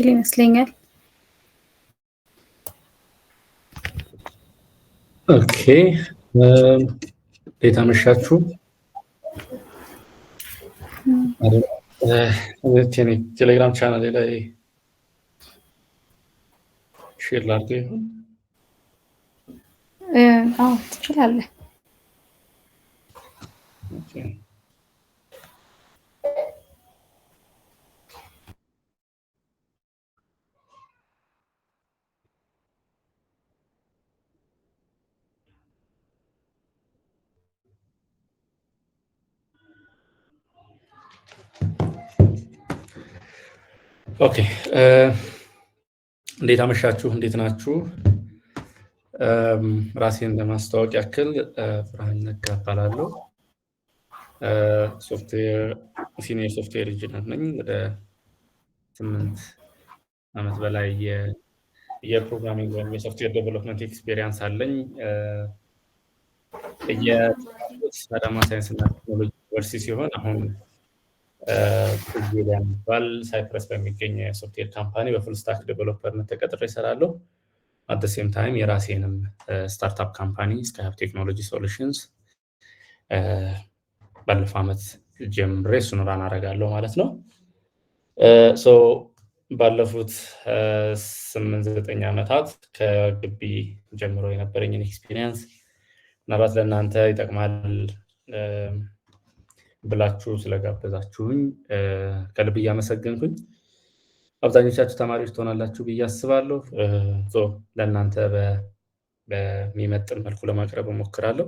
ይመስለኛል። ኦኬ እንዴት አመሻችሁ? ቴሌግራም ቻናል ላይ ሼር ላድርገው ይሆን? አዎ ትችላለህ። ኦኬ ኦኬ እንዴት አመሻችሁ? እንዴት ናችሁ? ራሴን ለማስተዋወቅ ያክል ብርሃን ነጋ እባላለሁ። ሲኒየር ሶፍትዌር ኢንጂነር ነኝ። ወደ 8 ዓመት በላይ የፕሮግራሚንግ ወይም የሶፍትዌር ዴቨሎፕመንት ኤክስፔሪየንስ አለኝ። የአዳማ ሳይንስና ቴክኖሎጂ ዩኒቨርሲቲ ሲሆን አሁን ቪሊያ የሚባል ሳይፕረስ በሚገኝ የሶፍትዌር ካምፓኒ በፉል ስታክ ዴቨሎፐርነት ተቀጥሬ እሰራለሁ። አት ሴም ታይም የራሴንም ስታርታፕ ካምፓኒ ስካይሀብ ቴክኖሎጂ ሶሉሽንስ ባለፈው ዓመት ጀምሬ እሱን ራን አደርጋለሁ ማለት ነው። ባለፉት 8-9 ዓመታት ከግቢ ጀምሮ የነበረኝን ኤክስፒሪየንስ ምናልባት ለእናንተ ይጠቅማል ብላችሁ ስለጋበዛችሁኝ ከልብ እያመሰገንኩኝ፣ አብዛኞቻችሁ ተማሪዎች ትሆናላችሁ ብዬ አስባለሁ። ለእናንተ በሚመጥን መልኩ ለማቅረብ እሞክራለሁ።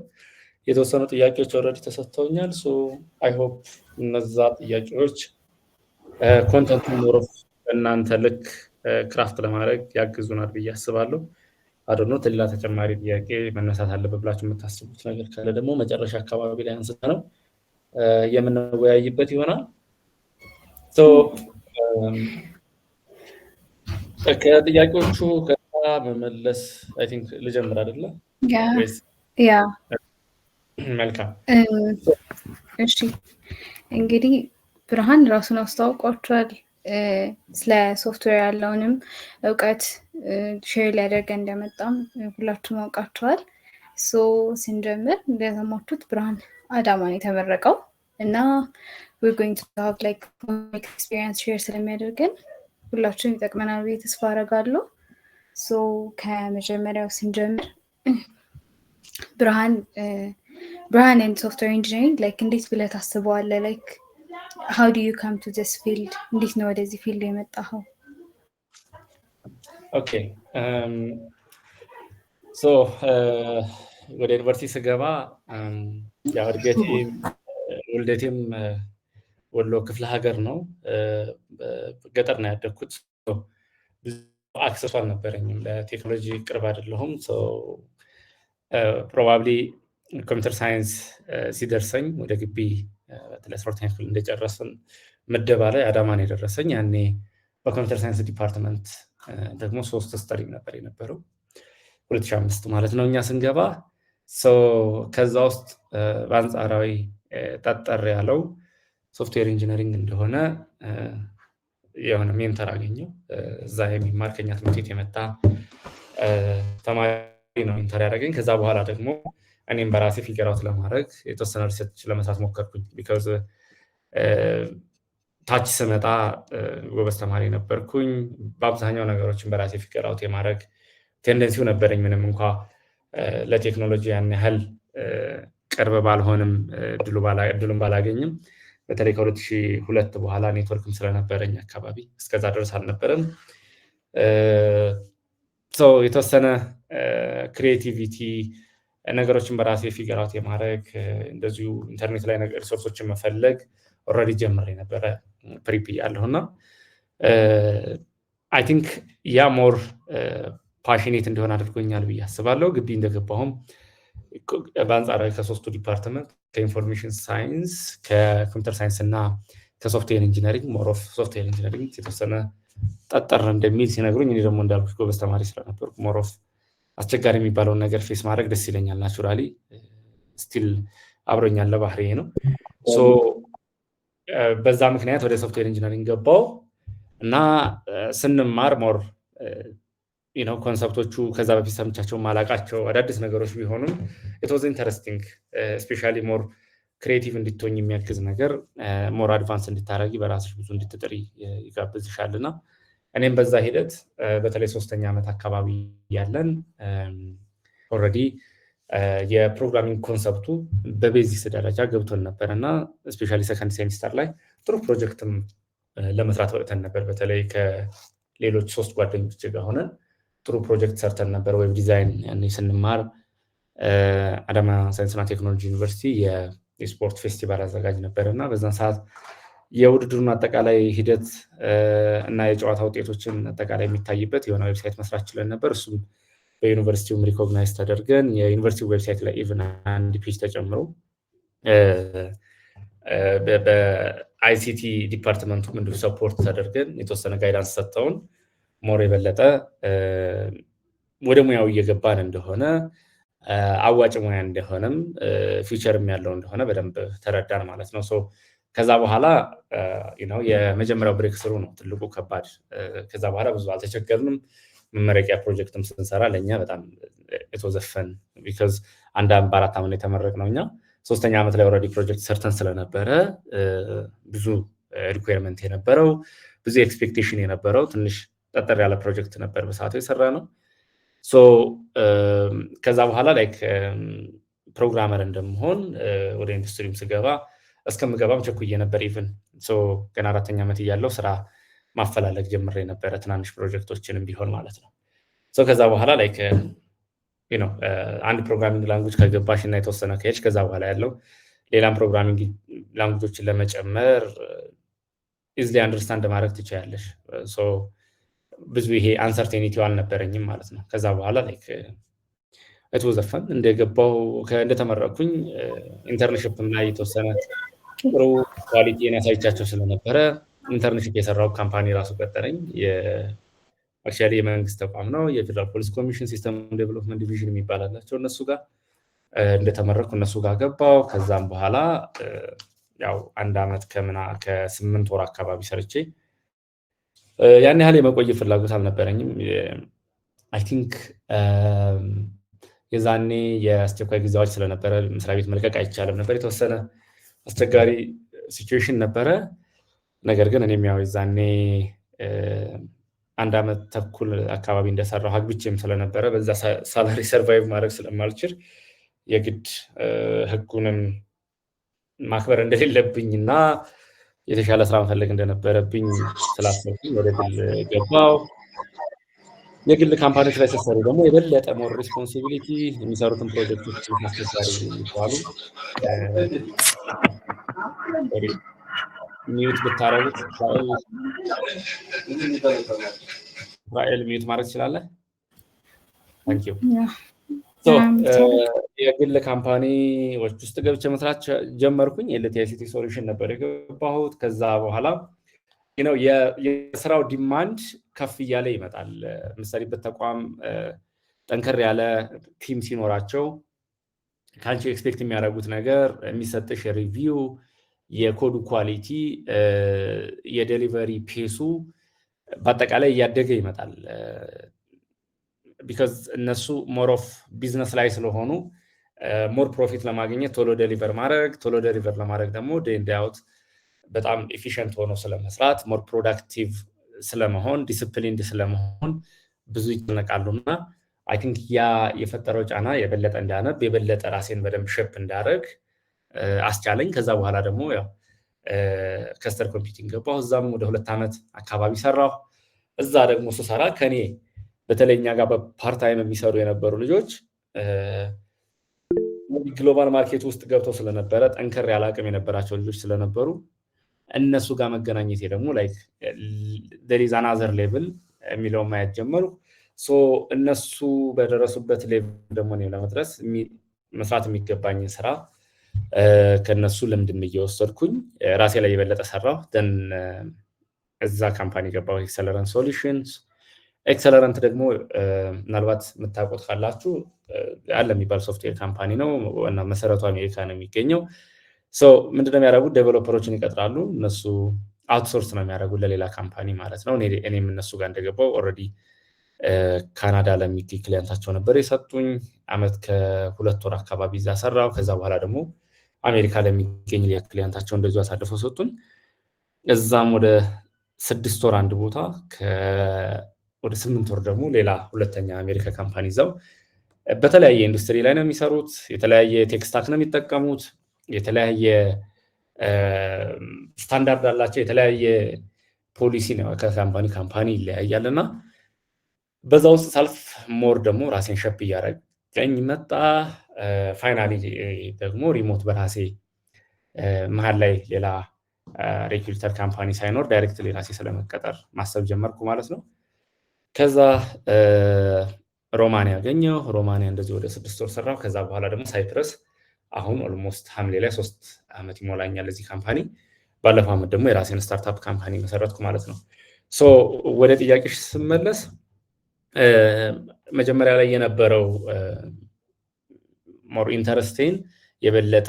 የተወሰኑ ጥያቄዎች ኦልሬዲ ተሰጥተውኛል። አይ ሆፕ እነዛ ጥያቄዎች ኮንተንቱን ሞር ኦፍ እናንተ ልክ ክራፍት ለማድረግ ያግዙናል ብዬ አስባለሁ። አዶኖ ሌላ ተጨማሪ ጥያቄ መነሳት አለበት ብላችሁ የምታስቡት ነገር ካለ ደግሞ መጨረሻ አካባቢ ላይ አንስተ ነው የምንወያይበት ይሆናል። ከጥያቄዎቹ መመለስ አይ ቲንክ ልጀምር አይደለ? ያ መልካም። እሺ እንግዲህ ብርሃን ራሱን አስተዋውቋቸዋል። ስለ ሶፍትዌር ያለውንም እውቀት ሼር ሊያደርገ እንደመጣም ሁላችሁም አውቃችኋል። ስንጀምር እንደሰማችሁት ብርሃን አዳማን የተመረቀው እና we're going to have like experience share ስለሚያደርገን ሁላችሁም ይጠቅመናል ብዬ ተስፋ አደርጋለሁ። ከመጀመሪያው ስንጀምር ብርሃን and software engineering like እንዴት ብለህ ታስበዋለህ? like how do you come to this field? እንዴት ነው ወደዚህ ፊልድ የመጣኸው? ኦኬ ወደ ዩኒቨርሲቲ ስገባ ያው ውልደቴም ወሎ ክፍለ ሀገር ነው። ገጠር ነው ያደግኩት። ብዙ አክሰሱ አልነበረኝም፣ ለቴክኖሎጂ ቅርብ አይደለሁም። ፕሮባብሊ ኮምፒውተር ሳይንስ ሲደርሰኝ ወደ ግቢ ለ12ኛ ክፍል እንደጨረስን ምደባ ላይ አዳማን የደረሰኝ። ያኔ በኮምፒውተር ሳይንስ ዲፓርትመንት ደግሞ 3 ስትሪም ነበር የነበረው 2005 ማለት ነው እኛ ስንገባ። ከዛ ውስጥ በአንጻራዊ ጠጠር ያለው ሶፍትዌር ኢንጂነሪንግ እንደሆነ የሆነ ሜንተር አገኘው። እዛ የሚማር ከኛ ትምህርት ቤት የመጣ ተማሪ ነው ሜንተር ያደረገኝ። ከዛ በኋላ ደግሞ እኔም በራሴ ፊገር አውት ለማድረግ የተወሰነ ሪሰርች ለመስራት ሞከርኩኝ። ቢካዝ ታች ስመጣ ጎበዝ ተማሪ ነበርኩኝ። በአብዛኛው ነገሮችን በራሴ ፊገር አውት የማድረግ ቴንደንሲው ነበረኝ። ምንም እንኳ ለቴክኖሎጂ ያን ያህል ቅርብ ባልሆንም እድሉን ባላገኝም፣ በተለይ ከ2002 በኋላ ኔትወርክም ስለነበረኝ አካባቢ እስከዛ ድረስ አልነበረም። የተወሰነ ክሪኤቲቪቲ ነገሮችን በራሴ ፊገር አውት የማድረግ እንደዚሁ ኢንተርኔት ላይ ሪሶርሶችን መፈለግ ኦልሬዲ ጀምሬ ነበረ ፕሪፕ ያለሁና አይ ቲንክ ያ ሞር ፓሽኔት እንዲሆን አድርጎኛል ብዬ አስባለሁ። ግቢ እንደገባሁም በአንጻራዊ ከ3ቱ ዲፓርትመንት ከኢንፎርሜሽን ሳይንስ፣ ከኮምፒውተር ሳይንስ እና ከሶፍትዌር ኢንጂነሪንግ ሞር ኦፍ ሶፍትዌር ኢንጂነሪንግ የተወሰነ ጠጠር እንደሚል ሲነግሩኝ፣ እኔ ደግሞ እንዳልኩት ጎበዝ ተማሪ ስለነበርኩ ሞር ኦፍ አስቸጋሪ የሚባለውን ነገር ፌስ ማድረግ ደስ ይለኛል። ናቹራሊ ስቲል አብሮኛል፣ ለባህሪዬ ነው። በዛ ምክንያት ወደ ሶፍትዌር ኢንጂነሪንግ ገባው እና ስንማር ሞር ኮንሰፕቶቹ ከዛ በፊት ሰምቻቸው ማላቃቸው አዳዲስ ነገሮች ቢሆኑም ኢት ዋዝ ኢንተረስቲንግ ስፔሻሊ ሞር ክሬቲቭ እንድትሆኝ የሚያግዝ ነገር ሞር አድቫንስ እንድታረጊ በራስሽ ብዙ እንድትጥሪ ይጋብዝሻልና እኔም በዛ ሂደት በተለይ 3ኛ ዓመት አካባቢ ያለን ኦልሬዲ የፕሮግራሚንግ ኮንሰፕቱ በቤዚክስ ደረጃ ገብቶን ነበርና ስፔሻሊ ሰከንድ ሴሚስተር ላይ ጥሩ ፕሮጀክትም ለመስራት ወጥተን ነበር። በተለይ ከሌሎች 3 ጓደኞች ጋር ሆነን ጥሩ ፕሮጀክት ሰርተን ነበር። ዌብ ዲዛይን ያኔ ስንማር አዳማ ሳይንስና ቴክኖሎጂ ዩኒቨርሲቲ የስፖርት ፌስቲቫል አዘጋጅ ነበርና በዛን ሰዓት የውድድሩን አጠቃላይ ሂደት እና የጨዋታ ውጤቶችን አጠቃላይ የሚታይበት የሆነ ዌብሳይት መስራት ችለን ነበር። እሱም በዩኒቨርሲቲው ሪኮግናይዝ ተደርገን የዩኒቨርሲቲው ዌብሳይት ላይ ኢቭን አንድ ፔጅ ተጨምሮ በአይሲቲ ዲፓርትመንቱ እንዲሁ ሰፖርት ተደርገን የተወሰነ ጋይዳንስ ሰጥተውን ሞር የበለጠ ወደ ሙያው እየገባን እንደሆነ አዋጭ ሙያ እንደሆነም ፊቸርም ያለው እንደሆነ በደንብ ተረዳን ማለት ነው። ሶ ከዛ በኋላ የመጀመሪያው ብሬክ ስሩ ነው ትልቁ ከባድ። ከዛ በኋላ ብዙ አልተቸገርንም። መመረቂያ ፕሮጀክትም ስንሰራ ለኛ በጣም የተወዘፈን ቢካዝ አንድ በአራት ዓመት የተመረቅነው እኛ 3ኛ ዓመት ላይ ኦልሬዲ ፕሮጀክት ሰርተን ስለነበረ ብዙ ሪኳየርመንት የነበረው ብዙ ኤክስፔክቴሽን የነበረው ትንሽ ጠጠር ያለ ፕሮጀክት ነበር በሰዓቱ የሰራነው። ሶ ከዛ በኋላ ላይክ ፕሮግራመር እንደምሆን ወደ ኢንዱስትሪም ስገባ እስከምገባም ቸኩዬ ነበር። ኢቭን ሶ ገና 4ኛ ዓመት እያለሁ ስራ ማፈላለግ ጀምሬ ነበረ ትናንሽ ፕሮጀክቶችንም ቢሆን ማለት ነው። ሶ ከዛ በኋላ ላይክ አንድ ፕሮግራሚንግ ላንጉጅ ከገባሽ እና የተወሰነ ከሄድሽ ከዛ በኋላ ያለው ሌላም ፕሮግራሚንግ ላንጉጆችን ለመጨመር ኢዝሊ አንደርስታንድ ማድረግ ትችያለሽ። ሶ ብዙ ይሄ አንሰርቴኒቲው አልነበረኝም ማለት ነው። ከዛ በኋላ ላይክ እትወዘፈን እንደገባው እንደተመረቅኩኝ ኢንተርንሺፕም ላይ የተወሰነ ጥሩ ኳሊቲን ያሳይቻቸው ስለነበረ ኢንተርንሺፕ የሰራው ካምፓኒ ራሱ ቀጠረኝ። አክቹዋሊ የመንግስት ተቋም ነው። የፌደራል ፖሊስ ኮሚሽን ሲስተም ዴቨሎፕመንት ዲቪዥን የሚባላላቸው እነሱ ጋር እንደተመረኩ እነሱ ጋር ገባው። ከዛም በኋላ ያው 1 ዓመት ከ8 ወር አካባቢ ሰርቼ ያን ያህል የመቆየት ፍላጎት አልነበረኝም። አይ ቲንክ የዛኔ የአስቸኳይ ጊዜ አዋጅ ስለነበረ መስሪያ ቤት መልቀቅ አይቻልም ነበር። የተወሰነ አስቸጋሪ ሲቹዌሽን ነበረ። ነገር ግን እኔም ያው የዛኔ 1 ዓመት ተኩል አካባቢ እንደሰራሁ አግብቼም ስለነበረ በዛ ሳላሪ ሰርቫይቭ ማድረግ ስለማልችል የግድ ህጉንም ማክበር እንደሌለብኝና የተሻለ ስራ መፈለግ እንደነበረብኝ ስላሰብኩኝ ወደ ግል ገባው። የግል ካምፓኒዎች ላይ ሲሰሩ ደግሞ የበለጠ ሞር ሪስፖንሲቢሊቲ የሚሰሩትን ፕሮጀክቶች ማስተሳሰር ይባሉ ሚዩት ብታረጉት እስራኤል ሚዩት ማድረግ ትችላለህ? ታንክ ዩ። የግል ካምፓኒዎች ውስጥ ገብቼ መስራት ጀመርኩኝ። የኤልቲአይሲቲ ሶሉሽን ነበር የገባሁት። ከዛ በኋላ የስራው ዲማንድ ከፍ እያለ ይመጣል። የምትሰሪበት ተቋም ጠንከር ያለ ቲም ሲኖራቸው ከአንቺ ኤክስፔክት የሚያደርጉት ነገር የሚሰጥሽ ሪቪው፣ የኮዱ ኳሊቲ፣ የዴሊቨሪ ፔሱ በአጠቃላይ እያደገ ይመጣል። ቢካዝ እነሱ ሞር ኦፍ ቢዝነስ ላይ ስለሆኑ ሞር ፕሮፊት ለማግኘት ቶሎ ዴሊቨር ለማድረግ ደግሞ ዴይ ኢን ዴይ አውት በጣም ኤፊሽንት ሆኖ ስለመስራት ሞር ፕሮዳክቲቭ ስለመሆን ዲሲፕሊንድ ስለመሆን ብዙ ይጨነቃሉና አይ ቲንክ ያ የፈጠረው ጫና የበለጠ እንዳነብ የበለጠ ራሴን በደንብ ሼፕ እንዳደረግ አስቻለኝ። ከዛ በኋላ ደግሞ ያው ከስተር ኮምፒውቲንግ ገባሁ። እዛም ወደ 2 ዓመት አካባቢ ሰራሁ። እዛ ደግሞ ስሰራ ከኔ በተለይኛ ጋር በፓርት ታይም የሚሰሩ የነበሩ ልጆች ግሎባል ማርኬት ውስጥ ገብተው ስለነበረ ጠንከር ያለ አቅም የነበራቸው ልጆች ስለነበሩ እነሱ ጋር መገናኘቴ ደግሞ ላይክ there is another level የሚለውን ማየት ጀመሩ። ሶ እነሱ በደረሱበት ሌቭል ደግሞ ነው ለመድረስ መስራት የሚገባኝ ስራ ከነሱ ልምድም እየወሰድኩኝ ራሴ ላይ የበለጠ ሰራሁ። ደን እዛ ካምፓኒ ገባሁ፣ ኤክሰለረንት ሶሉሽንስ። ኤክሰለረንት ደግሞ ምናልባት የምታውቁት ካላችሁ አለ የሚባል ሶፍትዌር ካምፓኒ ነው እና መሰረቱ አሜሪካ ነው የሚገኘው። ሶ ምንድነው የሚያደርጉት? ዴቨሎፐሮችን ይቀጥራሉ። እነሱ አውትሶርስ ነው የሚያደርጉት ለሌላ ካምፓኒ ማለት ነው። እኔም እነሱ ጋር እንደገባው ኦልሬዲ ካናዳ ለሚገኝ ክሊያንታቸው ነበር የሰጡኝ። አመት ከ2 ወር አካባቢ እዛ ሰራው። ከዛ በኋላ ደግሞ አሜሪካ ለሚገኝ ክሊያንታቸው እንደዚሁ አሳልፈው ሰጡኝ። እዛም ወደ 6 ወር አንድ ቦታ ወደ 8 ወር ደግሞ ሌላ ሁለተኛ አሜሪካ ካምፓኒ ይዘው በተለያየ ኢንዱስትሪ ላይ ነው የሚሰሩት። የተለያየ ቴክስታክ ነው የሚጠቀሙት። የተለያየ ስታንዳርድ አላቸው። የተለያየ ፖሊሲ ነው ከካምፓኒ ካምፓኒ ይለያያልና በዛ ውስጥ ሳልፍ ሞር ደግሞ ራሴን ሸፕ እያደረገኝ መጣ። ፋይናሊ ደግሞ ሪሞት በራሴ መሀል ላይ ሌላ ሪክሩተር ካምፓኒ ሳይኖር ዳይሬክትሊ ራሴ ስለመቀጠር ማሰብ ጀመርኩ ማለት ነው። ከዛ ሮማኒያ አገኘሁ። ሮማኒያ እንደዚህ ወደ 6 ወር ሰራሁ። ከዛ በኋላ ደግሞ ሳይፕረስ አሁን ኦልሞስት ሐምሌ ላይ 3 ዓመት ይሞላኛል እዚህ ካምፓኒ። ባለፈው ዓመት ደግሞ የራሴን ስታርታፕ ካምፓኒ መሰረትኩ ማለት ነው። ሶ ወደ ጥያቄሽ ስመለስ መጀመሪያ ላይ የነበረው ሞር ኢንተረስቴን የበለጠ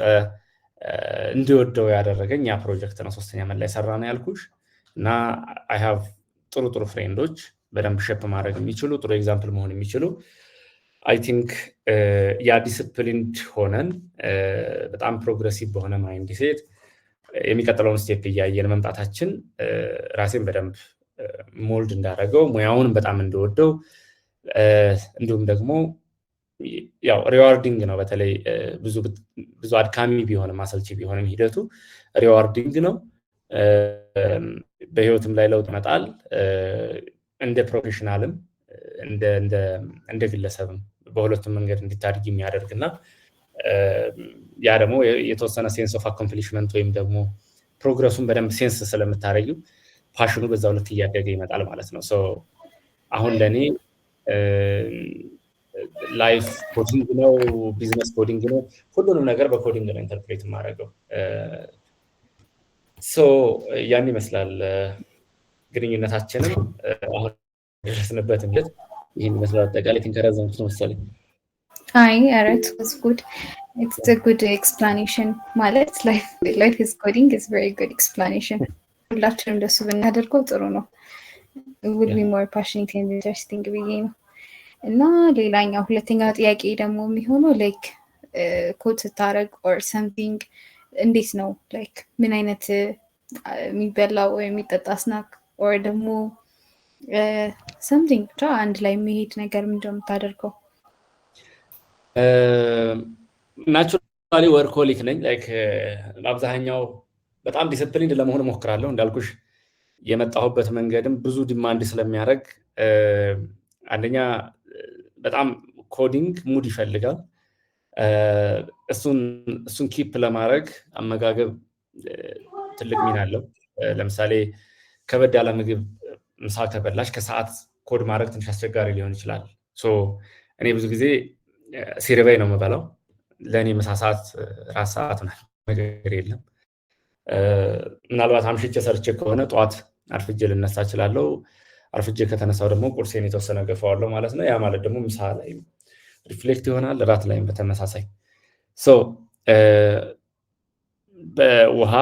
እንዲወደው ያደረገኝ ያ ፕሮጀክት ነው። 3ኛ ዓመት ላይ ሰራ ነው ያልኩሽ እና አይ ሃቭ ጥሩ ፍሬንዶች በደንብ ሼፕ ማድረግ የሚችሉ ጥሩ ኤግዛምፕል መሆን የሚችሉ አይ ቲንክ ያ ዲስፕሊንድ ሆነን በጣም ፕሮግሬሲቭ በሆነ ማይንድ ሴት የሚቀጥለውን ስቴፕ እያየን መምጣታችን ራሴን በደንብ ሞልድ እንዳደረገው ሙያውን በጣም እንደወደው እንዲሁም ደግሞ ያው ሪዋርዲንግ ነው። በተለይ ብዙ አድካሚ ቢሆንም አሰልቺ ቢሆንም ሂደቱ ሪዋርዲንግ ነው። በህይወትም ላይ ለውጥ ይመጣል። እንደ ፕሮፌሽናልም እንደ ግለሰብም በሁለቱም መንገድ እንዲታድግ የሚያደርግና ያ ደግሞ የተወሰነ ሴንስ ኦፍ አኮምፕሊሽመንት ወይም ደግሞ ፕሮግረሱን በደንብ ሴንስ ስለምታረጊው ፓሽኑ በዛው ልክ እያደገ ይመጣል ማለት ነው። አሁን ለኔ ላይፍ ኮዲንግ ነው፣ ቢዝነስ ኮዲንግ ነው። ሁሉንም ነገር በኮዲንግ ነው ኢንተርፕሬት የማደርገው። ያን ይመስላል ግንኙነታችንም አሁን ደረስንበትም ለት ይህን ይመስላል። አጠቃላይ ትንከራዘምኩት ነው መሰለኝ። አይ ኧረ it was good. It's a good explanation ማለት life is coding is very good explanation. ሁላችንም እንደሱ ብናደርገው ጥሩ ነው። It would be more passionate and interesting ብዬ ነው። እና ሌላኛው ሁለተኛው ጥያቄ ደግሞ የሚሆነው ላይክ ኮድ ስታረግ or something እንዴት ነው ላይክ ምን አይነት የሚበላ ወይ የሚጠጣ ስናክ or ደግሞ something ብቻ አንድ ላይ የሚሄድ ነገር ምንድነው የምታደርገው? ናቹራሊ ወርኮሊክ ነኝ። ላይክ በአብዛኛው በጣም ዲስፕሊንድ ለመሆን እሞክራለሁ። እንዳልኩሽ የመጣሁበት መንገድም ብዙ ዲማንድ ስለሚያደርግ አንደኛ በጣም ኮዲንግ ሙድ ይፈልጋል። እሱን ኪፕ ለማድረግ አመጋገብ ትልቅ ሚና አለው። ለምሳሌ ከበድ ያለ ምግብ ምሳ ከበላሽ ከሰዓት ኮድ ማድረግ ትንሽ አስቸጋሪ ሊሆን ይችላል። እኔ ብዙ ጊዜ ሲርበኝ ነው የምበላው። ለእኔ ምሳ ሰዓት ራት ሰዓት ነገር የለም። ምናልባት አምሽቼ ሰርቼ ከሆነ ጠዋት አርፍጄ ልነሳ እችላለሁ። አርፍጄ ከተነሳው ደግሞ ቁርሴን የተወሰነ ገፋዋለሁ ማለት ነው። ያ ማለት ደግሞ ምሳ ላይ ሪፍሌክት ይሆናል፣ ራት ላይም በተመሳሳይ። በውሃ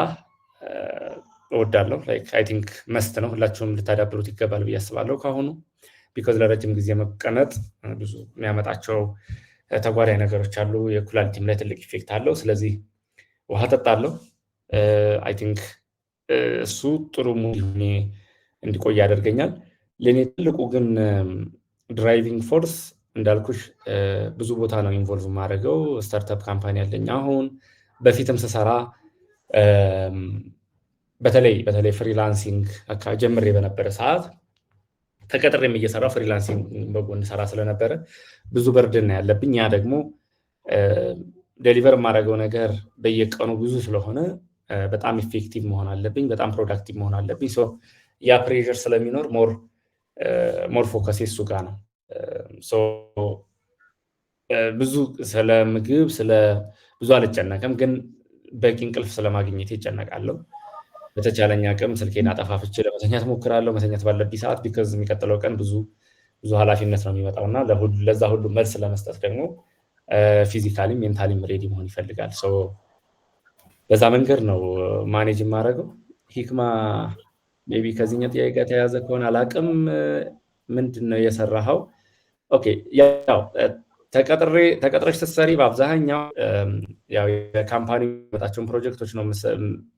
እወዳለሁ። ላይክ አይ ቲንክ መስት ነው፣ ሁላችሁም ልታዳብሩት ይገባል ብዬ አስባለሁ ካሁኑ። ቢኮዝ ለረጅም ጊዜ መቀመጥ ብዙ የሚያመጣቸው ተጓዳኝ ነገሮች አሉ። የኩላሊቲም ላይ ትልቅ ኢፌክት አለው። ስለዚህ ውሃ ጠጣለሁ። አይ ቲንክ እሱ ጥሩ ሙድ እንዲቆይ ያደርገኛል። ለኔ ትልቁ ግን ድራይቪንግ ፎርስ እንዳልኩሽ ብዙ ቦታ ነው ኢንቮልቭ ማድረገው። ስታርታፕ ካምፓኒ ያለኝ አሁን፣ በፊትም ስሰራ በተለይ ፍሪላንሲንግ ጀምሬ በነበረ ሰዓት ተቀጥሬም እየሰራሁ ፍሪላንሲንግ በጎን ሰራ ስለነበረ ብዙ በርድን ያለብኝ። ያ ደግሞ ዴሊቨር የማደርገው ነገር በየቀኑ ብዙ ስለሆነ በጣም ኢፌክቲቭ መሆን አለብኝ፣ በጣም ፕሮዳክቲቭ መሆን አለብኝ። ያ ፕሬሸር ስለሚኖር ሞር ፎከስ እሱ ጋር ነው። ብዙ ስለ ምግብ ብዙ አልጨነቅም፣ ግን በቂ እንቅልፍ ስለማግኘት ይጨነቃለሁ። በተቻለኝ አቅም ስልኬን አጠፋፍቼ ለመተኛት ሞክራለሁ፣ መተኛት ባለብኝ ሰዓት። ቢካዝ የሚቀጥለው ቀን ብዙ ኃላፊነት ነው የሚመጣው እና ለዛ ሁሉ መልስ ለመስጠት ደግሞ ፊዚካሊም ሜንታሊም ሬዲ መሆን ይፈልጋል። በዛ መንገድ ነው ማኔጅ የማደርገው። ሂክማ ሜቢ ከዚህኛው ጥያቄ ጋር ተያያዘ ከሆነ አላቅም። ምንድን ነው የሰራኸው? ኦኬ ያው ተቀጥረሽ ስትሰሪ በአብዛኛው ያው የካምፓኒ የሚመጣቸውን ፕሮጀክቶች ነው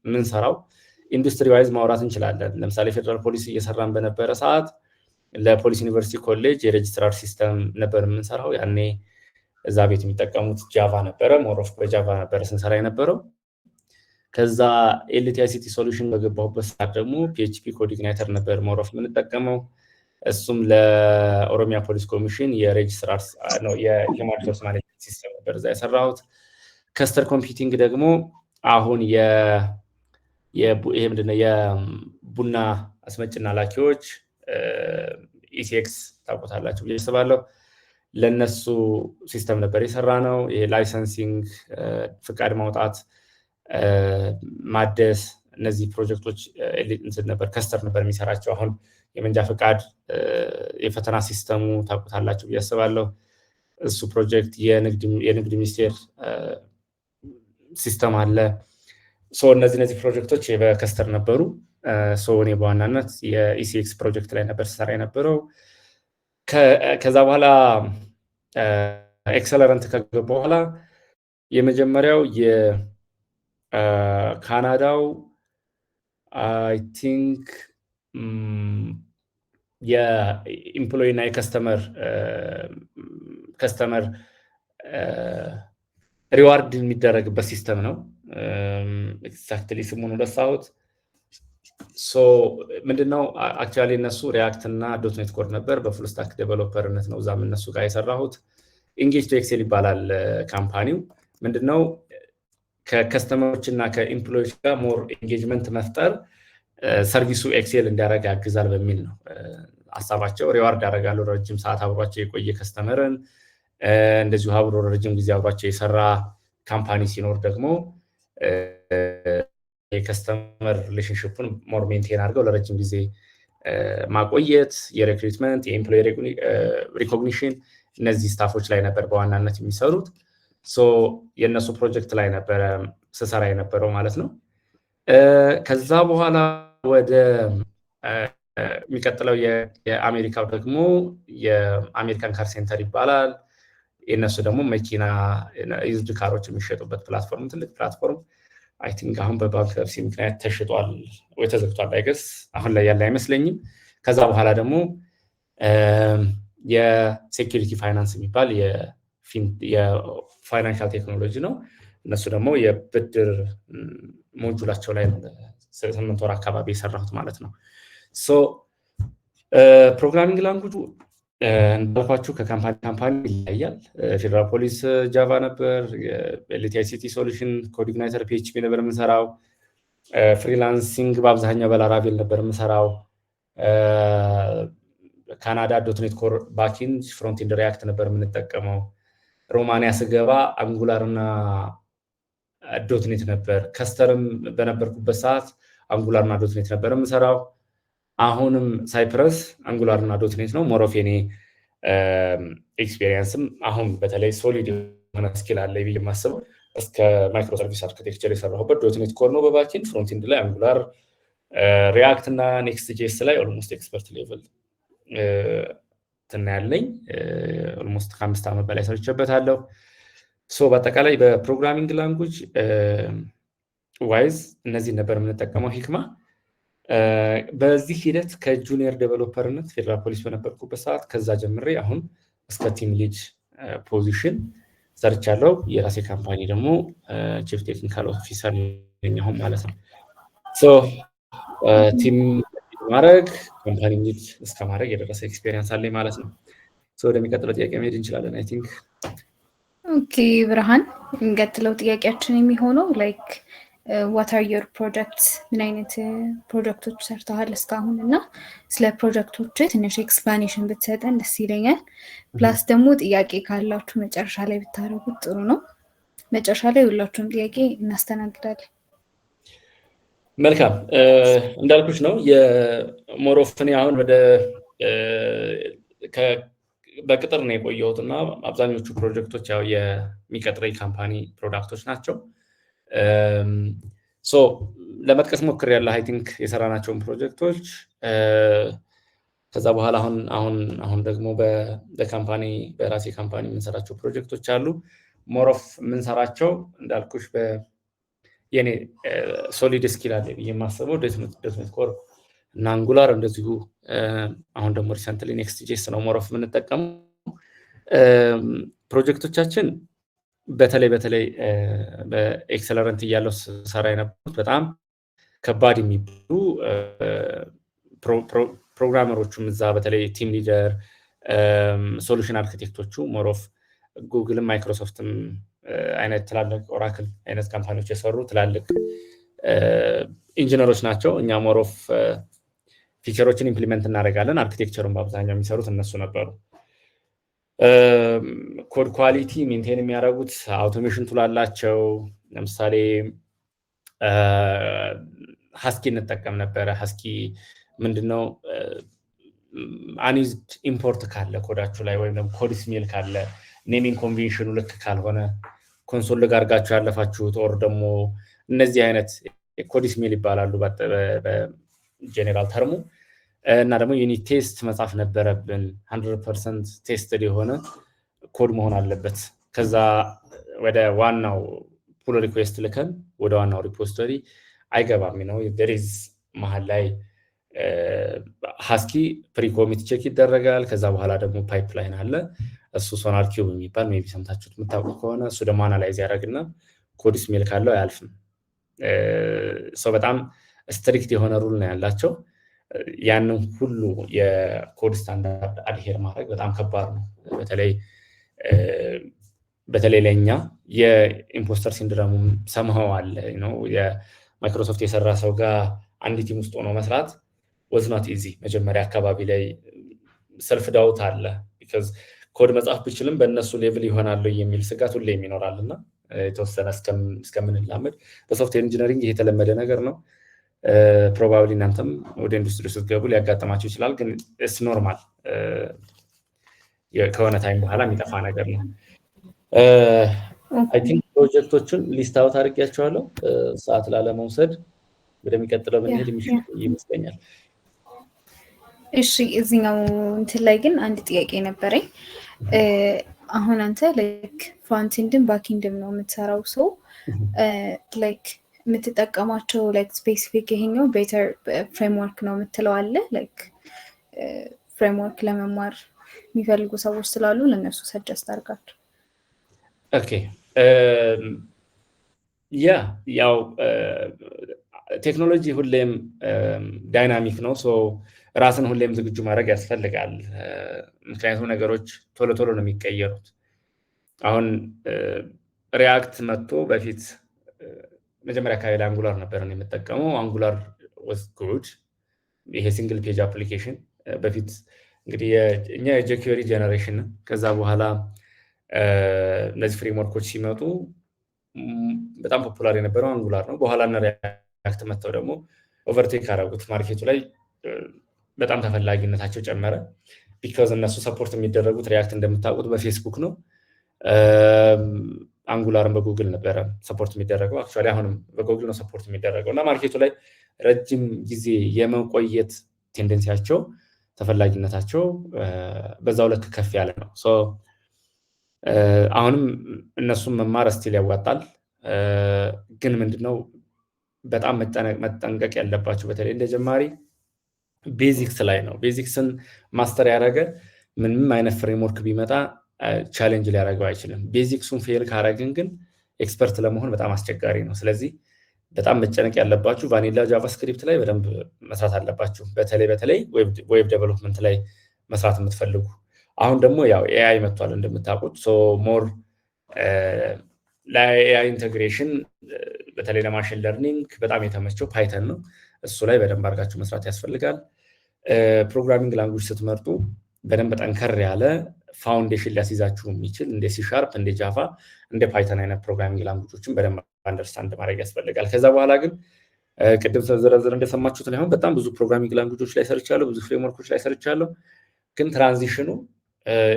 የምንሰራው። ኢንዱስትሪ ዋይዝ ማውራት እንችላለን። ለምሳሌ ፌደራል ፖሊስ እየሰራን በነበረ ሰዓት ለፖሊስ ዩኒቨርሲቲ ኮሌጅ የሬጅስትራር ሲስተም ነበር የምንሰራው። ያኔ እዛ ቤት የሚጠቀሙት ጃቫ ነበረ። ሞሮፍ በጃቫ ነበረ ስንሰራ የነበረው። ከዛ ኤልቲአይሲቲ ሶሉሽን በገባሁበት ሰዓት ደግሞ ፒኤችፒ ኮድ ኢግናይተር ነበር ሞሮፍ የምንጠቀመው። እሱም ለኦሮሚያ ፖሊስ ኮሚሽን የሬጅስትራር ነው የሂውማን ሪሶርስ ማኔጅመንት ሲስተም ነበር እዛ የሰራሁት። ከስተር ኮምፒውቲንግ ደግሞ አሁን ይሄ ምንድነው የቡና አስመጭና ላኪዎች ኢሲኤክስ ታውቁታላችሁ ብዬ አስባለሁ። ለነሱ ሲስተም ነበር የሰራ ነው። ላይሰንሲንግ፣ ፍቃድ ማውጣት፣ ማደስ፣ እነዚህ ፕሮጀክቶች ነበር ከስተር ነበር የሚሰራቸው። አሁን የመንጃ ፍቃድ የፈተና ሲስተሙ ታውቁታላችሁ ብዬ አስባለሁ። እሱ ፕሮጀክት የንግድ ሚኒስቴር ሲስተም አለ። እነዚህ ፕሮጀክቶች በከስተር ነበሩ። እኔ በዋናነት የኢሲኤክስ ፕሮጀክት ላይ ነበር ስሰራ የነበረው። ከዛ በኋላ ኤክሰለረንት ከገባ በኋላ የመጀመሪያው የካናዳው አይ ቲንክ የኢምፕሎይ እና የከስተመር ሪዋርድ የሚደረግበት ሲስተም ነው። ኤግዛክትሊ ስሙን ረሳሁት። ምንድነው አክቹዋሊ እነሱ ሪያክት እና ዶትኔት ኮድ ነበር። በፉል ስታክ ዴቨሎፐርነት ነው እዛም እነሱ ጋር የሰራሁት። ኢንጌጅ ቱ ኤክሴል ይባላል ካምፓኒው። ምንድነው ከከስተመሮች እና ከኢምፕሎዮች ጋር ሞር ኤንጌጅመንት መፍጠር ሰርቪሱ ኤክሴል እንዲያደርግ ያግዛል በሚል ነው ሀሳባቸው። ሪዋርድ ያደርጋሉ ረጅም ሰዓት አብሯቸው የቆየ ከስተመርን፣ እንደዚሁ አብሮ ረጅም ጊዜ አብሯቸው የሰራ ካምፓኒ ሲኖር ደግሞ የከስተመር ሪሌሽንሽፑን ሞር ሜንቴን አድርገው ለረጅም ጊዜ ማቆየት፣ የሪክሩትመንት፣ የኤምፕሎይ ሪኮግኒሽን፣ እነዚህ ስታፎች ላይ ነበር በዋናነት የሚሰሩት። የእነሱ ፕሮጀክት ላይ ነበረ ስሰራ የነበረው ማለት ነው። ከዛ በኋላ ወደ የሚቀጥለው የአሜሪካው ደግሞ የአሜሪካን ካር ሴንተር ይባላል። የእነሱ ደግሞ መኪና ዩዝድ ካሮች የሚሸጡበት ፕላትፎርም፣ ትልቅ ፕላትፎርም አይ ቲንክ አሁን በባንክረፕሲ ምክንያት ተሽጧል ወይ ተዘግቷል፣ አይገስ አሁን ላይ ያለ አይመስለኝም። ከዛ በኋላ ደግሞ የሴኪሪቲ ፋይናንስ የሚባል የፋይናንሻል ቴክኖሎጂ ነው። እነሱ ደግሞ የብድር ሞጁላቸው ላይ 8 ወር አካባቢ የሰራሁት ማለት ነው። ፕሮግራሚንግ ላንጉጁ እንዳልኳችሁ ከካምፓኒ ይለያያል። ፌደራል ፖሊስ ጃቫ ነበር፣ ኤልቲአይሲቲ ሶሉሽን ኮድ ኢግናይተር ፒኤችፒ ነበር የምንሰራው። ፍሪላንሲንግ በአብዛኛው በላራቬል ነበር የምንሰራው። ካናዳ ዶትኔት ኮር ባኪንድ ፍሮንቲንድ ሪያክት ነበር የምንጠቀመው። ሮማንያ ስገባ አንጉላር እና ዶትኔት ነበር። ከስተርም በነበርኩበት ሰዓት አንጉላር እና ዶትኔት ነበር የምሰራው። አሁንም ሳይፕረስ አንጉላር እና ዶትኔት ነው። ሞሮፌኔ ኤክስፔሪየንስም አሁን በተለይ ሶሊድ የሆነ ስኪል አለ ብዬ የማስበው እስከ ማይክሮ ሰርቪስ አርኪቴክቸር የሰራሁበት ዶትኔት ኮር ነው በባኪንድ። ፍሮንቲንድ ላይ አንጉላር፣ ሪያክት እና ኔክስት ጄስ ላይ ኦልሞስት ኤክስፐርት ሌቭል ያለኝ ኦልሞስት ከ5 ዓመት በላይ ሰርቼበታለሁ። በአጠቃላይ በፕሮግራሚንግ ላንጉጅ ዋይዝ እነዚህ ነበር የምንጠቀመው ሂክማ። በዚህ ሂደት ከጁኒየር ዴቨሎፐርነት ፌደራል ፖሊስ በነበርኩበት ሰዓት ከዛ ጀምሬ አሁን እስከ ቲም ሊድ ፖዚሽን ሰርቻለሁ። የራሴ ካምፓኒ ደግሞ ቺፍ ቴክኒካል ኦፊሰር ነኝ አሁን ማለት ነው። ቲም ማድረግ ካምፓኒ ሊድ እስከ ማድረግ የደረሰ ኤክስፔሪየንስ አለኝ ማለት ነው። ወደሚቀጥለው ጥያቄ መሄድ እንችላለን። አይ ቲንክ ኦኬ ብርሃን፣ የሚቀጥለው ጥያቄያችን የሚሆነው ላይክ ዋት አር ዮር ፕሮጀክትስ፣ ምን አይነት ፕሮጀክቶች ሰርተሃል እስካሁን እና ስለ ፕሮጀክቶች ትንሽ ኤክስፕላኔሽን ብትሰጠን ደስ ይለኛል። ፕላስ ደግሞ ጥያቄ ካላችሁ መጨረሻ ላይ ብታደርጉት ጥሩ ነው። መጨረሻ ላይ ሁላችሁም ጥያቄ እናስተናግዳለን። መልካም፣ እንዳልኩሽ ነው የሞሮፍኔ አሁን ወደ በቅጥር ነው የቆየሁት እና አብዛኞቹ ፕሮጀክቶች ያው የሚቀጥረኝ ካምፓኒ ፕሮዳክቶች ናቸው። ሶ ለመጥቀስ ሞክሬያለሁ አይ ቲንክ የሰራናቸውን ፕሮጀክቶች። ከዛ በኋላ አሁን ደግሞ በካምፓኒ በራሴ ካምፓኒ የምንሰራቸው ፕሮጀክቶች አሉ። ሞር ኦፍ የምንሰራቸው እንዳልኩሽ የኔ ሶሊድ ስኪል አለ ብዬ የማስበው ዶትኔት ኮር እና አንጉላር እንደዚሁ። አሁን ደግሞ ሪሰንትሊ ኔክስት.ጄስ ነው ሞር ኦፍ የምንጠቀመው። ፕሮጀክቶቻችን በተለይ በኤክሰለረንት እያለው ሰራ የነበሩት በጣም ከባድ የሚባሉ ፕሮግራመሮቹም እዛ በተለይ ቲም ሊደር ሶሉሽን አርኪቴክቶቹ ሞር ኦፍ ጉግልም ማይክሮሶፍትም አይነት ትላልቅ ኦራክል አይነት ካምፓኒዎች የሰሩ ትላልቅ ኢንጂነሮች ናቸው። እኛ ሞር ኦፍ ፊቸሮችን ኢምፕሊመንት እናደርጋለን። አርኪቴክቸሩን በአብዛኛው የሚሰሩት እነሱ ነበሩ። ኮድ ኳሊቲ ሜንቴን የሚያደርጉት አውቶሜሽን ቱል አላቸው። ለምሳሌ ሀስኪ እንጠቀም ነበረ። ሀስኪ ምንድነው? አንዩዝድ ኢምፖርት ካለ ኮዳችሁ ላይ ወይም ደግሞ ኮድ ስሜል ካለ ኔሚንግ ኮንቬንሽኑ ልክ ካልሆነ ኮንሶል ጋር አድርጋችሁ ያለፋችሁት ኦር ደግሞ እነዚህ አይነት ኮድ ስሜል ይባላሉ በጀነራል ተርሙ። እና ደግሞ ዩኒት ቴስት መጻፍ ነበረብን። 100% ቴስትድ የሆነ ኮድ መሆን አለበት። ከዛ ወደ ዋናው ፑል ሪኩዌስት ልከን ወደ ዋናው ሪፖዚቶሪ አይገባም ነው። ደሪዝ መሀል ላይ ሀስኪ ፕሪኮሚት ቼክ ይደረጋል። ከዛ በኋላ ደግሞ ፓይፕላይን አለ። እሱ ሶናር ኪዩብ የሚባል ሜቢ ሰምታችሁት የምታውቁ ከሆነ እሱ ደግሞ አናላይዝ ያደርግና ኮድ ስሜል ካለው አያልፍም። ሰው በጣም ስትሪክት የሆነ ሩል ነው ያላቸው። ያንን ሁሉ የኮድ ስታንዳርድ አድሄር ማድረግ በጣም ከባድ ነው። በተለይ ለኛ የኢምፖስተር ሲንድሮም ሰምሃው አለ ነው። የማይክሮሶፍት የሰራ ሰው ጋር አንድ ቲም ውስጥ ሆኖ መስራት was not easy። መጀመሪያ አካባቢ ላይ ሰልፍ ዳውት አለ። ቢካዝ ኮድ መጻፍ ብችልም በእነሱ ሌቭል ይሆናል የሚል ስጋት ሁሌም ይኖራልና የተወሰነ እስከምንላመድ በሶፍትዌር ኢንጂነሪንግ ይሄ የተለመደ ነገር ነው። ፕሮባብሊ እናንተም ወደ ኢንዱስትሪ ስትገቡ ሊያጋጥማችሁ ይችላል። ግን እስ ኖርማል ከሆነ ታይም በኋላ የሚጠፋ ነገር ነው። አይ ቲንክ ፕሮጀክቶቹን ሊስት አውት አድርጌያቸዋለሁ። ሰዓት ላለመውሰድ ወደሚቀጥለው ብንሄድ የሚሻል ይመስለኛል። እሺ፣ እዚህኛው እንትን ላይ ግን አንድ ጥያቄ ነበረኝ። አሁን አንተ ላይክ ፍሮንት-ኤንድም ባክ-ኤንድም ነው የምትሰራው። ሰው ላይክ የምትጠቀማቸው ላይክ ስፔሲፊክ ይሄኛው ቤተር ፍሬምወርክ ነው የምትለው አለ? ላይክ ፍሬምወርክ ለመማር የሚፈልጉ ሰዎች ስላሉ ለነሱ ሰጀስት አድርጋቸው። ኦኬ፣ ያው ቴክኖሎጂ ሁሌም ዳይናሚክ ነው። ሶ ራስን ሁሌም ዝግጁ ማድረግ ያስፈልጋል። ምክንያቱም ነገሮች ቶሎ ቶሎ ነው የሚቀየሩት። አሁን ሪያክት መጥቶ በፊት መጀመሪያ አካባቢ ላይ አንጉላር ነበርን የምጠቀመው። አንጉላር was good። ይሄ ሲንግል ፔጅ አፕሊኬሽን በፊት እንግዲህ እኛ የጄኩዌሪ ጀነሬሽን። ከዛ በኋላ እነዚህ ፍሬምወርኮች ሲመጡ በጣም ፖፑላር የነበረው አንጉላር ነው። በኋላ እና ሪያክት መጥተው ደግሞ ኦቨርቴክ አደረጉት። ማርኬቱ ላይ በጣም ተፈላጊነታቸው ጨመረ። ቢካዝ እነሱ ሰፖርት የሚደረጉት ሪያክት እንደምታውቁት በፌስቡክ ነው። አንጉላርን በጉግል ነበረ ሰፖርት የሚደረገው። አክቹዋሊ አሁንም በጉግል ነው ሰፖርት የሚደረገው እና ማርኬቱ ላይ ረጅም ጊዜ የመቆየት ቴንደንሲያቸው ተፈላጊነታቸው በዛው ልክ ከፍ ያለ ነው። ሶ አሁንም እነሱም መማር ስቲል ያዋጣል። ግን ምንድነው በጣም መጠንቀቅ ያለባቸው በተለይ እንደ ጀማሪ ቤዚክስ ላይ ነው። ቤዚክስን ማስተር ያደረገ ምንም አይነት ፍሬምወርክ ቢመጣ ቻሌንጅ ሊያደርገው አይችልም። ቤዚክሱን ፌል ካረግን ግን ኤክስፐርት ለመሆን በጣም አስቸጋሪ ነው። ስለዚህ በጣም መጨነቅ ያለባችሁ ቫኒላ ጃቫስክሪፕት ላይ በደንብ መስራት አለባችሁ። በተለይ ዌብ ዴቨሎፕመንት ላይ መስራት የምትፈልጉ። አሁን ደግሞ ያው ኤአይ መጥቷል እንደምታውቁት። ሶ ሞር ለኤአይ ኢንቴግሬሽን በተለይ ለማሽን ለርኒንግ በጣም የተመቸው ፓይተን ነው። እሱ ላይ በደንብ አድርጋችሁ መስራት ያስፈልጋል። ፕሮግራሚንግ ላንጉጅ ስትመርጡ በደንብ ጠንከር ያለ ፋውንዴሽን ሊያስይዛችሁ የሚችል እንደ ሲሻርፕ፣ እንደ ጃቫ፣ እንደ ፓይተን አይነት ፕሮግራሚንግ ላንጉጆችን በደንብ አንደርስታንድ ማድረግ ያስፈልጋል። ከዛ በኋላ ግን ቅድም ተዘረዘረ እንደሰማችሁት ላይ አሁን በጣም ብዙ ፕሮግራሚንግ ላንጉጆች ላይ ሰርቻለሁ፣ ብዙ ፍሬምወርኮች ላይ ሰርቻለሁ። ግን ትራንዚሽኑ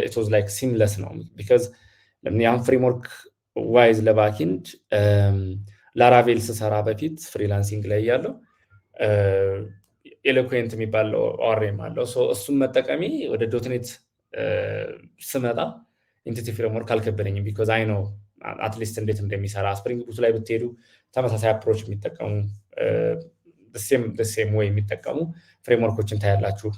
ኢት ዋዝ ላይክ ሲምለስ ነው። ቢካዝ ለምን ያን ፍሬምወርክ ዋይዝ ለባክኤንድ ላራቬል ስሰራ በፊት ፍሪላንሲንግ ላይ ያለው ኤሎኩዌንት የሚባል ኦአርኤም አለው። እሱን መጠቀሚ ወደ ዶትኔት ስመጣ ኢንቲቲ ፍሬምወርክ አልከበደኝም። ቢኮዝ አይ ነው አትሊስት እንዴት እንደሚሰራ። ስፕሪንግ ቡት ላይ ብትሄዱ ተመሳሳይ አፕሮች የሚጠቀሙ ሴም ወይ የሚጠቀሙ ፍሬምወርኮችን ታያላችሁ።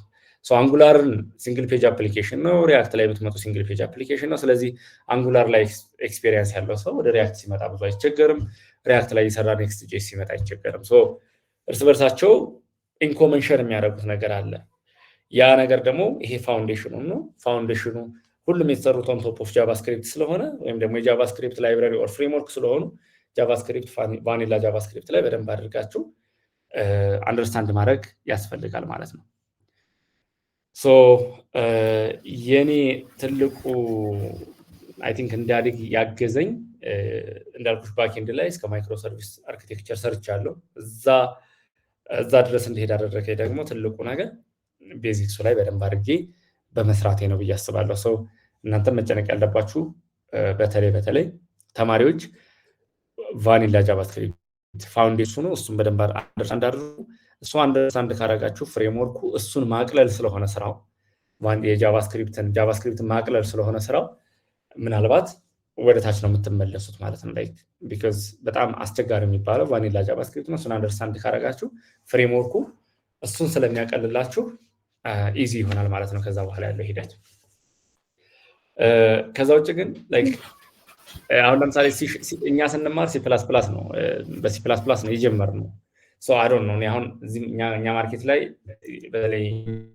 አንጉላርን ሲንግል ፔጅ አፕሊኬሽን ነው። ሪያክት ላይ ብትመጡ ሲንግል ፔጅ አፕሊኬሽን ነው። ስለዚህ አንጉላር ላይ ኤክስፔሪየንስ ያለው ሰው ወደ ሪያክት ሲመጣ ብዙ አይቸገርም። ሪያክት ላይ የሰራ ኔክስት ጄስ ሲመጣ አይቸገርም። እርስ በርሳቸው ኢንኮመን ሼር የሚያደርጉት ነገር አለ። ያ ነገር ደግሞ ይሄ ፋውንዴሽኑ ነው። ፋውንዴሽኑ ሁሉም የተሰሩት ኦን ቶፕ ኦፍ ጃቫስክሪፕት ስለሆነ ወይም ደግሞ የጃቫስክሪፕት ላይብራሪ ኦር ፍሬምወርክ ስለሆኑ ጃቫስክሪፕት ቫኒላ ጃቫስክሪፕት ላይ በደንብ አድርጋችሁ አንደርስታንድ ማድረግ ያስፈልጋል ማለት ነው። የኔ ትልቁ አይ ቲንክ እንዳድግ ያገዘኝ እንዳልኩሽ ባክኤንድ ላይ እስከ ማይክሮ ሰርቪስ አርኪቴክቸር ሰርቻለሁ። እዛ ድረስ እንዲሄድ አደረገኝ ደግሞ ትልቁ ነገር ቤዚክሱ ላይ በደንብ አድርጌ በመስራቴ ነው ብዬ አስባለሁ። እናንተም መጨነቅ ያለባችሁ በተለይ ተማሪዎች ቫኒላ ጃቫስክሪፕት ፋውንዴሽኑ እሱን በደንብ አንደርስታንድ አድርጉ። እሱ አንደርስታንድ ካረጋችሁ ፍሬምወርኩ እሱን ማቅለል ስለሆነ ስራው ጃቫስክሪፕትን ማቅለል ስለሆነ ስራው ምናልባት ወደ ታች ነው የምትመለሱት ማለት ነው። ላይክ ቢኮዝ በጣም አስቸጋሪ የሚባለው ቫኒላ ጃቫስክሪፕት ነው። እሱን አንደርስታንድ ካረጋችሁ ፍሬምወርኩ እሱን ስለሚያቀልላችሁ ኢዚ ይሆናል ማለት ነው ከዛ በኋላ ያለው ሂደት። ከዛ ውጭ ግን ላይክ አሁን ለምሳሌ እኛ ስንማር ሲ ፕላስ ፕላስ ነው በሲ ፕላስ ፕላስ ነው የጀመርነው። አይ ዶንት ኖ አሁን እኛ ማርኬት ላይ በተለይ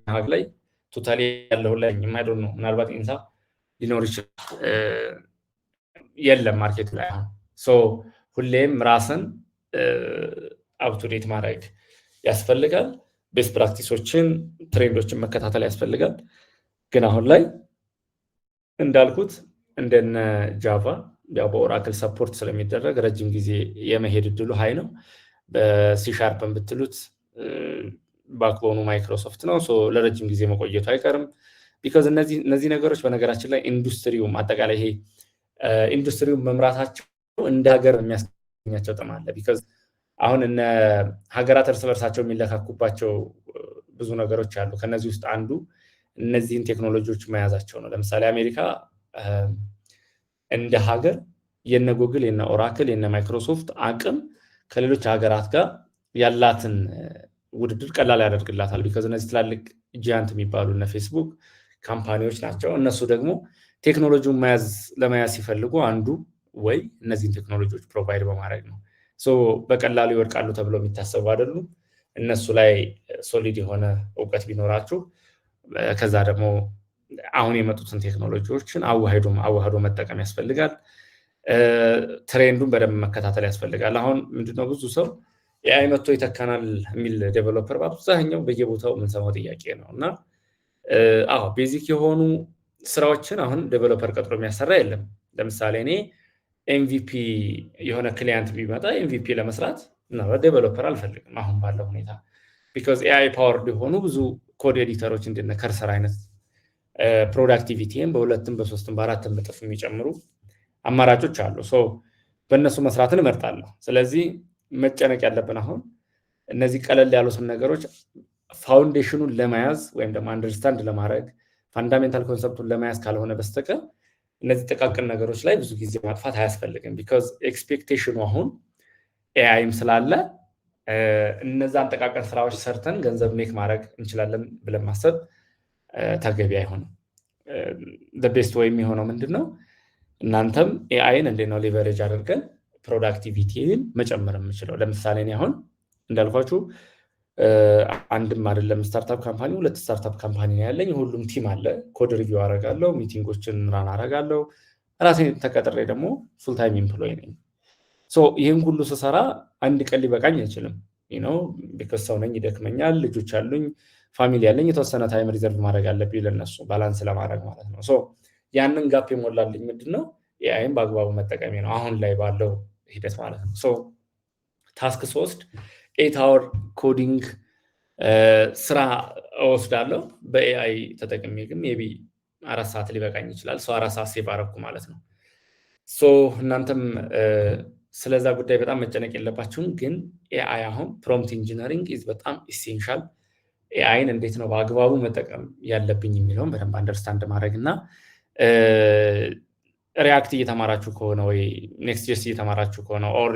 ሀገር ላይ ቶታሊ ያለው ላይ አይ ዶንት ኖ ምናልባት ኢንሳ ሊኖር ይችላል የለም ማርኬት ላይ አሁን። ሁሌም ራስን አፕቱዴት ማድረግ ያስፈልጋል። ቤስት ፕራክቲሶችን ትሬንዶችን መከታተል ያስፈልጋል። ግን አሁን ላይ እንዳልኩት እንደነ ጃቫ ያው በኦራክል ሰፖርት ስለሚደረግ ረጅም ጊዜ የመሄድ እድሉ ሃይ ነው። በሲሻርፕን ብትሉት ባክቦኑ ማይክሮሶፍት ነው። ለረጅም ጊዜ መቆየቱ አይቀርም። ቢካዝ እነዚህ ነገሮች በነገራችን ላይ ኢንዱስትሪውም አጠቃላይ ይሄ ኢንዱስትሪውን መምራታቸው እንደ ሀገር የሚያስገኛቸው ጥቅም አለ። ቢካዝ አሁን እነ ሀገራት እርስ በርሳቸው የሚለካኩባቸው ብዙ ነገሮች አሉ። ከነዚህ ውስጥ አንዱ እነዚህን ቴክኖሎጂዎች መያዛቸው ነው። ለምሳሌ አሜሪካ እንደ ሀገር የነ ጉግል፣ የነ ኦራክል፣ የነ ማይክሮሶፍት አቅም ከሌሎች ሀገራት ጋር ያላትን ውድድር ቀላል ያደርግላታል። ቢካዝ እነዚህ ትላልቅ ጂያንት የሚባሉ እነ ፌስቡክ ካምፓኒዎች ናቸው። እነሱ ደግሞ ቴክኖሎጂውን ለመያዝ ሲፈልጉ አንዱ ወይ እነዚህን ቴክኖሎጂዎች ፕሮቫይድ በማድረግ ነው። በቀላሉ ይወድቃሉ ተብለው የሚታሰቡ አይደሉም። እነሱ ላይ ሶሊድ የሆነ እውቀት ቢኖራችሁ ከዛ ደግሞ አሁን የመጡትን ቴክኖሎጂዎችን አዋህዶ መጠቀም ያስፈልጋል። ትሬንዱን በደንብ መከታተል ያስፈልጋል። አሁን ምንድነው ብዙ ሰው ኤአይ መጥቶ ይተካናል የሚል ዴቨሎፐር በአብዛኛው በየቦታው የምንሰማው ጥያቄ ነው። እና ቤዚክ የሆኑ ስራዎችን አሁን ዴቨሎፐር ቀጥሮ የሚያሰራ የለም። ለምሳሌ እኔ ኤምቪፒ የሆነ ክሊያንት ቢመጣ ኤምቪፒ ለመስራት ነው ዴቨሎፐር አልፈልግም አሁን ባለው ሁኔታ። ቢካዝ ኤአይ ፓወርድ የሆኑ ብዙ ኮድ ኤዲተሮች እንደነ ከርሰር አይነት ፕሮዳክቲቪቲን በሁለትም በሶስትም በአራትም እጥፍ የሚጨምሩ አማራጮች አሉ። በእነሱ መስራትን እመርጣለሁ። ስለዚህ መጨነቅ ያለብን አሁን እነዚህ ቀለል ያሉትን ነገሮች ፋውንዴሽኑን ለመያዝ ወይም ደግሞ አንደርስታንድ ለማድረግ ፋንዳሜንታል ኮንሰፕቱን ለመያዝ ካልሆነ በስተቀር እነዚህ ጥቃቅን ነገሮች ላይ ብዙ ጊዜ ማጥፋት አያስፈልግም። ቢካዝ ኤክስፔክቴሽኑ አሁን ኤአይም ስላለ እነዛን ጥቃቅን ስራዎች ሰርተን ገንዘብ ሜክ ማድረግ እንችላለን ብለን ማሰብ ተገቢ አይሆንም። ቤስት ወይ የሚሆነው ምንድነው? እናንተም ኤአይን እንዴት ነው ሌቨሬጅ አድርገን ፕሮዳክቲቪቲን መጨመር የምችለው? ለምሳሌ እኔ አሁን እንዳልኳችሁ አንድም አይደለም ስታርታፕ ካምፓኒ፣ ሁለት ስታርታፕ ካምፓኒ ነው ያለኝ። ሁሉም ቲም አለ። ኮድ ሪቪው አደርጋለሁ፣ ሚቲንጎችን ራን አደርጋለሁ። ራሴን ተቀጥሬ ደግሞ ፉል ታይም ኤምፕሎይ ነኝ። ይህን ሁሉ ስሰራ አንድ ቀን ሊበቃኝ አይችልም። ቢካዝ ሰው ነኝ፣ ይደክመኛል፣ ልጆች አሉኝ፣ ፋሚሊ ያለኝ። የተወሰነ ታይም ሪዘርቭ ማድረግ አለብኝ ለነሱ ባላንስ ለማድረግ ማለት ነው። ያንን ጋፕ የሞላልኝ ምንድነው? ኤአይን በአግባቡ መጠቀሜ ነው አሁን ላይ ባለው ሂደት ማለት ነው። ታስክ 3 8 አወር ኮዲንግ ስራ እወስዳለሁ። በኤአይ ተጠቅሜ ግን ሜቢ 4 ሰዓት ሊበቃኝ ይችላል። 4 ሰዓት ሴቭ አደረኩ ማለት ነው። እናንተም ስለዛ ጉዳይ በጣም መጨነቅ የለባችሁም። ግን ኤአይ አሁን ፕሮምፕት ኢንጂነሪንግ ኢዝ በጣም ኢሴንሻል። ኤአይን እንዴት ነው በአግባቡ መጠቀም ያለብኝ የሚለውን በደንብ አንደርስታንድ ማድረግ እና ሪያክት እየተማራችሁ ከሆነ ወይ ኔክስት ጄስ እየተማራችሁ ከሆነ ኦር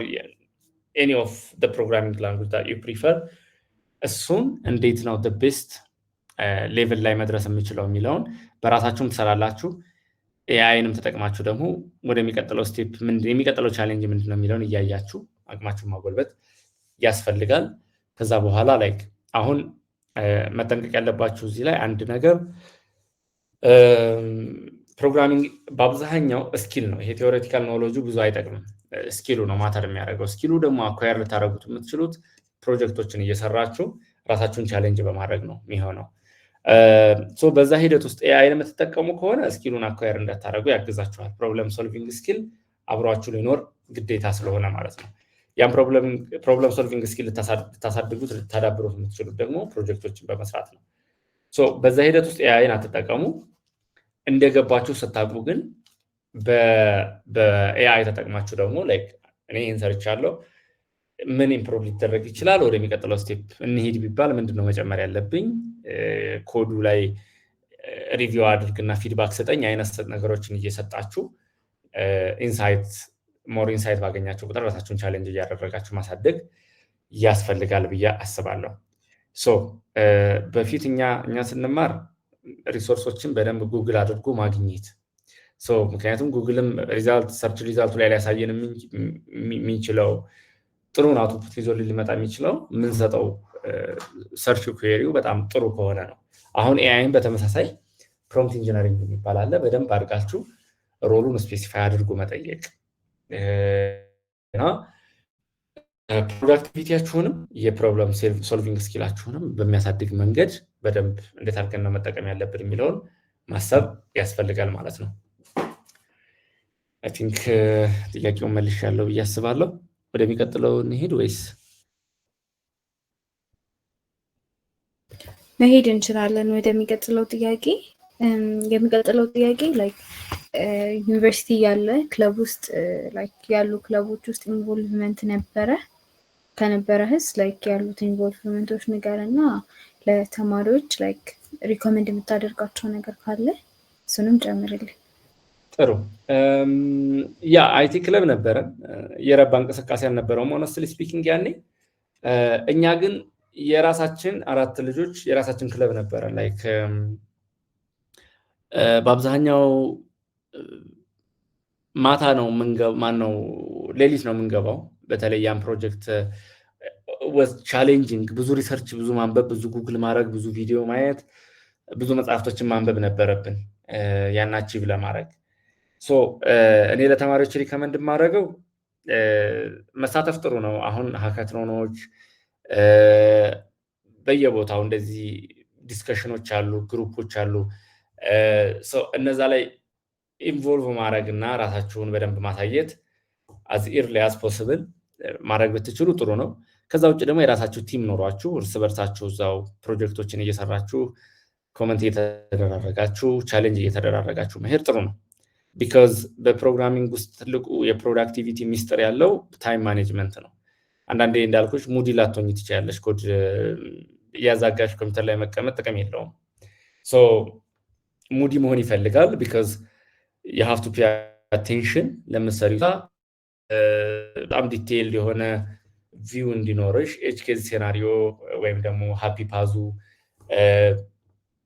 ኤኒ ኦፍ ዘ ፕሮግራሚንግ ላንጉጅ ዳት ዩ ፕሪፈር እሱን እንዴት ነው ዘ ቤስት ሌቭል ላይ መድረስ የምችለው የሚለውን በራሳችሁም ትሰራላችሁ። ኤአይንም ተጠቅማችሁ ደግሞ ወደሚቀጥለው ስቴፕ የሚቀጥለው ቻሌንጅ ምንድነው የሚለውን እያያችሁ አቅማችሁን ማጎልበት ያስፈልጋል። ከዛ በኋላ ላይክ አሁን መጠንቀቅ ያለባችሁ እዚህ ላይ አንድ ነገር ፕሮግራሚንግ በአብዛኛው ስኪል ነው። ይሄ ቴዎሬቲካል ኖሎጂ ብዙ አይጠቅምም። ስኪሉ ነው ማተር የሚያደርገው። ስኪሉ ደግሞ አኳየር ልታደርጉት የምትችሉት ፕሮጀክቶችን እየሰራችሁ ራሳችሁን ቻሌንጅ በማድረግ ነው የሚሆነው። በዛ ሂደት ውስጥ ኤአይን የምትጠቀሙ ከሆነ ስኪሉን አኳየር እንዳታደርጉ ያግዛችኋል። ፕሮብለም ሶልቪንግ ስኪል አብሯችሁ ሊኖር ግዴታ ስለሆነ ማለት ነው። ያን ፕሮብለም ሶልቪንግ ስኪል ልታሳድጉት ልታዳብሩት የምትችሉት ደግሞ ፕሮጀክቶችን በመስራት ነው። በዛ ሂደት ውስጥ ኤአይን አትጠቀሙ። እንደገባችሁ ስታውቁ ግን በኤአይ ተጠቅማችሁ ደግሞ ላይክ እኔ ይህን ሰርቻለሁ፣ ምን ኢምፕሩቭ ሊደረግ ይችላል፣ ወደሚቀጥለው ስቴፕ እንሂድ ቢባል ምንድነው መጨመር ያለብኝ፣ ኮዱ ላይ ሪቪው አድርግና ፊድባክ ሰጠኝ አይነት ነገሮችን እየሰጣችሁ ሞር ኢንሳይት ባገኛችሁ ቁጥር ራሳችሁን ቻሌንጅ እያደረጋችሁ ማሳደግ ያስፈልጋል ብዬ አስባለሁ። በፊት እኛ ስንማር ሪሶርሶችን በደንብ ጉግል አድርጎ ማግኘት፣ ምክንያቱም ጉግልም ሰርች ሪዛልቱ ላይ ሊያሳየን የሚችለው ጥሩን አውትፑት ይዞ ሊመጣ የሚችለው የምንሰጠው ሰርች ኩዌሪው በጣም ጥሩ ከሆነ ነው። አሁን ኤአይን በተመሳሳይ ፕሮምፕት ኢንጂነሪንግ የሚባል አለ። በደንብ አድርጋችሁ ሮሉን ስፔሲፋይ አድርጎ መጠየቅ እና ፕሮዳክቲቪቲያችሁንም የፕሮብለም ሶልቪንግ ስኪላችሁንም በሚያሳድግ መንገድ በደንብ እንዴት አድርገን ነው መጠቀም ያለብን የሚለውን ማሰብ ያስፈልጋል ማለት ነው። አይ ቲንክ ጥያቄውን መልሻለሁ ብዬ አስባለሁ። ወደሚቀጥለው እንሂድ ወይስ መሄድ እንችላለን? ወደሚቀጥለው ጥያቄ የሚቀጥለው ጥያቄ ላይክ ዩኒቨርሲቲ ያለ ክለብ ውስጥ ላይክ ያሉ ክለቦች ውስጥ ኢንቮልቭመንት ነበረ? ከነበረህስ ላይክ ያሉት ኢንቮልቭመንቶች ንገረና ለተማሪዎች ላይክ ሪኮመንድ የምታደርጋቸው ነገር ካለ እሱንም ጨምርልኝ። ጥሩ። ያ አይቲ ክለብ ነበረ። የረባ እንቅስቃሴ አልነበረውም ሆነስትሊ ስፒኪንግ ያኔ። እኛ ግን የራሳችን 4 ልጆች የራሳችን ክለብ ነበረ። ላይክ በአብዛኛው ማታ ነው ማነው ሌሊት ነው የምንገባው። በተለይ ያን ፕሮጀክት was challenging። ብዙ ሪሰርች፣ ብዙ ማንበብ፣ ብዙ ጉግል ማድረግ፣ ብዙ ቪዲዮ ማየት፣ ብዙ መጽሐፍቶችን ማንበብ ነበረብን ያን አቺቭ ለማድረግ። እኔ ለተማሪዎች ሪከመንድ የማደርገው መሳተፍ ጥሩ ነው። አሁን ሃካቶኖች በየቦታው እንደዚህ ዲስከሽኖች አሉ፣ ግሩፖች አሉ። እነዛ ላይ ኢንቮልቭ ማድረግ እና ራሳችሁን በደንብ ማሳየት as early as possible ማድረግ ብትችሉ ጥሩ ነው። ከዛ ውጭ ደግሞ የራሳችሁ ቲም ኖሯችሁ እርስ በርሳችሁ እዛው ፕሮጀክቶችን እየሰራችሁ ኮመንት እየተደራረጋችሁ ቻሌንጅ እየተደራረጋችሁ መሄድ ጥሩ ነው። ቢካዝ በፕሮግራሚንግ ውስጥ ትልቁ የፕሮዳክቲቪቲ ሚስጥር ያለው ታይም ማኔጅመንት ነው። አንዳንዴ እንዳልኩሽ ሙዲ ላትሆኚ ትችያለሽ። ኮድ እያዛጋሽ ኮምፒውተር ላይ መቀመጥ ጥቅም የለውም። ሙዲ መሆን ይፈልጋል። ቢካዝ you have to pay attention ለምሳሌ በጣም ዲቴይልድ የሆነ ቪው እንዲኖርሽ ኤጅ ኬዝ ሴናሪዮ ወይም ደግሞ ሃፒ ፓዙ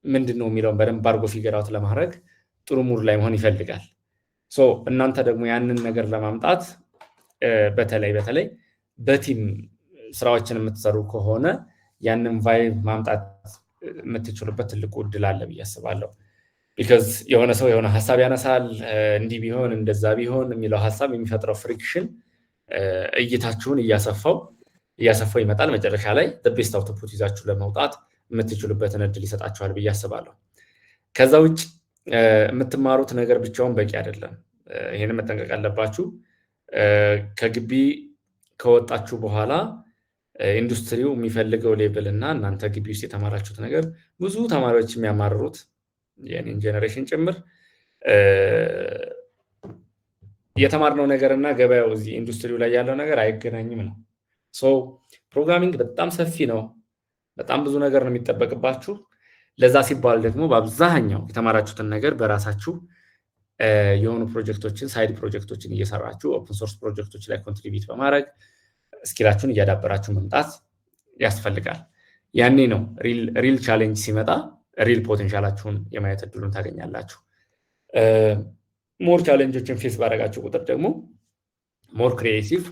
ምንድነው የሚለውን በደንብ አድርጎ ፊገር አውት ለማድረግ ጥሩ ሙድ ላይ መሆን ይፈልጋል። እናንተ ደግሞ ያንን ነገር ለማምጣት በተለይ በቲም ስራዎችን የምትሰሩ ከሆነ ያንን ቫይብ ማምጣት የምትችሉበት ትልቁ እድል አለ ብዬ አስባለሁ። ቢካዝ የሆነ ሰው የሆነ ሀሳብ ያነሳል፣ እንዲህ ቢሆን እንደዛ ቢሆን የሚለው ሀሳብ የሚፈጥረው ፍሪክሽን እይታችሁን እያሰፋው ይመጣል። መጨረሻ ላይ ቤስት አውትፑት ይዛችሁ ለመውጣት የምትችሉበትን እድል ይሰጣችኋል ብዬ አስባለሁ። ከዛ ውጭ የምትማሩት ነገር ብቻውን በቂ አይደለም። ይሄንን መጠንቀቅ አለባችሁ። ከግቢ ከወጣችሁ በኋላ ኢንዱስትሪው የሚፈልገው ሌቭል እና እናንተ ግቢ ውስጥ የተማራችሁት ነገር ብዙ ተማሪዎች የሚያማርሩት የኔን ጄነሬሽን ጭምር የተማርነው ነገርና ገበያው እዚህ ኢንዱስትሪው ላይ ያለው ነገር አይገናኝም ነው። ሶ ፕሮግራሚንግ በጣም ሰፊ ነው። በጣም ብዙ ነገር ነው የሚጠበቅባችሁ። ለዛ ሲባል ደግሞ በአብዛኛው የተማራችሁትን ነገር በራሳችሁ የሆኑ ፕሮጀክቶችን ሳይድ ፕሮጀክቶችን እየሰራችሁ ኦፕን ሶርስ ፕሮጀክቶች ላይ ኮንትሪቢዩት በማድረግ ስኪላችሁን እያዳበራችሁ መምጣት ያስፈልጋል። ያኔ ነው ሪል ቻሌንጅ ሲመጣ ሪል ፖቴንሻላችሁን የማየት እድሉን ታገኛላችሁ። ሞር ቻሌንጆችን ፌስ ባደረጋችሁ ቁጥር ደግሞ ሞር ክሪኤቲቭ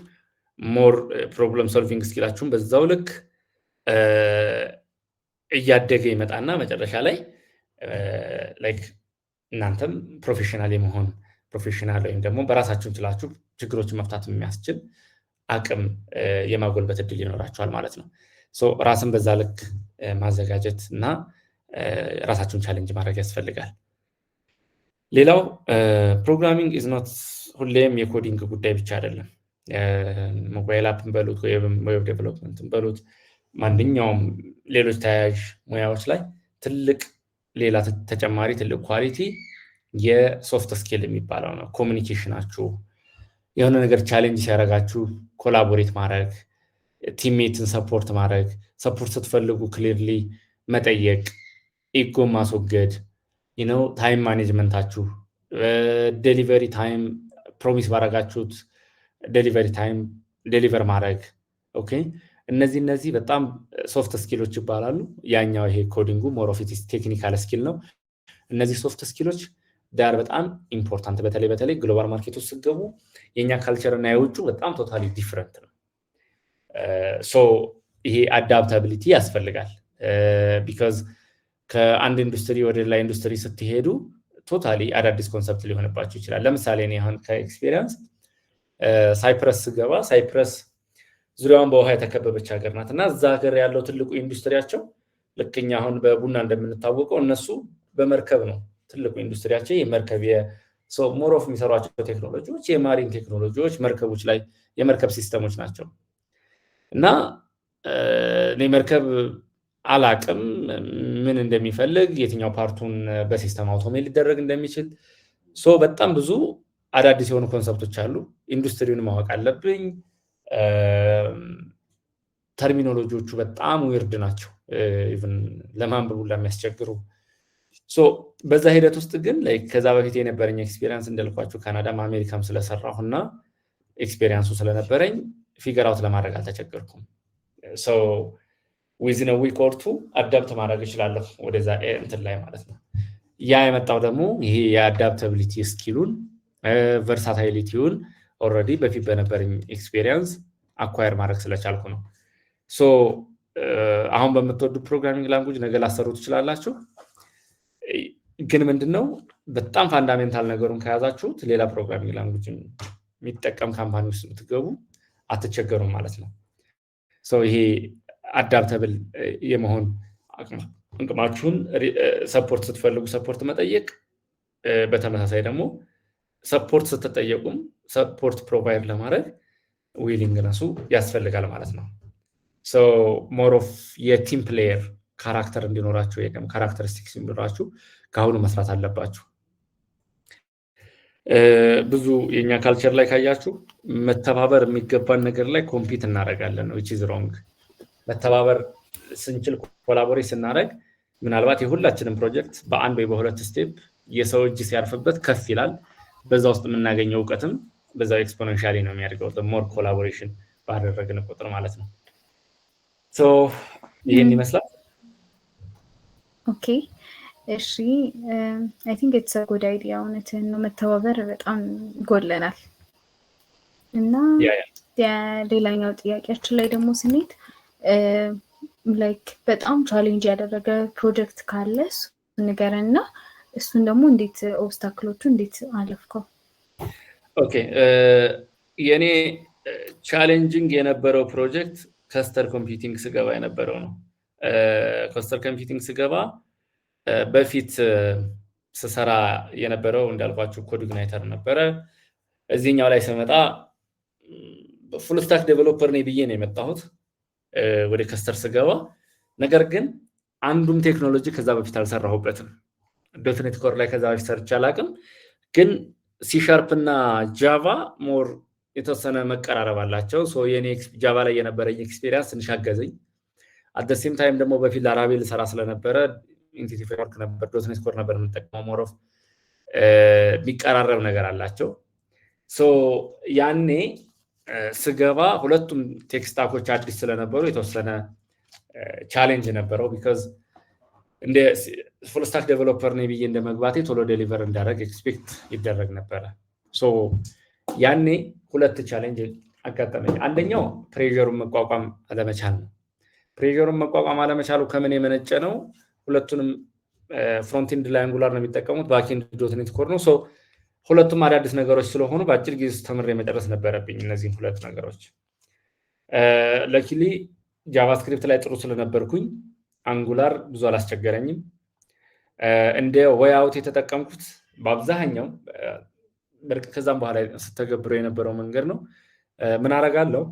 ሞር ፕሮብለም ሶልቪንግ ስኪላችሁን በዛው ልክ እያደገ ይመጣና መጨረሻ ላይ ላይክ እናንተም ፕሮፌሽናል የመሆን ፕሮፌሽናል ወይም ደግሞ በራሳችሁን ችላችሁ ችግሮችን መፍታት የሚያስችል አቅም የማጎልበት እድል ይኖራችኋል ማለት ነው። ሶ ራስን በዛ ልክ ማዘጋጀት እና ራሳችሁን ቻሌንጅ ማድረግ ያስፈልጋል። ሌላው ፕሮግራሚንግ ኢዝ ኖት ሁሌም የኮዲንግ ጉዳይ ብቻ አይደለም። ሞባይል አፕን በሉት ዌብ ዴቨሎፕመንትን በሉት ማንኛውም ሌሎች ተያያዥ ሙያዎች ላይ ትልቅ ሌላ ተጨማሪ ትልቅ ኳሊቲ የሶፍት ስኪል የሚባለው ነው። ኮሚኒኬሽናችሁ የሆነ ነገር ቻሌንጅ ሲያደርጋችሁ ኮላቦሬት ማድረግ፣ ቲምሜትን ሰፖርት ማድረግ፣ ሰፖርት ስትፈልጉ ክሊርሊ መጠየቅ፣ ኢጎ ማስወገድ፣ ታይም ማኔጅመንታችሁ፣ ዴሊቨሪ ታይም ፕሮሚስ ባረጋችሁት ዴሊቨሪ ታይም ዴሊቨር ማድረግ። ኦኬ እነዚህ በጣም ሶፍት ስኪሎች ይባላሉ። ያኛው ይሄ ኮዲንጉ ሞር ኦፍ ኢት ቴክኒካል ስኪል ነው። እነዚህ ሶፍት ስኪሎች ዳር በጣም ኢምፖርታንት፣ በተለይ ግሎባል ማርኬት ውስጥ ስትገቡ የኛ ካልቸር እና የውጩ በጣም ቶታሊ ዲፍረንት ነው። ሶ ይሄ አዳፕታቢሊቲ ያስፈልጋል። ቢካዝ ከአንድ ኢንዱስትሪ ወደ ሌላ ኢንዱስትሪ ስትሄዱ ቶታሊ አዳዲስ ኮንሰፕት ሊሆንባችሁ ይችላል። ለምሳሌ እኔ አሁን ከኤክስፔሪየንስ ሳይፕረስ ስገባ ሳይፕረስ ዙሪያውን በውሃ የተከበበች ሀገር ናት እና እዛ ሀገር ያለው ትልቁ ኢንዱስትሪያቸው ልክ እኛ አሁን በቡና እንደምንታወቀው እነሱ በመርከብ ነው ትልቁ ኢንዱስትሪያቸው። የመርከብ ሞር ኦፍ የሚሰሯቸው ቴክኖሎጂዎች የማሪን ቴክኖሎጂዎች መርከቦች ላይ የመርከብ ሲስተሞች ናቸው እና እኔ መርከብ አላቅም ምን እንደሚፈልግ የትኛው ፓርቱን በሲስተም አውቶሜት ሊደረግ እንደሚችል በጣም ብዙ አዳዲስ የሆኑ ኮንሰፕቶች አሉ። ኢንዱስትሪውን ማወቅ አለብኝ። ተርሚኖሎጂዎቹ በጣም ዊርድ ናቸው፣ ኢቭን ለማንበቡ ለሚያስቸግሩ። በዛ ሂደት ውስጥ ግን ከዛ በፊት የነበረኝ ኤክስፔሪየንስ እንዳልኳችሁ ካናዳም አሜሪካም ስለሰራሁና ኤክስፔሪየንሱ ስለነበረኝ ፊገር አውት ለማድረግ አልተቸገርኩም። ዊዝን ዊክ ኦር ቱ አዳፕት ማድረግ እችላለሁ ወደዛ እንትን ላይ ማለት ነው። ያ የመጣው ደግሞ ይሄ የአዳፕታቢሊቲ ስኪሉን ቨርሳታይሊቲውን ኦልሬዲ በፊት በነበረኝ ኤክስፔሪየንስ አኳየር ማድረግ ስለቻልኩ ነው። አሁን በምትወዱ ፕሮግራሚንግ ላንጉጅ ነገ ላሰሩ ትችላላችሁ። ግን ምንድነው በጣም ፋንዳሜንታል ነገሩን ከያዛችሁት ሌላ ፕሮግራሚንግ ላንጉጅ የሚጠቀም ካምፓኒ ውስጥ የምትገቡ አትቸገሩም ማለት ነው። ይሄ አዳፕተብል የመሆን አቅማችሁን ሰፖርት ስትፈልጉ ሰፖርት መጠየቅ፣ በተመሳሳይ ደግሞ ሰፖርት ስትጠየቁም ሰፖርት ፕሮቫይድ ለማድረግ ዊሊንግነሱ ያስፈልጋል ማለት ነው። ሞር ኦፍ የቲም ፕሌየር ካራክተር እንዲኖራችሁ ወይም ካራክተሪስቲክስ እንዲኖራችሁ ከአሁኑ መስራት አለባችሁ። ብዙ የኛ ካልቸር ላይ ካያችሁ መተባበር የሚገባን ነገር ላይ ኮምፒት እናደርጋለን ነው which is wrong። መተባበር ስንችል ኮላቦሬት ስናደርግ ምናልባት የሁላችንም ፕሮጀክት በአንድ ወይ በሁለት ስቴፕ የሰው እጅ ሲያርፍበት ከፍ ይላል። በዛ ውስጥ የምናገኘው እውቀትም በዛው ኤክስፖኔንሻሊ ነው የሚያድገው ሞር ኮላቦሬሽን ባደረግን ቁጥር ማለት ነው። ይሄን ይመስላል። ኦኬ እሺ አይ ቲንክ ኢትስ አ ጉድ አይዲያ። እውነትህን ነው፣ መተባበር በጣም ጎለናል። እና ሌላኛው ጥያቄያችን ላይ ደግሞ ስንሄድ ላይክ በጣም ቻሌንጅ ያደረገ ፕሮጀክት ካለ ንገረንና እሱን ደግሞ እንዴት ኦብስታክሎቹ እንዴት አለፍከው? ኦኬ የኔ ቻሌንጂንግ የነበረው ፕሮጀክት ከስተር ኮምፒውቲንግ ስገባ የነበረው ነው። ከስተር ኮምፒውቲንግ ስገባ በፊት ስሰራ የነበረው እንዳልኳችሁ ኮድ ኢግናይተር ነበረ። እዚህኛው ላይ ስመጣ ፉል ስታክ ዴቨሎፐር ነኝ ብዬ ነው የመጣሁት ወደ ከስተር ስገባ። ነገር ግን አንዱም ቴክኖሎጂ ከዛ በፊት አልሰራሁበትም። ዶትኔት ኮር ላይ ከዛ በፊት ሰርቼ አላውቅም። ግን C# እና ጃቫ ሞር የተወሰነ መቀራረብ አላቸው ሶ የኔ ጃቫ ላይ የነበረኝ ኤክስፒሪየንስ ትንሽ አገዘኝ at the same time ደግሞ በፊት ላራቬል ሰራ ስለነበረ ኢንቲቲ ፍሬምወርክ ነበር .NET Core ነበር የምጠቀመው ሞር ኦፍ የሚቀራረብ ነገር አላቸው ሶ ያኔ ስገባ ሁለቱም ቴክ ስታኮች አዲስ ስለነበሩ የተወሰነ ቻሌንጅ ነበረው because እንደ ፉል ስታክ ዴቨሎፐር ነኝ ብዬ እንደመግባቴ ቶሎ ዴሊቨር እንዳደረግ ኤክስፔክት ይደረግ ነበር ሶ ያኔ ሁለት ቻሌንጅ አጋጠመኝ አንደኛው ፕሬሸሩን መቋቋም አለመቻል ነው ፕሬሸሩን መቋቋም አለመቻሉ ከምን የመነጨ ነው ሁለቱንም ፍሮንት ኤንድ ላይ አንጉላር ነው የሚጠቀሙት ባክ ኤንድ .NET Core ነው ሶ ሁለቱም አዳዲስ ነገሮች ስለሆኑ በአጭር ጊዜ ተምሬ መጨረስ ነበረብኝ እነዚህ ሁለት ነገሮች ለኪሊ ጃቫስክሪፕት ላይ ጥሩ ስለነበርኩኝ አንጉላር ብዙ አላስቸገረኝም እንደ ወይ አውት የተጠቀምኩት በአብዛኛው በርቅ ከዛም በኋላ ተገብረው የነበረው መንገድ ነው ምን አረጋለሁ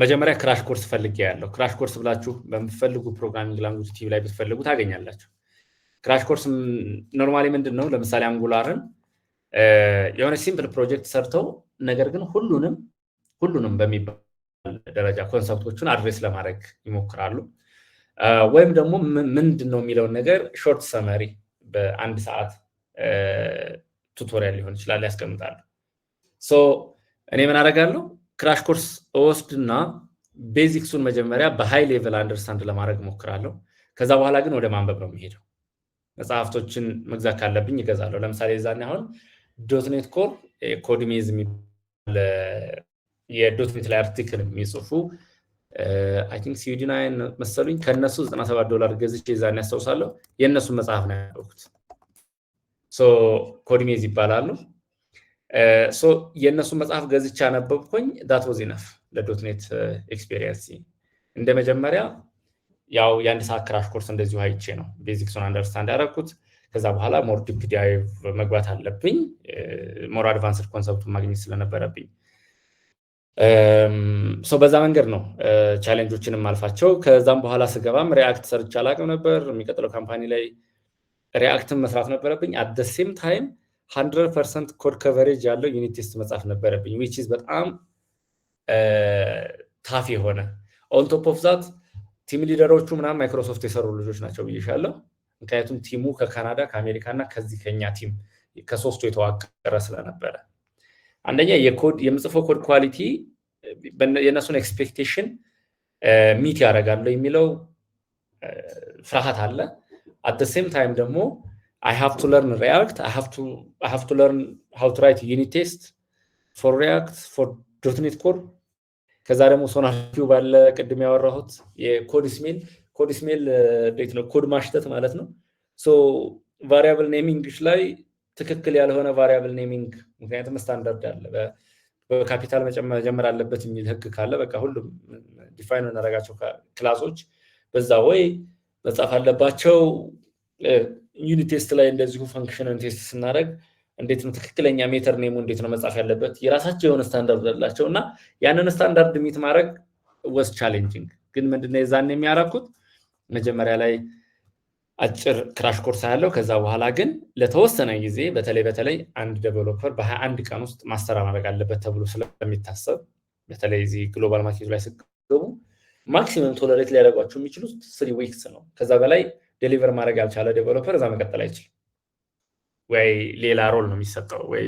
መጀመሪያ ክራሽ ኮርስ ፈልጌያለሁ ክራሽ ኮርስ ብላችሁ በመፈልጉ ፕሮግራሚንግ ላንጉዌጅ ቲቪ ላይ ብትፈልጉ ታገኛላችሁ ክራሽ ኮርስ ኖርማሊ ምንድነው ለምሳሌ አንጉላርን የሆነ ሲምፕል ፕሮጀክት ሰርተው ነገር ግን ሁሉንም በሚባል ደረጃ ኮንሰፕቶቹን አድሬስ ለማድረግ ይሞክራሉ ወይም ደግሞ ምንድነው የሚለው ነገር ሾርት ሰመሪ በአንድ ሰዓት ቱቶሪያል ሊሆን ይችላል ያስቀምጣሉ ሶ እኔ ምን አደርጋለሁ ክራሽ ኮርስ ወስድና ቤዚክሱን መጀመሪያ በሃይ ሌቭል አንደርስታንድ ለማድረግ ሞክራለሁ ከዛ በኋላ ግን ወደ ማንበብ ነው የሚሄደው መጽሐፍቶችን መግዛት ካለብኝ ይገዛለሁ ለምሳሌ ዛኔ አሁን .NET Core ኮድሜዝ የሚባል የዶትኔት ላይ አርቲክል የሚጽፉ አይ ቲንክ ስዊድናውያን መሰሉኝ ከነሱ $97 ገዝቼ ዛኔ ያስተውሳለሁ የነሱ መጽሐፍ ነው ያደረኩት ሶ ኮድሜዝ ይባላሉ ሶ የነሱ መጽሐፍ ገዝቼ አነበብኩኝ that was enough ለዶትኔት ኤክስፒሪየንስ እንደ መጀመሪያ ያው የአንድ ሰዓት ክራሽ ኮርስ እንደዚሁ አይቼ ነው ቤዚክሱን አንደርስታንድ ያደረኩት ከዛ በኋላ ሞር ዲፕ ዳይቭ መግባት አለብኝ ሞር አድቫንስድ ኮንሰፕቱን ማግኘት ስለነበረብኝ ሶ በዛ መንገድ ነው ቻሌንጆችንም አልፋቸው ከዛም በኋላ ስገባም ሪአክት ሰርች አላቀም ነበር የሚቀጥለው ካምፓኒ ላይ ሪአክትን መስራት ነበረብኝ at the same time 100% ኮድ ከቨሬጅ ያለው ዩኒት ቴስት መጻፍ ነበረብኝ which is በጣም ታፍ የሆነ on top of that ቲም ሊደሮቹ ምናምን ማይክሮሶፍት የሰሩ ልጆች ናቸው ብዬሻለሁ ምክንያቱም ቲሙ ከካናዳ ከአሜሪካና ከዚህ ከኛ ቲም ከሶስቱ የተዋቀረ ስለነበረ አንደኛ የምጽፈው ኮድ ኳሊቲ የነሱን ኤክስፔክቴሽን ሚት ያደርጋል የሚለው ፍርሃት አለ at the same time ደግሞ I have to learn React I have to learn how to write unit test for React for .NET Core ከዛ ደግሞ ሶናፊው ባለ ቀድም ያወራሁት የኮድ ስሜል ዴት ነው ኮድ ማሽተት ማለት ነው ሶ ቫሪያብል ኔሚንግ ላይ ትክክል ያልሆነ ቫሪያብል ኔሚንግ ምክንያቱም ስታንዳርድ አለ በካፒታል መጀመር አለበት የሚል ህግ ካለ በቃ ሁሉም ዲፋይን እናደርጋቸው ክላሶች በዛ ወይ መጻፍ አለባቸው ዩኒት ቴስት ላይ እንደዚሁ ፈንክሽናል ቴስት ስናደርግ እንዴት ነው ትክክለኛ ሜተር ኔሙ እንዴት ነው መጻፍ ያለበት የራሳቸው የሆነ ስታንዳርድ አላቸውና ያንን ስታንዳርድ ሚት ማድረግ was challenging ግን ምንድነው የዛን የሚያረኩት መጀመሪያ ላይ አጭር ክራሽ ኮርስ ያለው ከዛ በኋላ ግን ለተወሰነ ጊዜ በተለይ አንድ ዴቨሎፐር በ21 ቀን ውስጥ ማስተር ማድረግ አለበት ተብሎ ስለሚታሰብ በተለይ እዚ ግሎባል ማርኬት ላይ ሲገቡ ማክሲመም ቶለሬት ሊያደርጓቸው የሚችሉት 3 weeks ነው ከዛ በላይ ዴሊቨር ማድረግ ያልቻለ ዴቨሎፐር እዛ መቀጠል አይችልም ወይ ሌላ ሮል ነው የሚሰጠው ወይ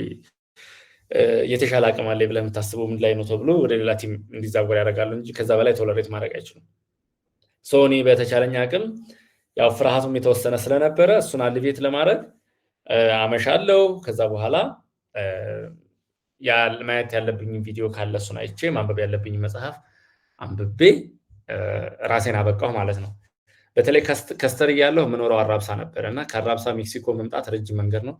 የተሻለ አቅም አለ ብለህ የምታስበው ምን ላይ ነው ተብሎ ወደ ሌላ ቲም እንዲዛወር ያደርጋሉ እንጂ ከዛ በላይ ቶለሬት ማድረግ አይችሉም ሶኒ በተቻለኛ አቅም ያው ፍርሃቱም የተወሰነ ስለነበረ እሱን አልቤት ለማድረግ አመሻለው ከዛ በኋላ ማየት ያለብኝ ቪዲዮ ካለ እሱን አይቼ ማንበብ ያለብኝ መጽሐፍ አንብቤ ራሴን አበቃው ማለት ነው በተለይ ከስተር ያለው ምኖረው አራብሳ ነበርና ከአራብሳ ሜክሲኮ መምጣት ረጅም መንገድ ነው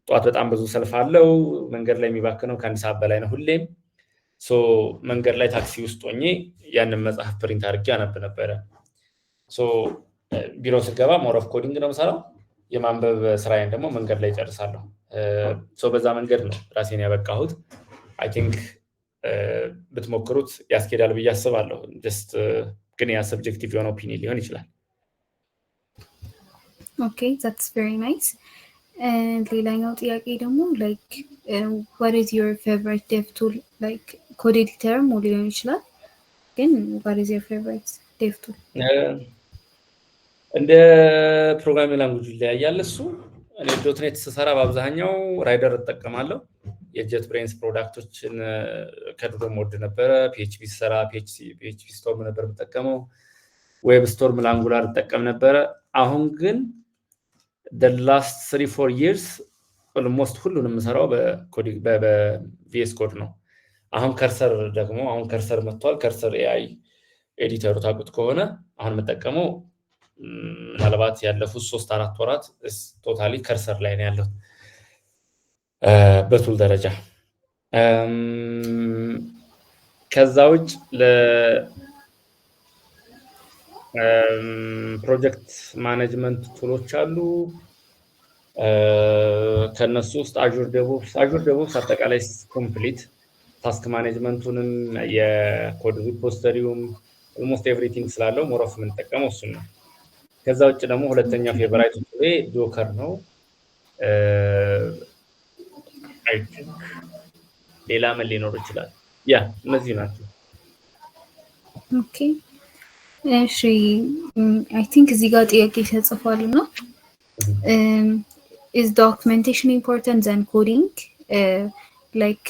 ጧት በጣም ብዙ ሰልፍ አለው መንገድ ላይ የሚባከነው ከአንድ ሰዓት በላይ ነው ሁሌም ሶ መንገድ ላይ ታክሲ ውስጥ ሆኜ ያንን መጽሐፍ ፕሪንት አድርጌ አነብ ነበር ሶ ቢሮ ስገባ ሞር ኦፍ ኮዲንግ ነው የምሰራው የማንበብ ስራዬን ደግሞ መንገድ ላይ ጨርሳለሁ ሶ በዛ መንገድ ነው ራሴን ያበቃሁት አይ ቲንክ ብትሞክሩት ያስኬዳል ብዬ አስባለሁ just ግን ያ ሰብጀክቲቭ የሆነ ኦፒኒየን ሊሆን ይችላል Okay, that's very nice. ሌላኛው ጥያቄ ደግሞ ላይክ what is your favorite dev tool like ኮድ ኤዲተርም ሊሆን ይችላል ግን what is your favorite dev tool? እንደ ፕሮግራሚንግ ላንጉጅ ይለያያል እሱ። እኔ ዶትኔት ስሰራ በአብዛኛው ራይደር እጠቀማለሁ። የጀት ብሬንስ ፕሮዳክቶችን ከድሮ ሞድ ነበረ። ፒኤችፒ ስሰራ ፒኤችፒ ስቶርም ነበር የምጠቀመው። ዌብ ስቶርም ላንጉላር እጠቀም ነበረ። አሁን ግን the last 3-4 years almost ሁሉንም የምሰራው በቪኤስ ኮድ ነው። አሁን ከርሰር መጥቷል። ከርሰር ኤአይ ኤዲተሩ ታውቁት ከሆነ አሁን የምጠቀመው ምናልባት ያለፉት 3-4 ወራት ቶታሊ ከርሰር ላይ ነው ያለው በቱል ደረጃ። ከዛ ውጭ ለፕሮጀክት ማኔጅመንት ቱሎች አሉ። ከነሱ ውስጥ አዡር ዴቮፕስ አጠቃላይ ኮምፕሊት ታስክ ማኔጅመንቱንም የኮድ ሪፖስተሪውም ኦልሞስት ኤቭሪቲንግ ስላለው ሞር ኦፍ የምንጠቀመው እሱን ነው። ከዛ ውጭ ደግሞ ሁለተኛ ፌቨራይት ቱሌ ዶከር ነው። አይ ቲንክ ሌላ ምን ሊኖር ይችላል? ያ እነዚህ ናቸው። ኦኬ እሺ አይ ቲንክ እዚህ ጋር ጥያቄ ተጽፏል ነው is documentation important than coding? like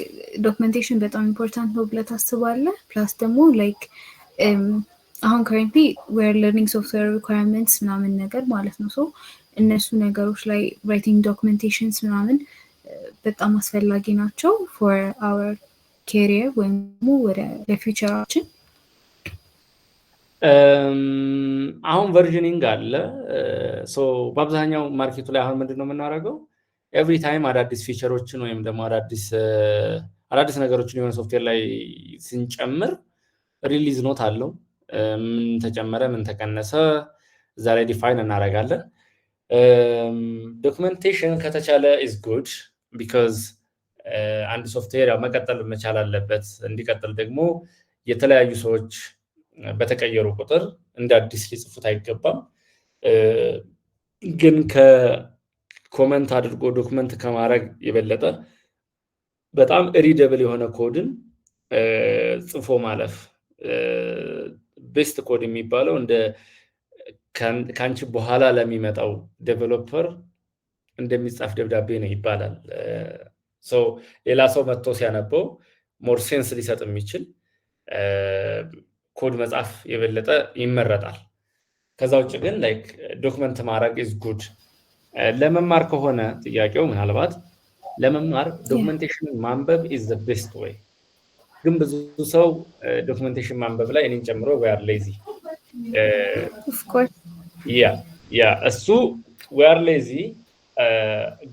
documentation በጣም ኢምፖርታንት ነው ብለህ ታስባለህ? ፕላስ ደግሞ like አሁን currently we are learning software requirements ምናምን ነገር ማለት ነው። ሶ እነሱ ነገሮች ላይ writing documentations ምናምን በጣም አስፈላጊ ናቸው for our career ወይም ወደ ለፊውቸራችን። አሁን ቨርዥኒንግ አለ። ሶ በአብዛኛው ማርኬቱ ላይ አሁን ምንድነው የምናደርገው? ኤቭሪ ታይም አዳዲስ ፊቸሮችን ወይም ደግሞ አዳዲስ ነገሮችን የሆነ ሶፍትዌር ላይ ስንጨምር ሪሊዝ ኖት አለው። ምን ተጨመረ፣ ምን ተቀነሰ እዛ ላይ ዲፋይን እናደርጋለን። ዶክመንቴሽን ከተቻለ ኢዝ ጉድ ቢካዝ አንድ ሶፍትዌር ያው መቀጠል መቻል አለበት። እንዲቀጥል ደግሞ የተለያዩ ሰዎች በተቀየሩ ቁጥር እንደ አዲስ ሊጽፉት አይገባም። ግን ከኮመንት አድርጎ ዶክመንት ከማድረግ የበለጠ በጣም ሪደብል የሆነ ኮድን ጽፎ ማለፍ ቤስት ኮድ የሚባለው እንደ ካንቺ በኋላ ለሚመጣው ዴቨሎፐር እንደሚጻፍ ደብዳቤ ነው ይባላል። ሶ ሌላ ሰው መጥቶ ሲያነበው ሞር ሴንስ ሊሰጥ የሚችል ኮድ መጻፍ የበለጠ ይመረጣል። ከዛ ውጭ ግን ላይክ ዶክመንት ማድረግ ኢዝ ጉድ። ለመማር ከሆነ ጥያቄው ምናልባት ለመማር ዶክመንቴሽን ማንበብ ኢዝ ዘ ቤስት ዌይ። ግን ብዙ ሰው ዶክመንቴሽን ማንበብ ላይ እኔን ጨምሮ we are lazy of course ያ እሱ we are lazy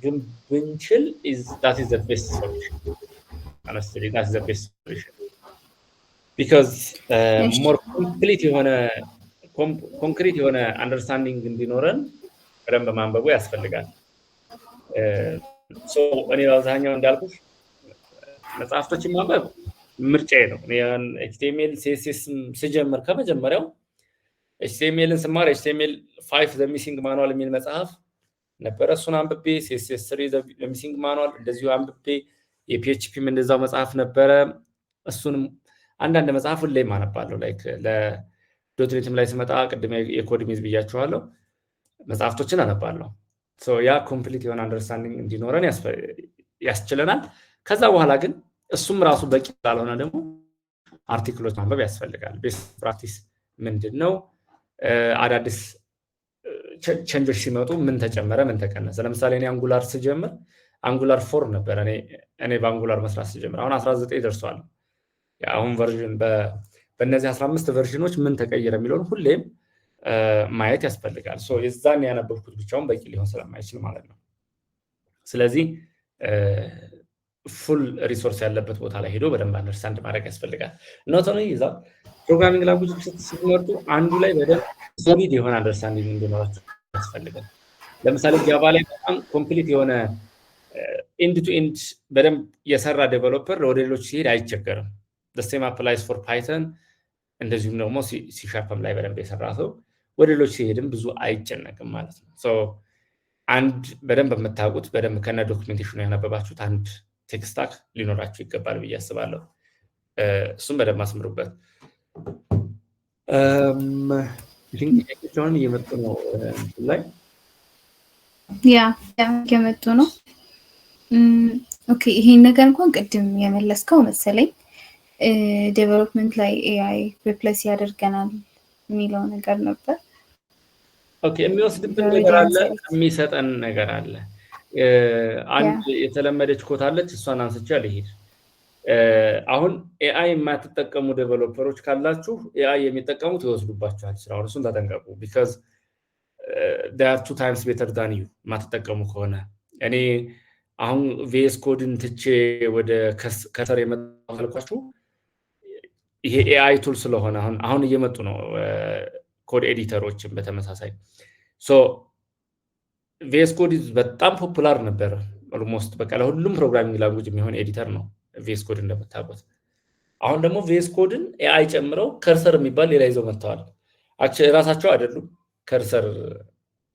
ግን ብንችል that is the best solution. honestly that is the best solution because more complete የሆነ አንደርስታንዲንግ እንዲኖረን በደንብ ማንበቡ ያስፈልጋል። ሶ እኔ አብዛኛው እንዳልኩሽ መጽሐፍቶችን ማንበብ ምርጫዬ ነው። እኔ ኤችቲኤምኤል ሲኤስኤስ ስጀምር ከመጀመሪያው ኤችቲኤምኤልን ስማር ኤችቲኤምኤል 5 ዘ ሚሲንግ ማኑዋል የሚል መጽሐፍ ነበረ። እሱን አንብቤ ሲኤስኤስ 3 ዘ ሚሲንግ ማኑዋል እንደዚሁ አንብቤ የፒኤችፒም እንደዛው መጽሐፍ ነበረ። እሱንም አንዳንድ መጽሐፍ ሁሌም አነባለሁ። ላይክ ለዶትኔትም ላይ ስመጣ ቅድም የኮድ ሜዝ ብያችኋለሁ መጽሐፍቶችን አነባለሁ። ሶ ያ ኮምፕሊት የሆነ አንደርስታንዲንግ እንዲኖረን ያስችለናል። ከዛ በኋላ ግን እሱም ራሱ በቂ ስላልሆነ ደግሞ አርቲክሎች ማንበብ ያስፈልጋል። ቤስት ፕራክቲስ ምንድነው? አዳዲስ ቼንጆች ሲመጡ ምን ተጨመረ፣ ምን ተቀነሰ? ለምሳሌ እኔ አንጉላር ስጀምር አንጉላር 4 ነበር እኔ በአንጉላር መስራት ስጀምር። አሁን 19 ደርሷል። አሁን ቨርዥን በእነዚህ 15 ቨርዥኖች ምን ተቀየረ የሚለውን ሁሌም ማየት ያስፈልጋል። ሶ የዛን ያነበብኩት ብቻውን በቂ ሊሆን ስለማይችል ማለት ነው። ስለዚህ ፉል ሪሶርስ ያለበት ቦታ ላይ ሄዶ በደንብ አንደርስታንድ ማድረግ ያስፈልጋል። ኖት ኦንሊ ይዛ ፕሮግራሚንግ ላንጉጅ ስትመርጡ አንዱ ላይ በደንብ ሶሊድ የሆነ አንደርስታንዲንግ እንዲኖራችሁ ያስፈልጋል። ለምሳሌ ጃቫ ላይ በጣም ኮምፕሊት የሆነ ኤንድ ቱ ኤንድ በደንብ የሰራ ዴቨሎፐር ወደ ሌሎች ሲሄድ አይቸገርም። the same applies for Python እንደዚሁም ደግሞ C# ላይ በደንብ የሰራ ሰው ወደ ሌሎች ሲሄድም ብዙ አይጨነቅም ማለት ነው። ሶ አንድ በደንብ የምታውቁት በደንብ ከነ ዶክመንቴሽኑ ያነበባችሁት አንድ ቴክ ስታክ ሊኖራችሁ ይገባል ብዬ አስባለሁ። እሱም በደንብ አስምሩበት። ጥያቄዎች አሁን እየመጡ ነው ላይ እየመጡ ነው። ኦኬ ይሄን ነገር እንኳን ቅድም የመለስከው መሰለኝ። ዴቨሎፕመንት ላይ ኤአይ ሪፕሌስ ያደርገናል የሚለው ነገር ነበር። ኦኬ የሚወስድብን ነገር አለ፣ የሚሰጠን ነገር አለ። አንድ የተለመደች ኮት አለች፣ እሷን አንስቼ ልሂድ። አሁን ኤአይ የማትጠቀሙ ዴቨሎፐሮች ካላችሁ ኤአይ የሚጠቀሙት ይወስዱባችኋል ስራውን። እሱን ተጠንቀቁ። ቢካዝ they are 2 times better than you የማትጠቀሙ ከሆነ። እኔ አሁን ቪኤስ ኮድን ትቼ ወደ ከሰር የመጣሁ ካልኳችሁ ይሄ ኤአይ ቱል ስለሆነ አሁን እየመጡ ነው ኮድ ኤዲተሮችን በተመሳሳይ። ሶ ቪኤስ ኮድ በጣም ፖፑላር ነበር። ኦልሞስት በቃ ለሁሉም ፕሮግራሚንግ ላንጉጅ የሚሆን ኤዲተር ነው ቪኤስ ኮድ እንደምታውቁት። አሁን ደግሞ ቪኤስ ኮድን ኤአይ ጨምረው ከርሰር የሚባል ሌላ ይዘው መጥተዋል። ራሳቸው አይደሉም። ከርሰር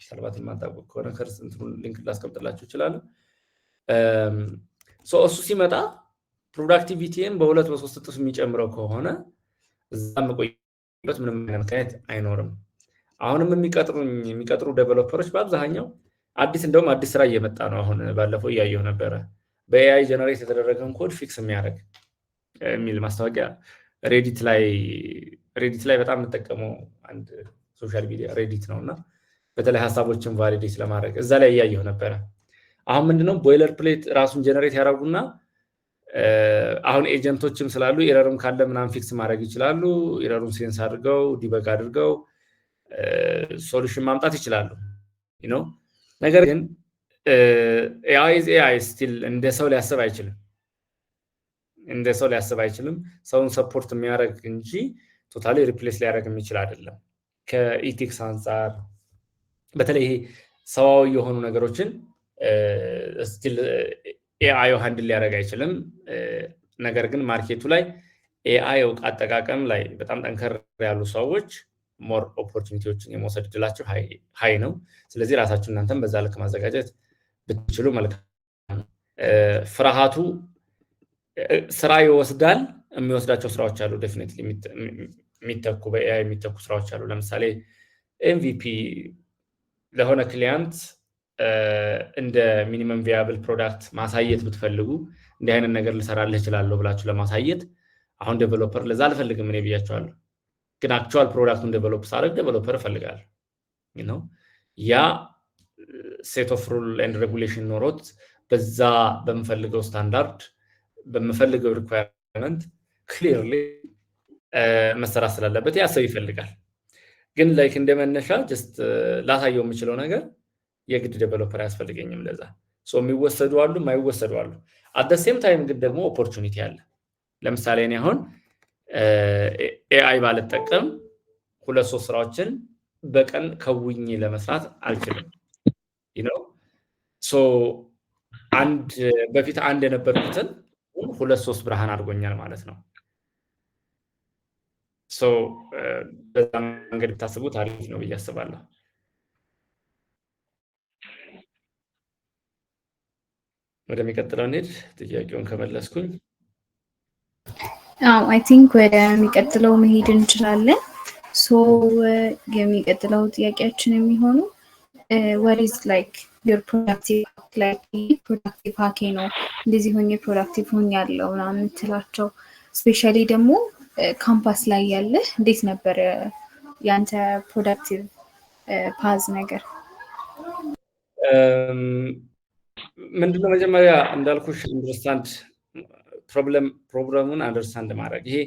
ምናልባት የማታውቁ ከሆነ ከርሰር እንትኑን ሊንክ ላስቀምጥላችሁ ይችላል። እሱ ሲመጣ ፕሮዳክቲቪቲን በ2 በ3 እጥፍ የሚጨምረው ከሆነ እዛ መቆየበት ምንም ምክንያት አይኖርም። አሁንም የሚቀጥሩ ዴቨሎፐሮች በአብዛኛው እንደውም አዲስ ስራ እየመጣ ነው። አሁን ባለፈው እያየሁ ነበረ በኤአይ ጀነሬት የተደረገን ኮድ ፊክስ የሚያደርግ የሚል ማስታወቂያ ሬዲት ላይ በጣም የምጠቀመው አንድ ሶሻል ሚዲያ ሬዲት ነውና በተለይ ሀሳቦችን ቫሊዴት ለማድረግ እዛ ላይ እያየሁ ነበረ። አሁን ምንድነው ቦይለር ፕሌት ራሱን ጀነሬት ያደርጉና አሁን ኤጀንቶችም ስላሉ ኤረርም ካለ ምናምን ፊክስ ማድረግ ይችላሉ። ኤረሩን ሴንስ አድርገው ዲበግ አድርገው ሶሉሽን ማምጣት ይችላሉ። ነገር ግን ኤአይ ስቲል እንደ ሰው ሊያስብ አይችልም። ሰውን ሰፖርት የሚያደርግ እንጂ ቶታሊ ሪፕሌስ ሊያደርግ የሚችል አይደለም። ከኢቲክስ አንጻር በተለይ ይሄ ሰዋዊ የሆኑ ነገሮችን ስቲል ኤአይ ሃንድል ሊያደርግ አይችልም። ነገር ግን ማርኬቱ ላይ ኤአይ አጠቃቀም ላይ በጣም ጠንከር ያሉ ሰዎች ሞር ኦፖርቹኒቲዎችን የመውሰድ እድላቸው ሃይ ነው። ስለዚህ ራሳችሁ እናንተም በዛ ልክ ማዘጋጀት ብትችሉ መልካም ነው። ፍርሃቱ ስራ ይወስዳል። የሚወስዳቸው ስራዎች አሉ። ዴፊኒትሊ የሚተኩ በኤአይ የሚተኩ ስራዎች አሉ። ለምሳሌ ኤምቪፒ ለሆነ ክሊያንት እንደ ሚኒመም ቪያብል ፕሮዳክት ማሳየት ብትፈልጉ እንዲህ አይነት ነገር ልሰራልህ እችላለሁ ብላችሁ ለማሳየት አሁን ዴቨሎፐር ለዛ አልፈልግም እኔ ብያቸዋለሁ። ግን አክቹዋል ፕሮዳክቱን ዴቨሎፕ ሳደርግ ዴቨሎፐር እፈልጋለሁ። ያ ሴት ኦፍ ሩል ኤንድ ሬጉሌሽን ኖሮት በዛ በምፈልገው ስታንዳርድ በምፈልገው ሪኳየርመንት ክሊርሊ መሰራት ስላለበት ያ ሰው ይፈልጋል። ግን ላይክ እንደመነሻ ጀስት ላሳየው የምችለው ነገር የግድ ዴቨሎፐር አያስፈልገኝም ለዛ። የሚወሰዱ አሉ፣ የማይወሰዱ አሉ። አት ዘ ሴም ታይም ግን ደግሞ ኦፖርቹኒቲ አለ። ለምሳሌ እኔ አሁን ኤአይ ባልጠቀም 2-3 ስራዎችን በቀን ከውኝ ለመስራት አልችልም። በፊት አንድ የነበርኩትን 2-3 ብርሃን አድርጎኛል ማለት ነው። በዛ መንገድ ብታስቡት አሪፍ ነው ብዬ አስባለሁ። ወደሚቀጥለው እንሂድ። ጥያቄውን ከመለስኩኝ አይ ቲንክ ወደሚቀጥለው መሄድ እንችላለን። የሚቀጥለው ጥያቄያችን የሚሆኑ what is like your productive hack ነው እንደዚህ ሆኜ ፕሮዳክቲቭ ሆኜ ያለው ምናምን የምትላቸው ስፔሻሊ ደግሞ ካምፓስ ላይ ያለ እንዴት ነበር ያንተ ፕሮዳክቲቭ ፓዝ ነገር? ምንድነው መጀመሪያ እንዳልኩሽ አንደርስታንድ ፕሮብለሙን አንደርስታንድ ማድረግ። ይሄ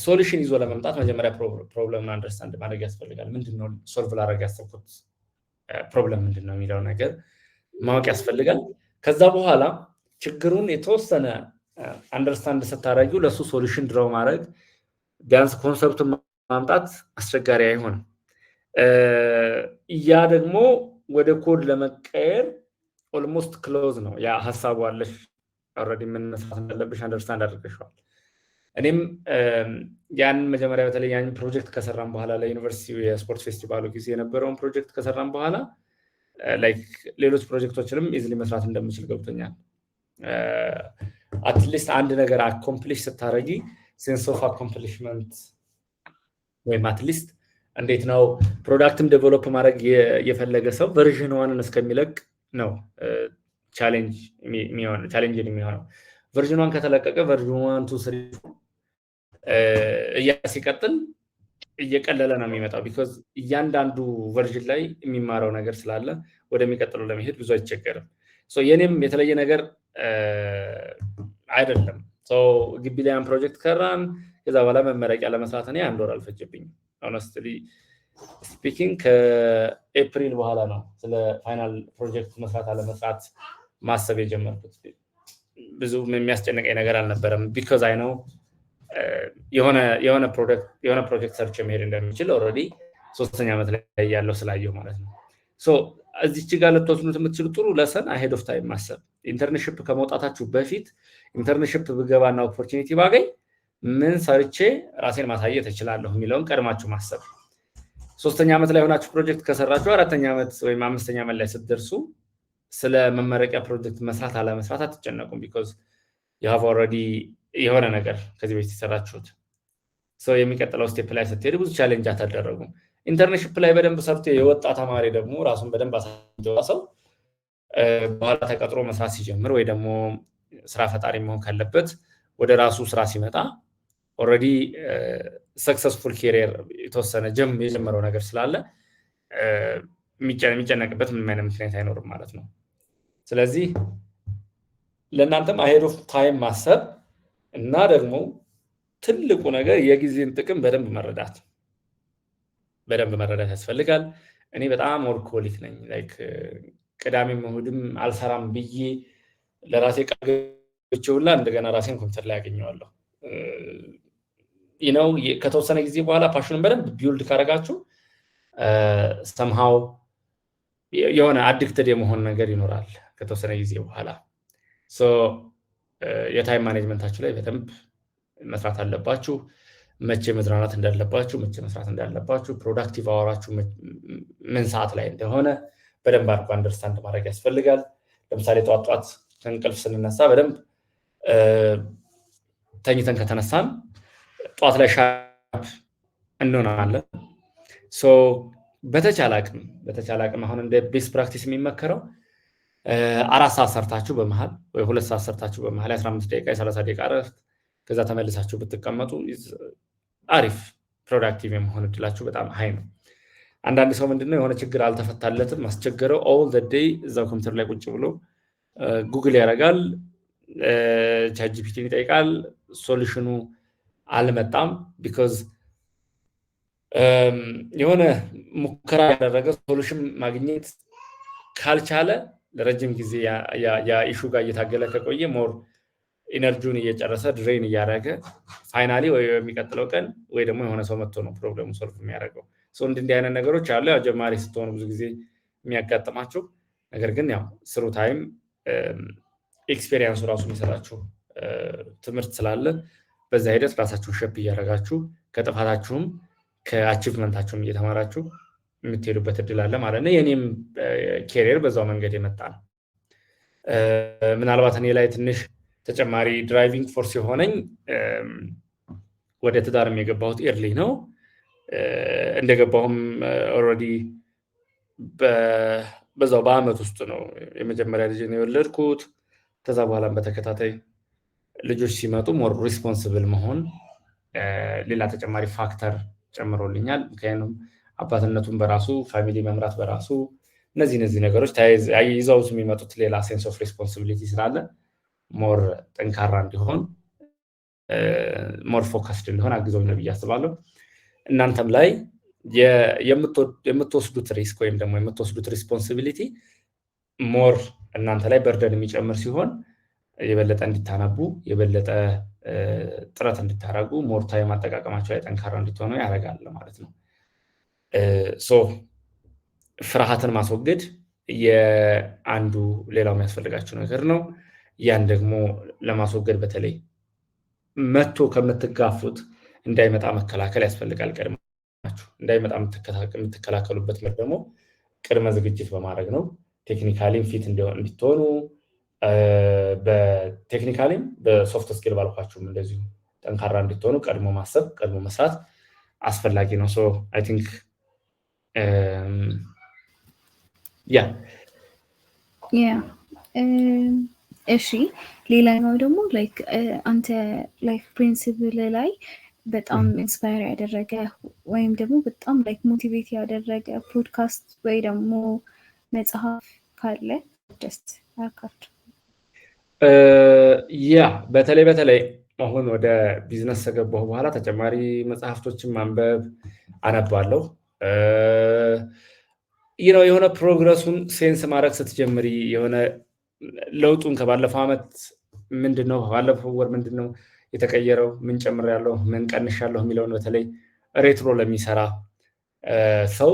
ሶሉሽን ይዞ ለመምጣት መጀመሪያ ፕሮብለሙን አንደርስታንድ ማድረግ ያስፈልጋል። ምንድነው ሶልቭ ላደርግ ያሰብኩት ፕሮብለም ምንድነው የሚለው ነገር ማወቅ ያስፈልጋል። ከዛ በኋላ ችግሩን የተወሰነ አንደርስታንድ ስታደርጊው ለሱ ሶሉሽን ድራው ማድረግ ቢያንስ ኮንሰፕቱን ማምጣት አስቸጋሪ አይሆንም። ያ ደግሞ ወደ ኮድ ለመቀየር ኦልሞስት ክሎዝ ነው። ያ ሐሳቡ አለሽ ኦልሬዲ ምን መስራት እንዳለብሽ አንደርስታንድ አድርገሻል። እኔም ያን መጀመሪያ በተለይ ያን ፕሮጀክት ከሰራን በኋላ ለዩኒቨርሲቲ የስፖርት ፌስቲቫሉ ጊዜ የነበረውን ፕሮጀክት ከሰራን በኋላ ላይክ ሌሎች ፕሮጀክቶችንም ኢዝሊ መስራት እንደምችል ገብቶኛል። አትሊስት አንድ ነገር አኮምፕሊሽ ስታረጊ ሴንስ ኦፍ አኮምፕሊሽመንት ወይም አትሊስት እንዴት ነው ፕሮዳክትም ዴቨሎፕ ማድረግ የፈለገ ሰው ቨርዥን 1 እስከሚለቅ ነው ቻሌንጅ የሚሆነው። ቨርዥን 1 ከተለቀቀ ቨርዥን 1 2 3 ሲቀጥል እየቀለለ ነው የሚመጣው። ቢኮዝ እያንዳንዱ ቨርዥን ላይ የሚማረው ነገር ስላለ ወደሚቀጥለው ለመሄድ ብዙ አይቸገርም። የኔም የተለየ ነገር አይደለም። ግቢ ላይ ያን ፕሮጀክት ከራን ከዛ በኋላ መመረቂያ ለመስራት እኔ 1 ወር አልፈጀብኝም። ሆነስትሊ ስፒኪንግ ከኤፕሪል በኋላ ነው ስለ ፋይናል ፕሮጀክት መስራት አለመስራት ማሰብ የጀመርኩት። ብዙ የሚያስጨንቀኝ ነገር አልነበረም። ቢኮዝ አይ ነው የሆነ ፕሮጀክት ሰርች መሄድ እንደሚችል ኦልሬዲ 3ኛ ዓመት ላይ ያለው ስላየው ማለት ነው። እዚች ጋር ልትወስኑት የምትችሉ ጥሩ ለሰን አሄድ ኦፍ ታይም ማሰብ። ኢንተርንሺፕ ከመውጣታችሁ በፊት ኢንተርንሺፕ ብገባና ኦፖርቹኒቲ ባገኝ ምን ሰርቼ ራሴን ማሳየት እችላለሁ የሚለውን ቀድማችሁ ማሰብ። 3ኛ ዓመት ላይ ሆናችሁ ፕሮጀክት ከሰራችሁ 4ኛ ዓመት ወይም 5ኛ ዓመት ላይ ስትደርሱ ስለ መመረቂያ ፕሮጀክት መስራት አለመስራት አትጨነቁም። ቢኮዝ you have already የሆነ ነገር ከዚህ በፊት የሰራችሁት። የሚቀጥለው ስቴፕ ላይ ስትሄዱ ብዙ ቻሌንጅ አታደረጉም። ኢንተርንሺፕ ላይ በደንብ ሰርቶ የወጣ ተማሪ ደግሞ ራሱን በደንብ አሳየው ሰው በኋላ ተቀጥሮ መስራት ሲጀምር ወይ ደግሞ ስራ ፈጣሪ መሆን ካለበት ወደ ራሱ ስራ ሲመጣ ኦልሬዲ ሰክሰስፉል ኬሪየር የተወሰነ የጀመረው ነገር ስላለ የሚጨነቅበት ምንም አይነት ምክንያት አይኖርም ማለት ነው። ስለዚህ ለእናንተም አሄድ ኦፍ ታይም ማሰብ እና ደግሞ ትልቁ ነገር የጊዜን ጥቅም በደንብ መረዳት ያስፈልጋል። እኔ በጣም ወርኮሊክ ነኝ። ላይክ ቅዳሜም እሑድም አልሰራም ብዬ ለራሴ ቃል ገብቼ ሁላ እንደገና ራሴን ኮምፒውተር ላይ ያገኘዋለሁ። ከተወሰነ ጊዜ በኋላ ፓሽኑን በደንብ ቢውልድ ካረጋችሁ ሰምሃው የሆነ አዲክትድ የመሆን ነገር ይኖራል ከተወሰነ ጊዜ በኋላ። የታይም ማኔጅመንታችሁ ላይ በደንብ መስራት አለባችሁ። መቼ መዝናናት እንዳለባችሁ፣ መቼ መስራት እንዳለባችሁ፣ ፕሮዳክቲቭ አወራችሁ ምን ሰዓት ላይ እንደሆነ በደንብ አድርጎ አንደርስታንድ ማድረግ ያስፈልጋል። ለምሳሌ ጠዋት ከእንቅልፍ ስንነሳ በደንብ ተኝተን ከተነሳን ጠዋት ላይ ሻርፕ እንሆናለን። በተቻለ አቅም አሁን እንደ ቤስት ፕራክቲስ የሚመከረው 4 ሰዓት ሰርታችሁ በመሃል ወይ 2 ሰዓት ሰርታችሁ በመሃል 15 ደቂቃ 30 ደቂቃ እረፍት ከዛ ተመልሳችሁ ብትቀመጡ አሪፍ ፕሮዳክቲቭ የመሆን እድላችሁ በጣም ሃይ ነው። አንዳንድ ሰው ምንድነው የሆነ ችግር አልተፈታለትም አስቸገረው ኦል ዘ ዴይ እዛው ኮምፒውተር ላይ ቁጭ ብሎ ጉግል ያደርጋል፣ ቻት ጂፒቲን ይጠይቃል፣ ሶሉሽኑ አልመጣም። ቢኮዝ የሆነ ሙከራ ያደረገ ሶሉሽን ማግኘት ካልቻለ ለረጅም ጊዜ ያ ኢሹ ጋር እየታገለ ከቆየ ሞር ኢነርጂውን እየጨረሰ ድሬን እያደረገ ፋይናሊ ወይ የሚቀጥለው ቀን ወይ ደግሞ የሆነ ሰው መጥቶ ነው ፕሮብሌሙ ሶልቭ የሚያደርገው። እንዲህ አይነት ነገሮች አሉ። ያው ጀማሪ ስትሆኑ ብዙ ጊዜ የሚያጋጥማችሁ ነገር ግን ያው ስሩ ታይም ኤክስፔሪየንሱ ራሱ የሚሰጣችሁ ትምህርት ስላለ በዛ ሂደት ራሳችሁን ሸፕ እያደረጋችሁ ከጥፋታችሁም ከአቺቭመንታችሁም እየተማራችሁ የምትሄዱበት እድል አለ ማለት ነው። የኔም ኬሪየር በዛው መንገድ የመጣ ነው። ምናልባት እኔ ላይ ትንሽ ተጨማሪ ድራይቪንግ ፎርስ የሆነኝ ወደ ትዳርም የገባሁት ኤርሊ ነው። እንደገባሁም ኦልሬዲ በዛው በአመት ውስጥ ነው የመጀመሪያ ልጅ ነው የወለድኩት። ከዛ በኋላም በተከታታይ ልጆች ሲመጡ ሞር ሪስፖንሲብል መሆን ሌላ ተጨማሪ ፋክተር ጨምሮልኛል። ምክንያቱም አባትነቱን በራሱ ፋሚሊ መምራት በራሱ እነዚህ ነገሮች ይዘው የሚመጡት ሌላ ሴንስ ኦፍ ሪስፖንሲቢሊቲ ስላለ ሞር ጠንካራ እንዲሆን ሞር ፎከስድ እንዲሆን አግዞኝ ነው ብዬ አስባለሁ። እናንተም ላይ የምትወስዱት ሪስክ ወይም ደግሞ የምትወስዱት ሪስፖንሲቢሊቲ ሞር እናንተ ላይ በርደን የሚጨምር ሲሆን የበለጠ እንድታነቡ የበለጠ ጥረት እንድታረጉ ሞር ታይም አጠቃቀማቸው ላይ ጠንካራ እንድትሆኑ ያደርጋል ማለት ነው። ፍርሃትን ማስወገድ የአንዱ ሌላው የሚያስፈልጋችሁ ነገር ነው። ያን ደግሞ ለማስወገድ በተለይ መቶ ከምትጋፉት እንዳይመጣ መከላከል ያስፈልጋል። ቀድማችሁ እንዳይመጣ የምትከላከሉበት ምር ደግሞ ቅድመ ዝግጅት በማድረግ ነው። ቴክኒካሊም ፊት እንድትሆኑ በቴክኒካሊም በሶፍት ስኪል ባልኳችሁም እንደዚሁ ጠንካራ እንድትሆኑ ቀድሞ ማሰብ ቀድሞ መስራት አስፈላጊ ነው። ሶ አይ ቲንክ እሺ ሌላኛው ደግሞ ላይክ አንተ ላይፍ ፕሪንሲፕል ላይ በጣም ኢንስፓየር ያደረገ ወይም ደግሞ በጣም ላይክ ሞቲቬት ያደረገ ፖድካስት ወይ ደግሞ መጽሐፍ ካለ ጀስት አካርድ። በተለይ አሁን ወደ ቢዝነስ ከገባሁ በኋላ ተጨማሪ መጽሐፍቶችን ማንበብ አነባለሁ። የሆነ ፕሮግረሱን ሴንስ ማድረግ ስትጀምሪ የሆነ ለውጡን ከባለፈው ዓመት ምንድነው ባለፈው ወር ምንድነው የተቀየረው፣ ምን ጨምሬያለሁ፣ ምን ቀንሻለሁ የሚለውን በተለይ ሬትሮ ለሚሰራ ሰው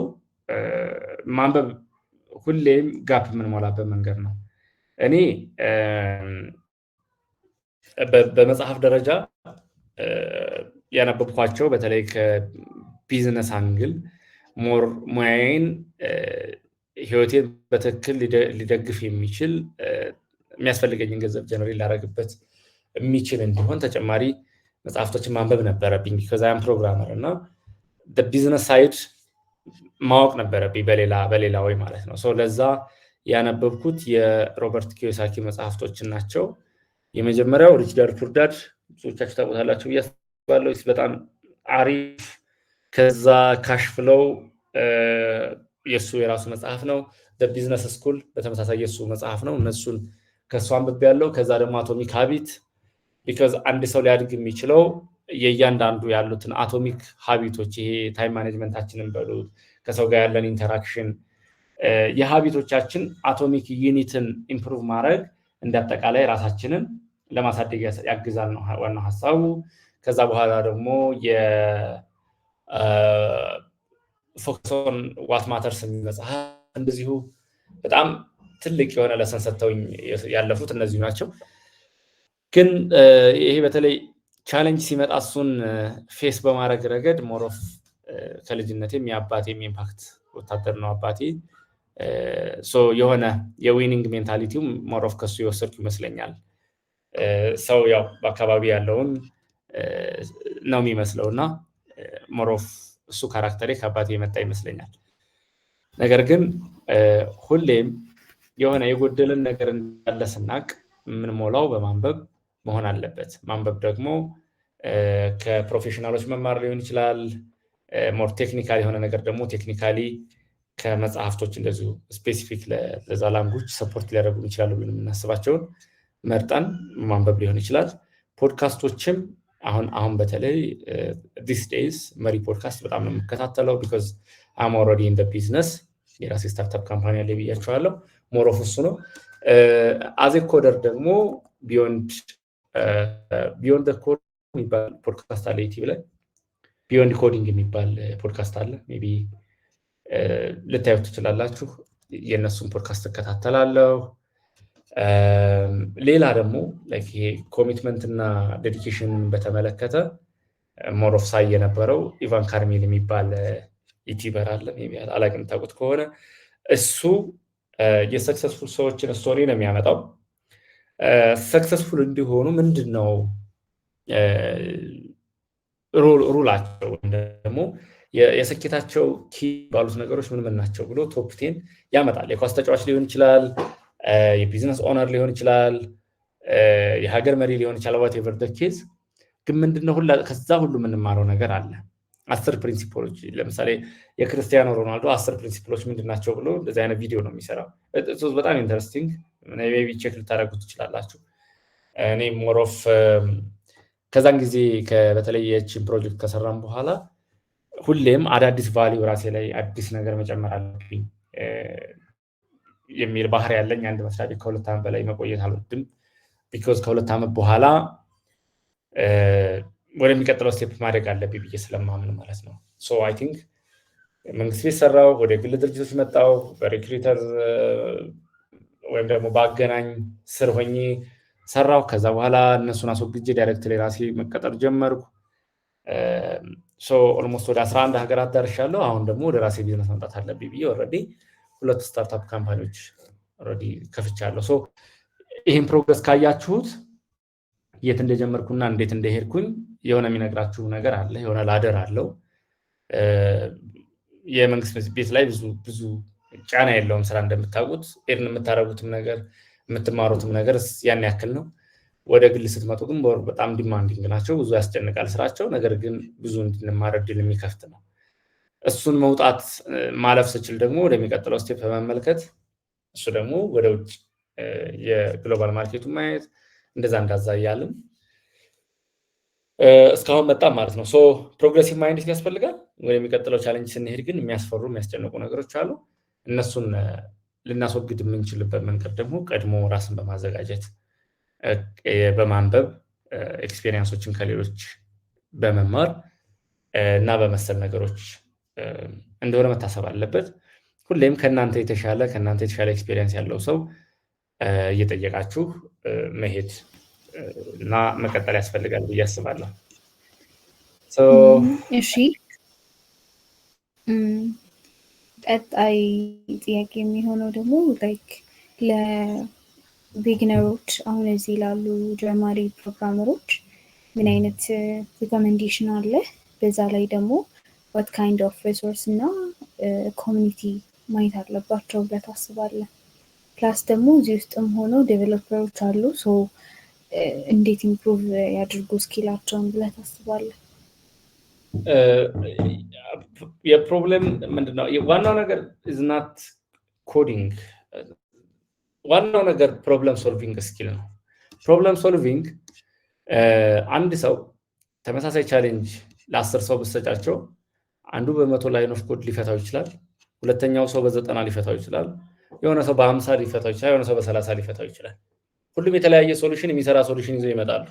ማንበብ ሁሌም ጋፕ የምንሞላበት መንገድ ነው። እኔ በመጽሐፍ ደረጃ ያነበብኳቸው በተለይ ከቢዝነስ አንግል ሞር ሙያዬን ህይወቴን በትክክል ሊደግፍ የሚችል የሚያስፈልገኝን ገንዘብ ጀነሬት ላደርግበት የሚችል እንዲሆን ተጨማሪ መጽሐፍቶችን ማንበብ ነበረብኝ። ቢኮዝ አይ አም ፕሮግራመር እና ቢዝነስ ሳይድ ማወቅ ነበረብኝ በሌላ ወይ ማለት ነው። ለዛ ያነበብኩት የሮበርት ኪዮሳኪ መጽሐፍቶችን ናቸው። የመጀመሪያው ሪች ዳድ ፑር ዳድ ብዙዎቻችሁ ታውቁታላችሁ ብዬ አስባለሁ። በጣም አሪፍ። ከዛ ካሽ ፍሎው የሱ የራሱ መጽሐፍ ነው። ቢዝነስ ስኩል በተመሳሳይ የሱ መጽሐፍ ነው። እነሱን ከሱ አንብቤያለሁ። ከዛ ደግሞ አቶሚክ ሃቢት ቢካዝ አንድ ሰው ሊያድግ የሚችለው የእያንዳንዱ ያሉትን አቶሚክ ሃቢቶች ይሄ ታይም ማኔጅመንታችንን በሉት ከሰው ጋር ያለን ኢንተራክሽን የሃቢቶቻችን አቶሚክ ዩኒትን ኢምፕሩቭ ማድረግ እንዳጠቃላይ ራሳችንን ለማሳደግ ያግዛል ነው ዋናው ሐሳቡ። ከዛ በኋላ ደግሞ ፎከስ ኦን ዋት ማተርስ መጽሐፍ እንደዚሁ በጣም ትልቅ የሆነ ለሰን ሰጥተውኝ ያለፉት እነዚህ ናቸው። ግን ይሄ በተለይ ቻሌንጅ ሲመጣ እሱን ፌስ በማድረግ ረገድ ሞር ኦፍ ከልጅነቴም የአባቴም ኢምፓክት ወታደር ነው አባቴ። የሆነ የዊኒንግ ሜንታሊቲው ሞር ኦፍ ከሱ የወሰድኩ ይመስለኛል። ሰው ያው በአካባቢ ያለውን ነው የሚመስለው እና ሞር ኦፍ እሱ ካራክተሬ ከአባቴ የመጣ ይመስለኛል። ነገር ግን ሁሌም የሆነ የጎደለን ነገር እንዳለ ስናቅ የምንሞላው በማንበብ መሆን አለበት። ማንበብ ደግሞ ከፕሮፌሽናሎች መማር ሊሆን ይችላል። ሞር ቴክኒካል የሆነ ነገር ደግሞ ቴክኒካሊ ከመጽሐፍቶች እንደዚሁ ስፔሲፊክ ለዛ ላንጉጅ ሰፖርት ሊያደርጉ ይችላሉ ብለን የምናስባቸውን መርጠን ማንበብ ሊሆን ይችላል። ፖድካስቶችም አሁን በተለይ ዲስ ዴይዝ መሪ ፖድካስት በጣም ነው የምከታተለው ቢኮዝ አም ኦልሬዲ ኢን ዘ ቢዝነስ የራሴ ስታርታፕ ካምፓኒ አለ ብያቸዋለሁ። ሞር ኦፍ እሱ ነው። አዜ ኮደር ደግሞ ቢዮንድ ዘ ኮድ የሚባል ፖድካስት አለ ዩቲዩብ ላይ። ቢዮንድ ኮዲንግ የሚባል ፖድካስት አለ። ሜይ ቢ ልታዩት ትችላላችሁ። የእነሱን ፖድካስት እከታተላለሁ። ሌላ ደግሞ ላይክ ይሄ ኮሚትመንት እና ዴዲኬሽንን በተመለከተ ሞር ኦፍ ሳይ የነበረው ኢቫን ካርሜል የሚባል ዩቲዩበር አለ። ሜይ ቢ አላውቅም ታውቁት ከሆነ እሱ የሰክሰስፉል ሰዎችን ስቶሪ ነው የሚያመጣው። ሰክሰስፉል እንዲሆኑ ምንድነው ሩላቸው ወይም ደግሞ የስኬታቸው ኪ ባሉት ነገሮች ምን ናቸው ብሎ ቶፕ 10 ያመጣል። የኳስ ተጫዋች ሊሆን ይችላል፣ የቢዝነስ ኦነር ሊሆን ይችላል፣ የሀገር መሪ ሊሆን ይችላል። whatever the case ግን ምንድነው ከዛ ሁሉ የምንማረው ነገር አለ። 10 ፕሪንሲፕሎች ለምሳሌ የክርስቲያኖ ሮናልዶ 10 ፕሪንሲፕሎች ምንድናቸው ብሎ እንደዚህ አይነት ቪዲዮ ነው የሚሰራው። በጣም ኢንተረስቲንግ ሜቢ ቼክ ልታደርጉት ትችላላችሁ። እኔ ሞር ኦፍ ከዛን ጊዜ በተለይ የቺን ፕሮጀክት ከሰራም በኋላ ሁሌም አዳዲስ ቫልዩ ራሴ ላይ አዲስ ነገር መጨመር አለብኝ የሚል ባህሪ ያለኝ አንድ መስሪያ ቤት ከ2 ዓመት በላይ መቆየት አልወድም። ቢኮዝ ከ2 ዓመት በኋላ ወደሚቀጥለው ስቴፕ ማድረግ አለብኝ ብዬ ስለማምን ማለት ነው። አይ ቲንክ መንግስት ቤት ሰራው፣ ወደ ግል ድርጅቶች መጣው፣ በሪክሩተር ወይም ደግሞ በአገናኝ ስር ሆኜ ሰራው። ከዛ በኋላ እነሱን አስወግጄ ዳይሬክትሊ ራሴ መቀጠር ጀመርኩ። ኦልሞስት ወደ 11 ሀገራት ደርሻለሁ። አሁን ደግሞ ወደ ራሴ ቢዝነስ መምጣት አለብኝ ብዬ ኦልሬዲ 2 ስታርታፕ ካምፓኒዎች ኦሬዲ ከፍቻለሁ። ሶ ይሄን ፕሮግረስ ካያችሁት የት እንደጀመርኩና እንዴት እንደሄድኩኝ የሆነ የሚነግራችሁ ነገር አለ፣ የሆነ ላደር አለው። የመንግስት ቤት ላይ ብዙ ጫና የለውም ስራ እንደምታውቁት። ኤርን የምታረጉትም ነገር የምትማሩትም ነገር ያን ያክል ነው። ወደ ግል ስትመጡ ግን በጣም ዲማንዲንግ ናቸው፣ ብዙ ያስጨንቃል ስራቸው። ነገር ግን ብዙ እንድንማር እድል የሚከፍት ነው። እሱን መውጣት ማለፍ ስችል ደግሞ ወደሚቀጥለው ስቴፕ በመመልከት እሱ ደግሞ ወደ ውጭ የግሎባል ማርኬቱን ማየት እንደዛ እንዳዛ እያልን እስካሁን መጣም ማለት ነው። ሶ ፕሮግሬሲቭ ማይንድ ያስፈልጋል። ወደሚቀጥለው ቻሌንጅ ስንሄድ ግን የሚያስፈሩ የሚያስጨንቁ ነገሮች አሉ። እነሱን ልናስወግድ የምንችልበት መንገድ ደግሞ ቀድሞ ራስን በማዘጋጀት በማንበብ ኤክስፔሪየንሶችን ከሌሎች በመማር እና በመሰል ነገሮች እንደሆነ መታሰብ አለበት። ሁሌም ከእናንተ የተሻለ ኤክስፔሪየንስ ያለው ሰው እየጠየቃችሁ መሄድ እና መቀጠል ያስፈልጋል ብዬ አስባለሁ። እሺ፣ ቀጣይ ጥያቄ የሚሆነው ደግሞ ላይክ ለቢግነሮች አሁን እዚህ ላሉ ጀማሪ ፕሮግራመሮች ምን አይነት ሪኮሜንዴሽን አለ? በዛ ላይ ደግሞ what kind of resource እና ኮሚኒቲ ማየት አለባቸው ብለህ ታስባለህ? ፕላስ ደግሞ እዚህ ውስጥም ሆነው ዴቨሎፐሮች አሉ፣ ሶ እንዴት ኢምፕሩቭ ያድርጉ ስኪላቸውን ብለህ ታስባለህ? የፕሮብሌም ምንድነው? ዋናው ነገር is not coding። ዋናው ነገር ፕሮብለም ሶልቪንግ ስኪል ነው። ፕሮብለም ሶልቪንግ አንድ ሰው ተመሳሳይ ቻሌንጅ ለ10 ሰው ብትሰጫቸው አንዱ በ100 ላይን ኦፍ ኮድ ሊፈታው ይችላል፣ ሁለተኛው ሰው በ90 ሊፈታው ይችላል፣ የሆነ ሰው በ50 ሊፈታው ይችላል፣ የሆነ ሰው በ30 ሊፈታው ይችላል። ሁሉም የተለያየ ሶሉሽን የሚሰራ ሶሉሽን ይዘው ይመጣሉ።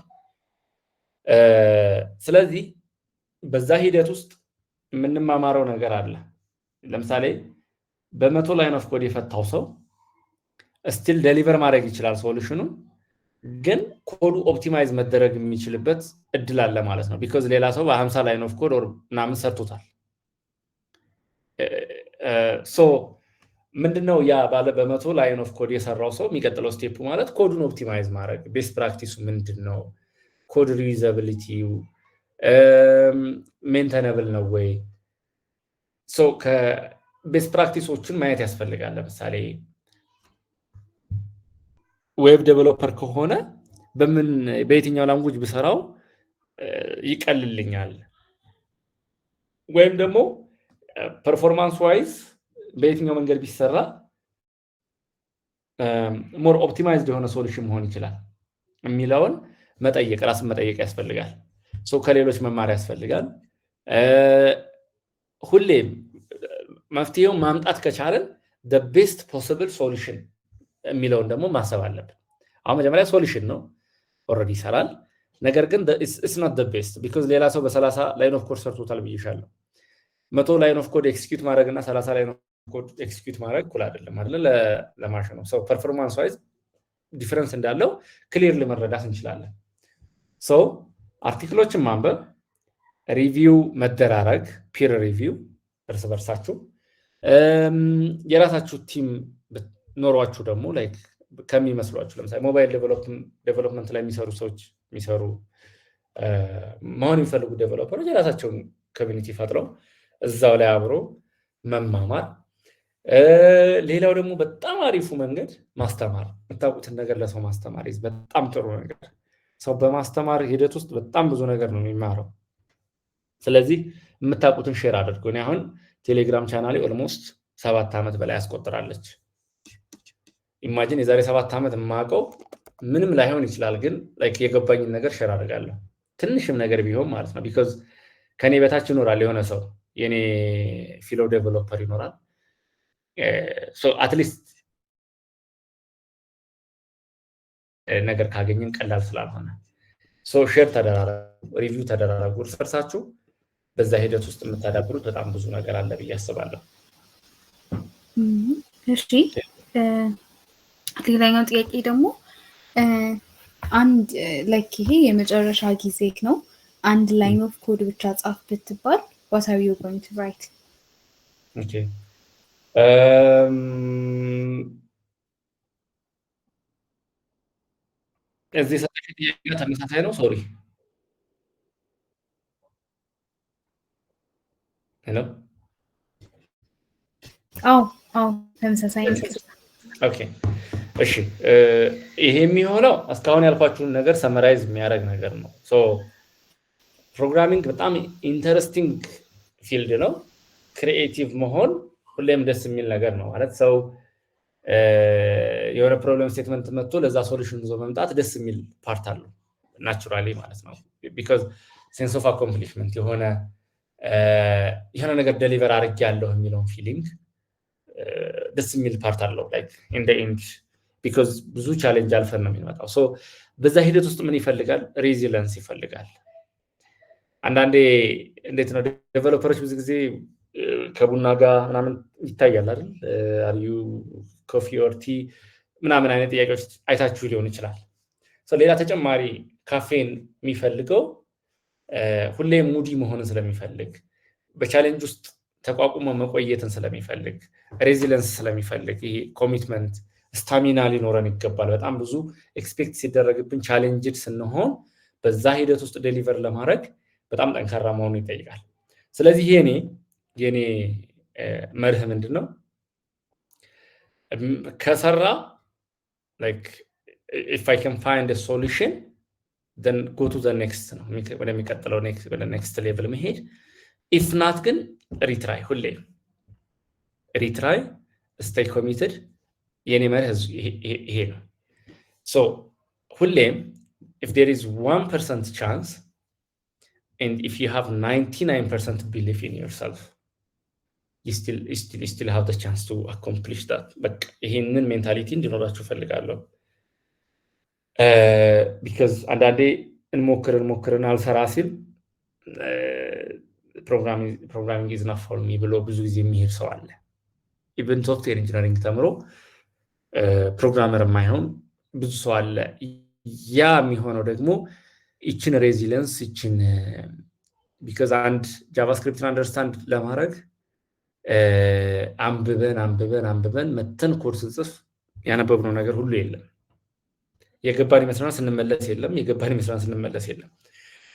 ስለዚህ በዛ ሂደት ውስጥ የምንማማረው ነገር አለ። ለምሳሌ በ100 ላይን ኦፍ ኮድ የፈታው ሰው ስቲል ዴሊቨር ማድረግ ይችላል ሶሉሽኑን፣ ግን ኮዱ ኦፕቲማይዝ መደረግ የሚችልበት እድል አለ ማለት ነው። ቢኮዝ ሌላ ሰው በ50 ላይን ኦፍ ኮድ ምናምን ሰርቶታል። ሶ ምንድነው ያ ባለ በ100 ላይን ኦፍ ኮድ የሰራው ሰው የሚቀጥለው ስቴፕ ማለት ኮዱን ኦፕቲማይዝ ማድረግ፣ ቤስት ፕራክቲሱ ምንድነው፣ ኮድ ሪዩዛቢሊቲው ሜንቴነብል ነው ወይ? ሶ ከቤስት ፕራክቲሶችን ማየት ያስፈልጋል። ለምሳሌ ዌብ ዴቨሎፐር ከሆነ በየትኛው ላንጉጅ ብሰራው ይቀልልኛል፣ ወይም ደግሞ ፐርፎርማንስ ዋይዝ በየትኛው መንገድ ቢሰራ ሞር ኦፕቲማይዝድ የሆነ ሶሉሽን መሆን ይችላል የሚለውን ራስን መጠየቅ ያስፈልጋል። ከሌሎች መማር ያስፈልጋል። ሁሌም መፍትሄውን ማምጣት ከቻለን the best possible solution የሚለውን ደግሞ ማሰብ አለብን። አሁን መጀመሪያ ሶሉሽን ነው ኦልሬዲ ይሰራል፣ ነገር ግን it's not the best because ሌላ ሰው በ30 ላይን ኦፍ ኮድ ሰርቶታል ብዬሻለሁ። 100 ላይን ኦፍ ኮድ ኤክስኪዩት ማድረግ እና 30 ላይን ኦፍ ኮድ ኤክስኪዩት ማድረግ እኩል አይደለም አይደለ? ለማሽኑ ሰው ፐርፎርማንስ ዋይዝ ዲፈረንስ እንዳለው ክሊርሊ መረዳት እንችላለን። አርቲክሎችን ማንበብ፣ ሪቪው መደራረግ፣ ፒር ሪቪው እርስ በርሳችሁ፣ የራሳችሁ ቲም ኖሯችሁ ደግሞ ላይክ ከሚመስሏችሁ ለምሳሌ ሞባይል ዴቨሎፕመንት ላይ የሚሰሩ ሰዎች መሆን የሚፈልጉ ዴቨሎፐሮች የራሳቸውን ኮሚኒቲ ፈጥረው እዛው ላይ አብሮ መማማር። ሌላው ደግሞ በጣም አሪፉ መንገድ ማስተማር፣ የምታውቁትን ነገር ለሰው ማስተማር በጣም ጥሩ ነገር። ሰው በማስተማር ሂደት ውስጥ በጣም ብዙ ነገር ነው የሚማረው። ስለዚህ የምታውቁትን ሼር አድርጉ። እኔ አሁን ቴሌግራም ቻናሌ ኦልሞስት 7 ዓመት በላይ ያስቆጥራለች። ኢማጂን የዛሬ 7 ዓመት የማውቀው ምንም ላይሆን ይችላል፣ ግን ላይክ የገባኝን ነገር ሼር አድርጋለሁ፣ ትንሽም ነገር ቢሆን ማለት ነው። ቢኮዝ ከኔ በታች ይኖራል የሆነ ሰው፣ የኔ ፊሎ ዴቨሎፐር ይኖራል። አትሊስት ነገር ካገኘን ቀላል ስላልሆነ ሼር ተደራረጉ፣ ሪቪው ተደራረጉ እርስ በርሳችሁ። በዛ ሂደት ውስጥ የምታዳብሩት በጣም ብዙ ነገር አለ ብዬ አስባለሁ። እሺ፣ ሌላኛው ጥያቄ ደግሞ አንድ ላይክ ይሄ የመጨረሻ ጊዜ ነው፣ አንድ ላይን ኦፍ ኮድ ብቻ ጻፍ ብትባል what are you going to write? Okay. እዚህ ሰጠሽ ጥያቄ ተመሳሳይ ነው። ሶሪ ሄሎ አዎ ተመሳሳይ ነው። ኦኬ እሺ ይሄ የሚሆነው እስካሁን ያልኳችሁን ነገር ሰመራይዝ የሚያደርግ ነገር ነው። ሶ ፕሮግራሚንግ በጣም ኢንተረስቲንግ ፊልድ ነው። ክሪኤቲቭ መሆን ሁሌም ደስ የሚል ነገር ነው። ማለት ሰው የሆነ ፕሮብለም ስቴትመንት መጥቶ ለዛ ሶሉሽን ይዞ መምጣት ደስ የሚል ፓርት አለው ናቹራሊ ማለት ነው። ቢኮዝ ሴንስ ኦፍ አኮምፕሊሽመንት የሆነ ነገር ደሊቨር አድርጌያለሁ የሚለውን ፊሊንግ ደስ የሚል ፓርት አለው። ላይክ ኢን ዘ ኤንድ ቢኮዝ ብዙ ቻሌንጅ አልፈን ነው የሚመጣው። ሶ በዛ ሂደት ውስጥ ምን ይፈልጋል? ሬዚለንስ ይፈልጋል። አንዳንዴ እንዴት ነው ዴቨሎፐሮች ብዙ ጊዜ ከቡና ጋር ምናምን ይታያል አይደል? አር ዩ ኮፊ ኦር ቲ ምናምን አይነት ጥያቄዎች አይታችሁ ሊሆን ይችላል። ሌላ ተጨማሪ ካፌን የሚፈልገው ሁሌም ሙዲ መሆንን ስለሚፈልግ፣ በቻሌንጅ ውስጥ ተቋቁሞ መቆየትን ስለሚፈልግ፣ ሬዚለንስ ስለሚፈልግ፣ ይሄ ኮሚትመንት ስታሚና ሊኖረን ይገባል። በጣም ብዙ ኤክስፔክት ሲደረግብን ቻሌንጅድ ስንሆን በዛ ሂደት ውስጥ ዴሊቨር ለማድረግ በጣም ጠንካራ መሆኑን ይጠይቃል። ስለዚህ የኔ መርህ ምንድን ነው? ከሰራ like if I can find a solution then go to the next ነው ወደሚቀጥለው next level መሄድ። if not ግን ሪትራይ፣ ሁሌ ሪትራይ፣ stay committed። የኔ መርህ ይሄ ነው። so ሁሌም if there is 1% chance and if you have 99% belief in yourself you still have the chance to accomplish that. በቃ ይሄንን ሜንታሊቲ እንዲኖራችሁ ፈልጋለሁ። because አንዳንዴ እንሞክርን አልሰራ ሲል ፕሮግራሚንግ is not for me ብሎ ብዙ ጊዜ የሚሄድ ሰው አለ። ኢቨን ሶፍትዌር ኢንጂነሪንግ ተምሮ ፕሮግራመር የማይሆን ብዙ ሰው አለ። ያ የሚሆነው ደግሞ ይችን ሬዚሊየንስ ይችን because አንድ ጃቫስክሪፕትን አንደርስታንድ ለማድረግ አንብበን መተን ኮርስ ጽፍ ያነበብነው ነገር ሁሉ የለም። የገባን ይመስላል ስንመለስ የለም። የገባን ይመስላል ስንመለስ የለም።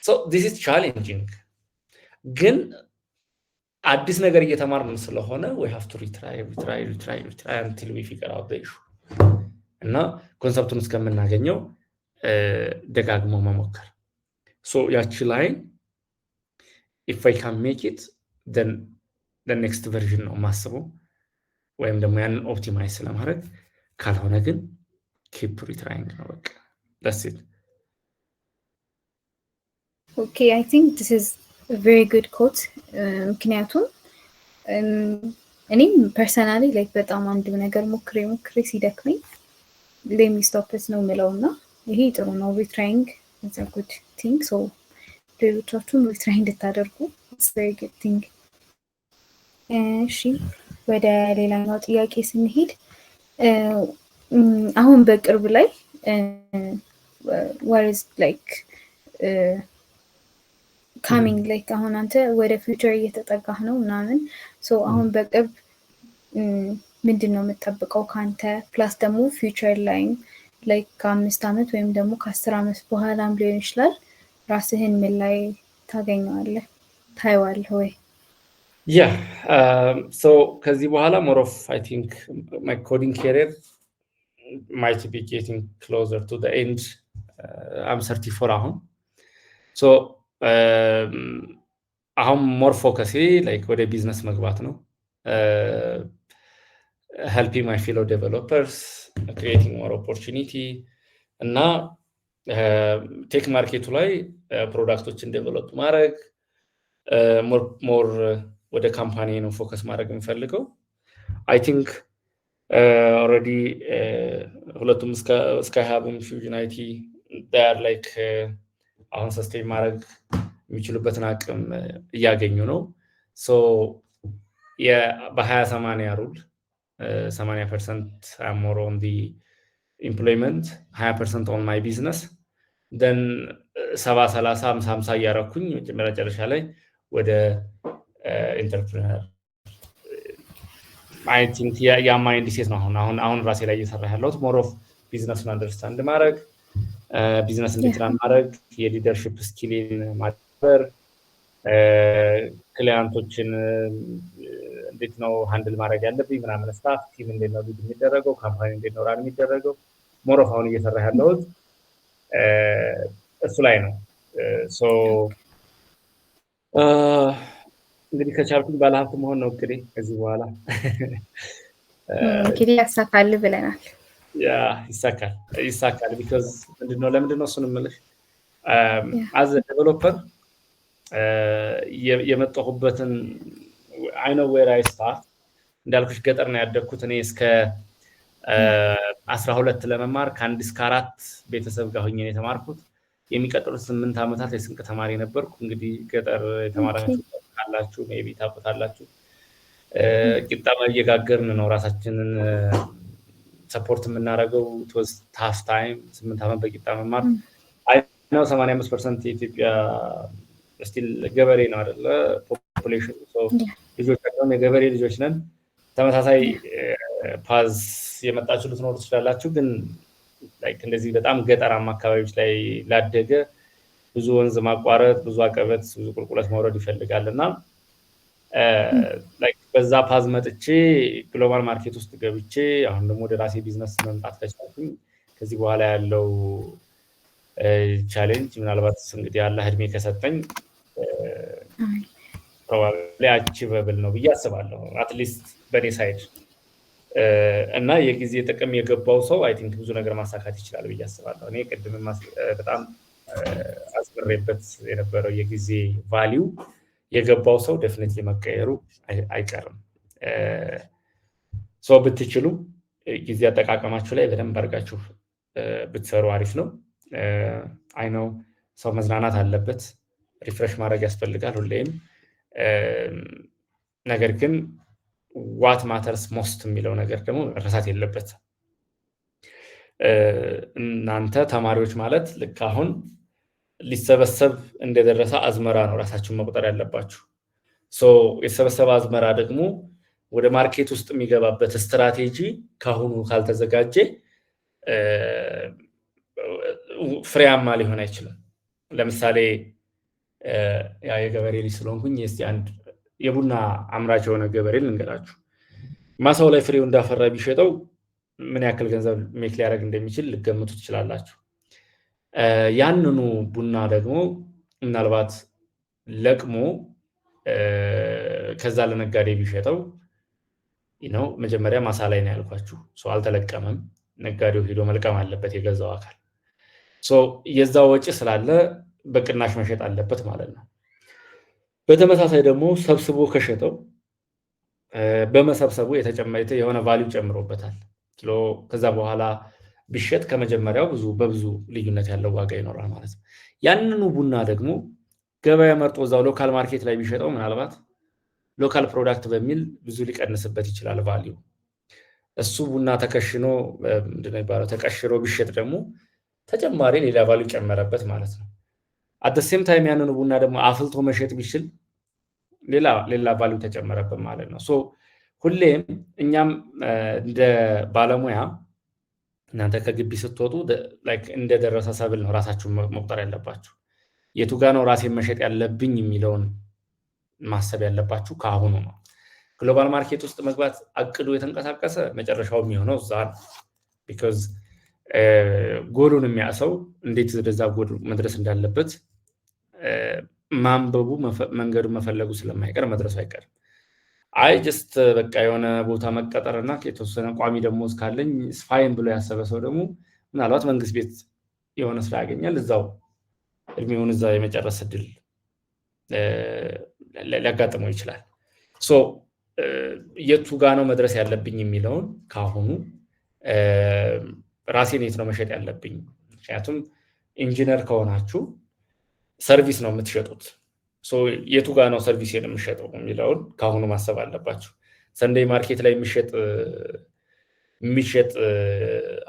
so this is challenging ግን አዲስ ነገር እየተማርን ስለሆነ we have to retry until we figure out the issue እና ኮንሰፕቱን እስከምናገኘው ደጋግሞ መሞከር። so ያቺ ላይን if I can make it then the next version ነው ማስበው ወይም ደግሞ ያንን ኦፕቲማይዝ ስለማድረግ፣ ካልሆነ ግን keep retrying ነው በቃ that's it. Okay, I think this is a very good quote. ምክንያቱም እኔም ፐርሰናሊ ላይክ በጣም አንድ ነገር ሞክሬ ሲደክመኝ let me stop it ነው የምለውና ይሄ ጥሩ ነው። retrying is a good thing. so ሌሎቻችሁም retry እንድታደርጉ it's very good thing. እሺ ወደ ሌላኛው ጥያቄ ስንሄድ አሁን በቅርብ ላይ what is like coming like አሁን አንተ ወደ ፊውቸር እየተጠጋህ ነው ምናምን so አሁን በቅርብ ምንድነው የምትጠብቀው ካንተ ፕላስ ደግሞ ፊውቸር ላይ like ከ5 ዓመት ወይም ደግሞ ከ10 ዓመት በኋላም ሊሆን ይችላል ራስህን ምን ላይ ታገኛለህ ታይዋለህ ወይ? Yeah, so ከዚህ በኋላ more of I think my coding career might be getting closer to the end. I'm 34 አሁን so አሁን more focus like ወደ ቢዝነስ መግባት ነው። helping my fellow developers, creating more opportunity እና ቴክ ማርኬቱ ላይ ፕሮዳክቶችን ዴቨሎፕ ማድረግ more ወደ ካምፓኒ ነው ፎከስ ማድረግ የምፈልገው። I think already ሁለቱም ስካይ ሀብም ፊውዥን አይቲ they are like አሁን ሰስቴን ማድረግ የሚችሉበትን አቅም እያገኙ ነው። so በ20/80 ሩል 80% I'm more on the employment, 20% on my business, then 70/30 50/50 እያደረኩኝ መጨረሻ ላይ ወደ ኢንተርፕረነር አይ ቲንክ ያ ማይንድ ሴት ነው አሁን ራሴ ላይ እየሰራ ያለሁት ሞር ኦፍ ቢዝነስን አንደርስታንድ ማድረግ ቢዝነስ እንዴት ማድረግ የሊደርሺፕ ስኪልን ማዳበር ክሊያንቶችን እንዴት ነው ሃንድል ማድረግ ያለብኝ ምናምን ስታፍ ቲም እንዴት ነው ሊድ የሚደረገው ካምፓኒ እንዴት ነው ራን የሚደረገው ሞር ኦፍ አሁን እየሰራ ያለሁት እሱ ላይ ነው ሶ እንግዲህ ከቻልኩኝ ባለሀብት መሆን ነው እንግዲህ ከዚህ በኋላ እንግዲህ ያሳካል ብለናል ያ ይሳካል ቢኮዝ ለምንድነው እሱን የምልሽ አዝ ዴቨሎፐር የመጣሁበትን አይ ኖ ዌር አይ ስታርት እንዳልኩሽ ገጠር ነው ያደግኩት እኔ እስከ 12 ለመማር ከአንድ እስከ 4 ቤተሰብ ጋር ሆኜ የተማርኩት የሚቀጥሉት 8 ዓመታት የስንቅ ተማሪ ነበርኩ እንግዲህ ገጠር የተማራችሁ ካላችሁ ሜቢ ታውቁታላችሁ ቂጣ እየጋገርን ነው ራሳችንን ሰፖርት የምናደርገው was tough time 8 ዓመት በቂጣ መማር አይ ነው 85% የኢትዮጵያ ስቲል ገበሬ ነው አይደለ ፖፑሌሽን ሶ ልጆቻችን የገበሬ ልጆች ነን ተመሳሳይ ፓዝ የመጣችሁ ልትኖሩ ትችላላችሁ ግን ላይክ እንደዚህ በጣም ገጠራማ አካባቢዎች ላይ ላደገ ብዙ ወንዝ ማቋረጥ ብዙ አቀበት ብዙ ቁልቁለት መውረድ ይፈልጋልና ላይክ በዛ ፓዝ መጥቼ ግሎባል ማርኬት ውስጥ ገብቼ አሁን ደግሞ ወደ ራሴ ቢዝነስ መምጣት ከቻልኩኝ ከዚህ በኋላ ያለው ቻሌንጅ ምናልባት እንግዲህ አላህ እድሜ ከሰጠኝ ፕሮባብሊ አቺቨብል ነው ብዬ አስባለሁ አትሊስት በኔ ሳይድ እና የጊዜ ጥቅም የገባው ሰው አይ ቲንክ ብዙ ነገር ማሳካት ይችላል ብዬ አስባለሁ እኔ ቅድም በጣም አስመረበት የነበረው የጊዜ ቫልዩ የገባው ሰው ዴፊኒትሊ መቀየሩ አይቀርም ሶ ብትችሉ ጊዜ አጠቃቀማችሁ ላይ በደንብ አድርጋችሁ ብትሰሩ አሪፍ ነው አይ ነው ሰው መዝናናት አለበት ሪፍሬሽ ማድረግ ያስፈልጋል ሁሌም ነገር ግን what matters most የሚለው ነገር ደግሞ ረሳት የለበት እናንተ ተማሪዎች ማለት ልክ አሁን ሊሰበሰብ እንደደረሰ አዝመራ ነው ራሳችሁን መቁጠር ያለባችሁ ሶ የሰበሰበ አዝመራ ደግሞ ወደ ማርኬት ውስጥ የሚገባበት ስትራቴጂ ካሁኑ ካልተዘጋጀ ፍሬያማ ሊሆን አይችልም ለምሳሌ ያ የገበሬ ልጅ ስለሆንኩኝ እስቲ አንድ የቡና አምራች የሆነ ገበሬ ልንገራችሁ ማሳው ላይ ፍሬው እንዳፈራ ቢሸጠው ምን ያክል ገንዘብ ሜክ ሊያደርግ እንደሚችል ልገምቱ ትችላላችሁ ያንኑ ቡና ደግሞ ምናልባት ለቅሞ ከዛ ለነጋዴ ቢሸጠው ነው መጀመሪያ ማሳ ላይ ነው ያልኳችሁ ሶ አልተለቀመም ነጋዴው ሄዶ መልቀም አለበት የገዛው አካል ሶ የዛው ወጪ ስላለ በቅናሽ መሸጥ አለበት ማለት ነው በተመሳሳይ ደግሞ ሰብስቦ ከሸጠው በመሰብሰቡ የተጨመረ የሆነ ቫልዩ ጨምሮበታል ኪሎ ከዛ በኋላ ቢሸጥ ከመጀመሪያው በብዙ ልዩነት ያለው ዋጋ ይኖራል ማለት ነው ያንኑ ቡና ደግሞ ገበያ መርጦ እዛው ሎካል ማርኬት ላይ ቢሸጠው ምናልባት ሎካል ፕሮዳክት በሚል ብዙ ሊቀንስበት ይችላል ቫልዩ እሱ ቡና ተከሽኖ ምንድነው ይባላል ተቀሽሮ ቢሸጥ ደግሞ ተጨማሪ ሌላ ቫልዩ ጨመረበት ማለት ነው at the same time ያንኑ ቡና ደግሞ አፍልቶ መሸጥ ቢችል ሌላ ቫልዩ ተጨመረበት ማለት ነው ሶ ሁሌም እኛም እንደ ባለሙያ እናንተ ከግቢ ስትወጡ ላይክ እንደደረሰ ሰብል ነው ራሳችሁን መቁጠር ያለባችሁ የቱ ጋር ነው ራሴን መሸጥ ያለብኝ የሚለውን ማሰብ ያለባችሁ ካሁኑ ነው ግሎባል ማርኬት ውስጥ መግባት አቅዶ የተንቀሳቀሰ መጨረሻው የሚሆነው እዛ ነው because ጎሉን የሚያሰው እንዴት ወደዛ ጎል መድረስ እንዳለበት ማንበቡ መንገዱ መፈለጉ ስለማይቀር መድረሱ አይቀርም አይ ጀስት በቃ የሆነ ቦታ መቀጠርና ከተወሰነ ቋሚ ደሞዝ ካለኝ ስፋይን ብሎ ያሰበ ሰው ደግሞ ምናልባት መንግስት ቤት የሆነ ስራ ያገኛል እዛው እድሜውን እዛ የመጨረስ እድል ሊያጋጥመው ይችላል ሶ የቱ ጋር ነው መድረስ ያለብኝ የሚለውን ካሁኑ ራሴን የት ነው መሸጥ ያለብኝ ምክንያቱም ኢንጂነር ከሆናችሁ ሰርቪስ ነው የምትሸጡት ሶ የቱ ጋር ነው ሰርቪስ የምትሸጠው የሚለውን ካሁኑ ማሰብ አለባችሁ ሰንዴይ ማርኬት ላይ የሚሸጥ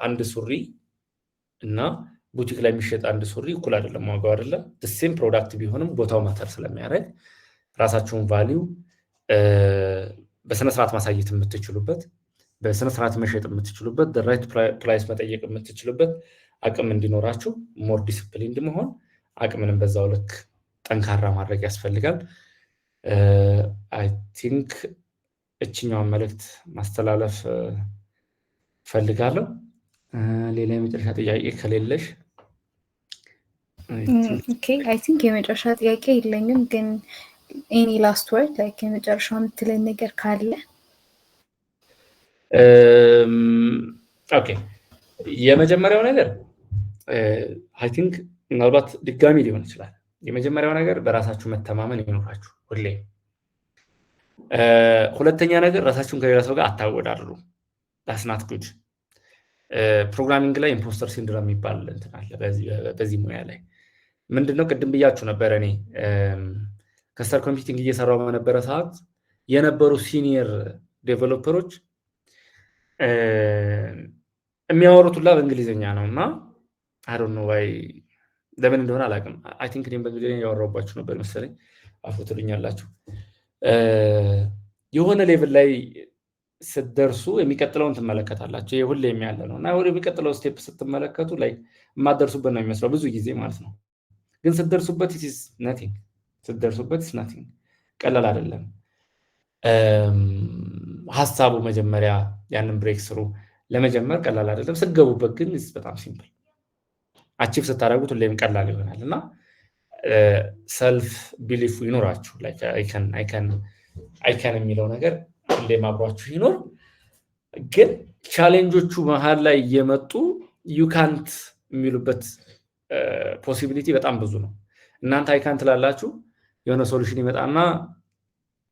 አንድ ሱሪ እና ቡቲክ ላይ የሚሸጥ አንድ ሱሪ እኩል አይደለም ዋጋው አይደለ the ፕሮዳክት ቢሆንም ቦታው ማተር ስለሚያደርግ ራሳችሁን ቫልዩ በስነ ስርዓት ማሳየት የምትችሉበት በስነ ስርዓት መሸጥ የምትችሉበት ራይት ፕራይስ መጠየቅ የምትችሉበት አቅም እንዲኖራችሁ ሞር ዲሲፕሊንድ መሆን አቅምንም በዛው ልክ ጠንካራ ማድረግ ያስፈልጋል። አይ ቲንክ እችኛውን መልእክት ማስተላለፍ ፈልጋለሁ። ሌላ የመጨረሻ ጥያቄ ከሌለሽ? ኦኬ አይ ቲንክ የመጨረሻ ጥያቄ የለኝም፣ ግን ኤኒ ላስት ወርድ ላይክ የመጨረሻ የምትለኝ ነገር ካለ? ኦኬ የመጀመሪያው ነገር አይ ቲንክ ምናልባት ድጋሚ ሊሆን ይችላል። የመጀመሪያው ነገር በራሳችሁ መተማመን ይኖራችሁ ሁሌ። ሁለተኛ ነገር ራሳችሁን ከሌላ ሰው ጋር አታወዳድሩ። ዳስናት ጉድ። ፕሮግራሚንግ ላይ ኢምፖስተር ሲንድሮም የሚባል እንትን አለ። በዚህ ሙያ ላይ ምንድነው ቅድም ብያችሁ ነበር። እኔ ከስተር ኮምፒውቲንግ እየሰራው በነበረ ሰዓት የነበሩ ሲኒየር ዴቨሎፐሮች የሚያወሩት ሁላ በእንግሊዝኛ ነው እና አይ ዶንት ኖ ዋይ ለምን እንደሆነ አላውቅም። አይ ቲንክ እኔም በእንግሊዝኛ ያወራባችሁ ነበር መሰለኝ፣ አፉ ትሉኛላችሁ። የሆነ ሌቭል ላይ ስትደርሱ የሚቀጥለውን ትመለከታላችሁ። ይሄ ሁሌ የሚያለ ነው እና ወደ የሚቀጥለው ስቴፕ ስትመለከቱ ላይ የማትደርሱበት ነው የሚመስለው ብዙ ጊዜ ማለት ነው። ግን ስትደርሱበት ኢትስ ናቲንግ፣ ስትደርሱበት ኢትስ ናቲንግ። ቀላል አይደለም ሀሳቡ መጀመሪያ ያንን ብሬክ ስሩ ለመጀመር ቀላል አይደለም። ስትገቡበት ግን በጣም ሲምፕል፣ አቺቭ ስታደርጉት ሁሌም ቀላል ይሆናል እና ሰልፍ ቢሊፍ ይኖራችሁ። አይከን የሚለው ነገር ሁሌም አብሯችሁ ይኖር። ግን ቻሌንጆቹ መሀል ላይ እየመጡ ዩካንት የሚሉበት ፖሲቢሊቲ በጣም ብዙ ነው። እናንተ አይካንት ላላችሁ የሆነ ሶሉሽን ይመጣና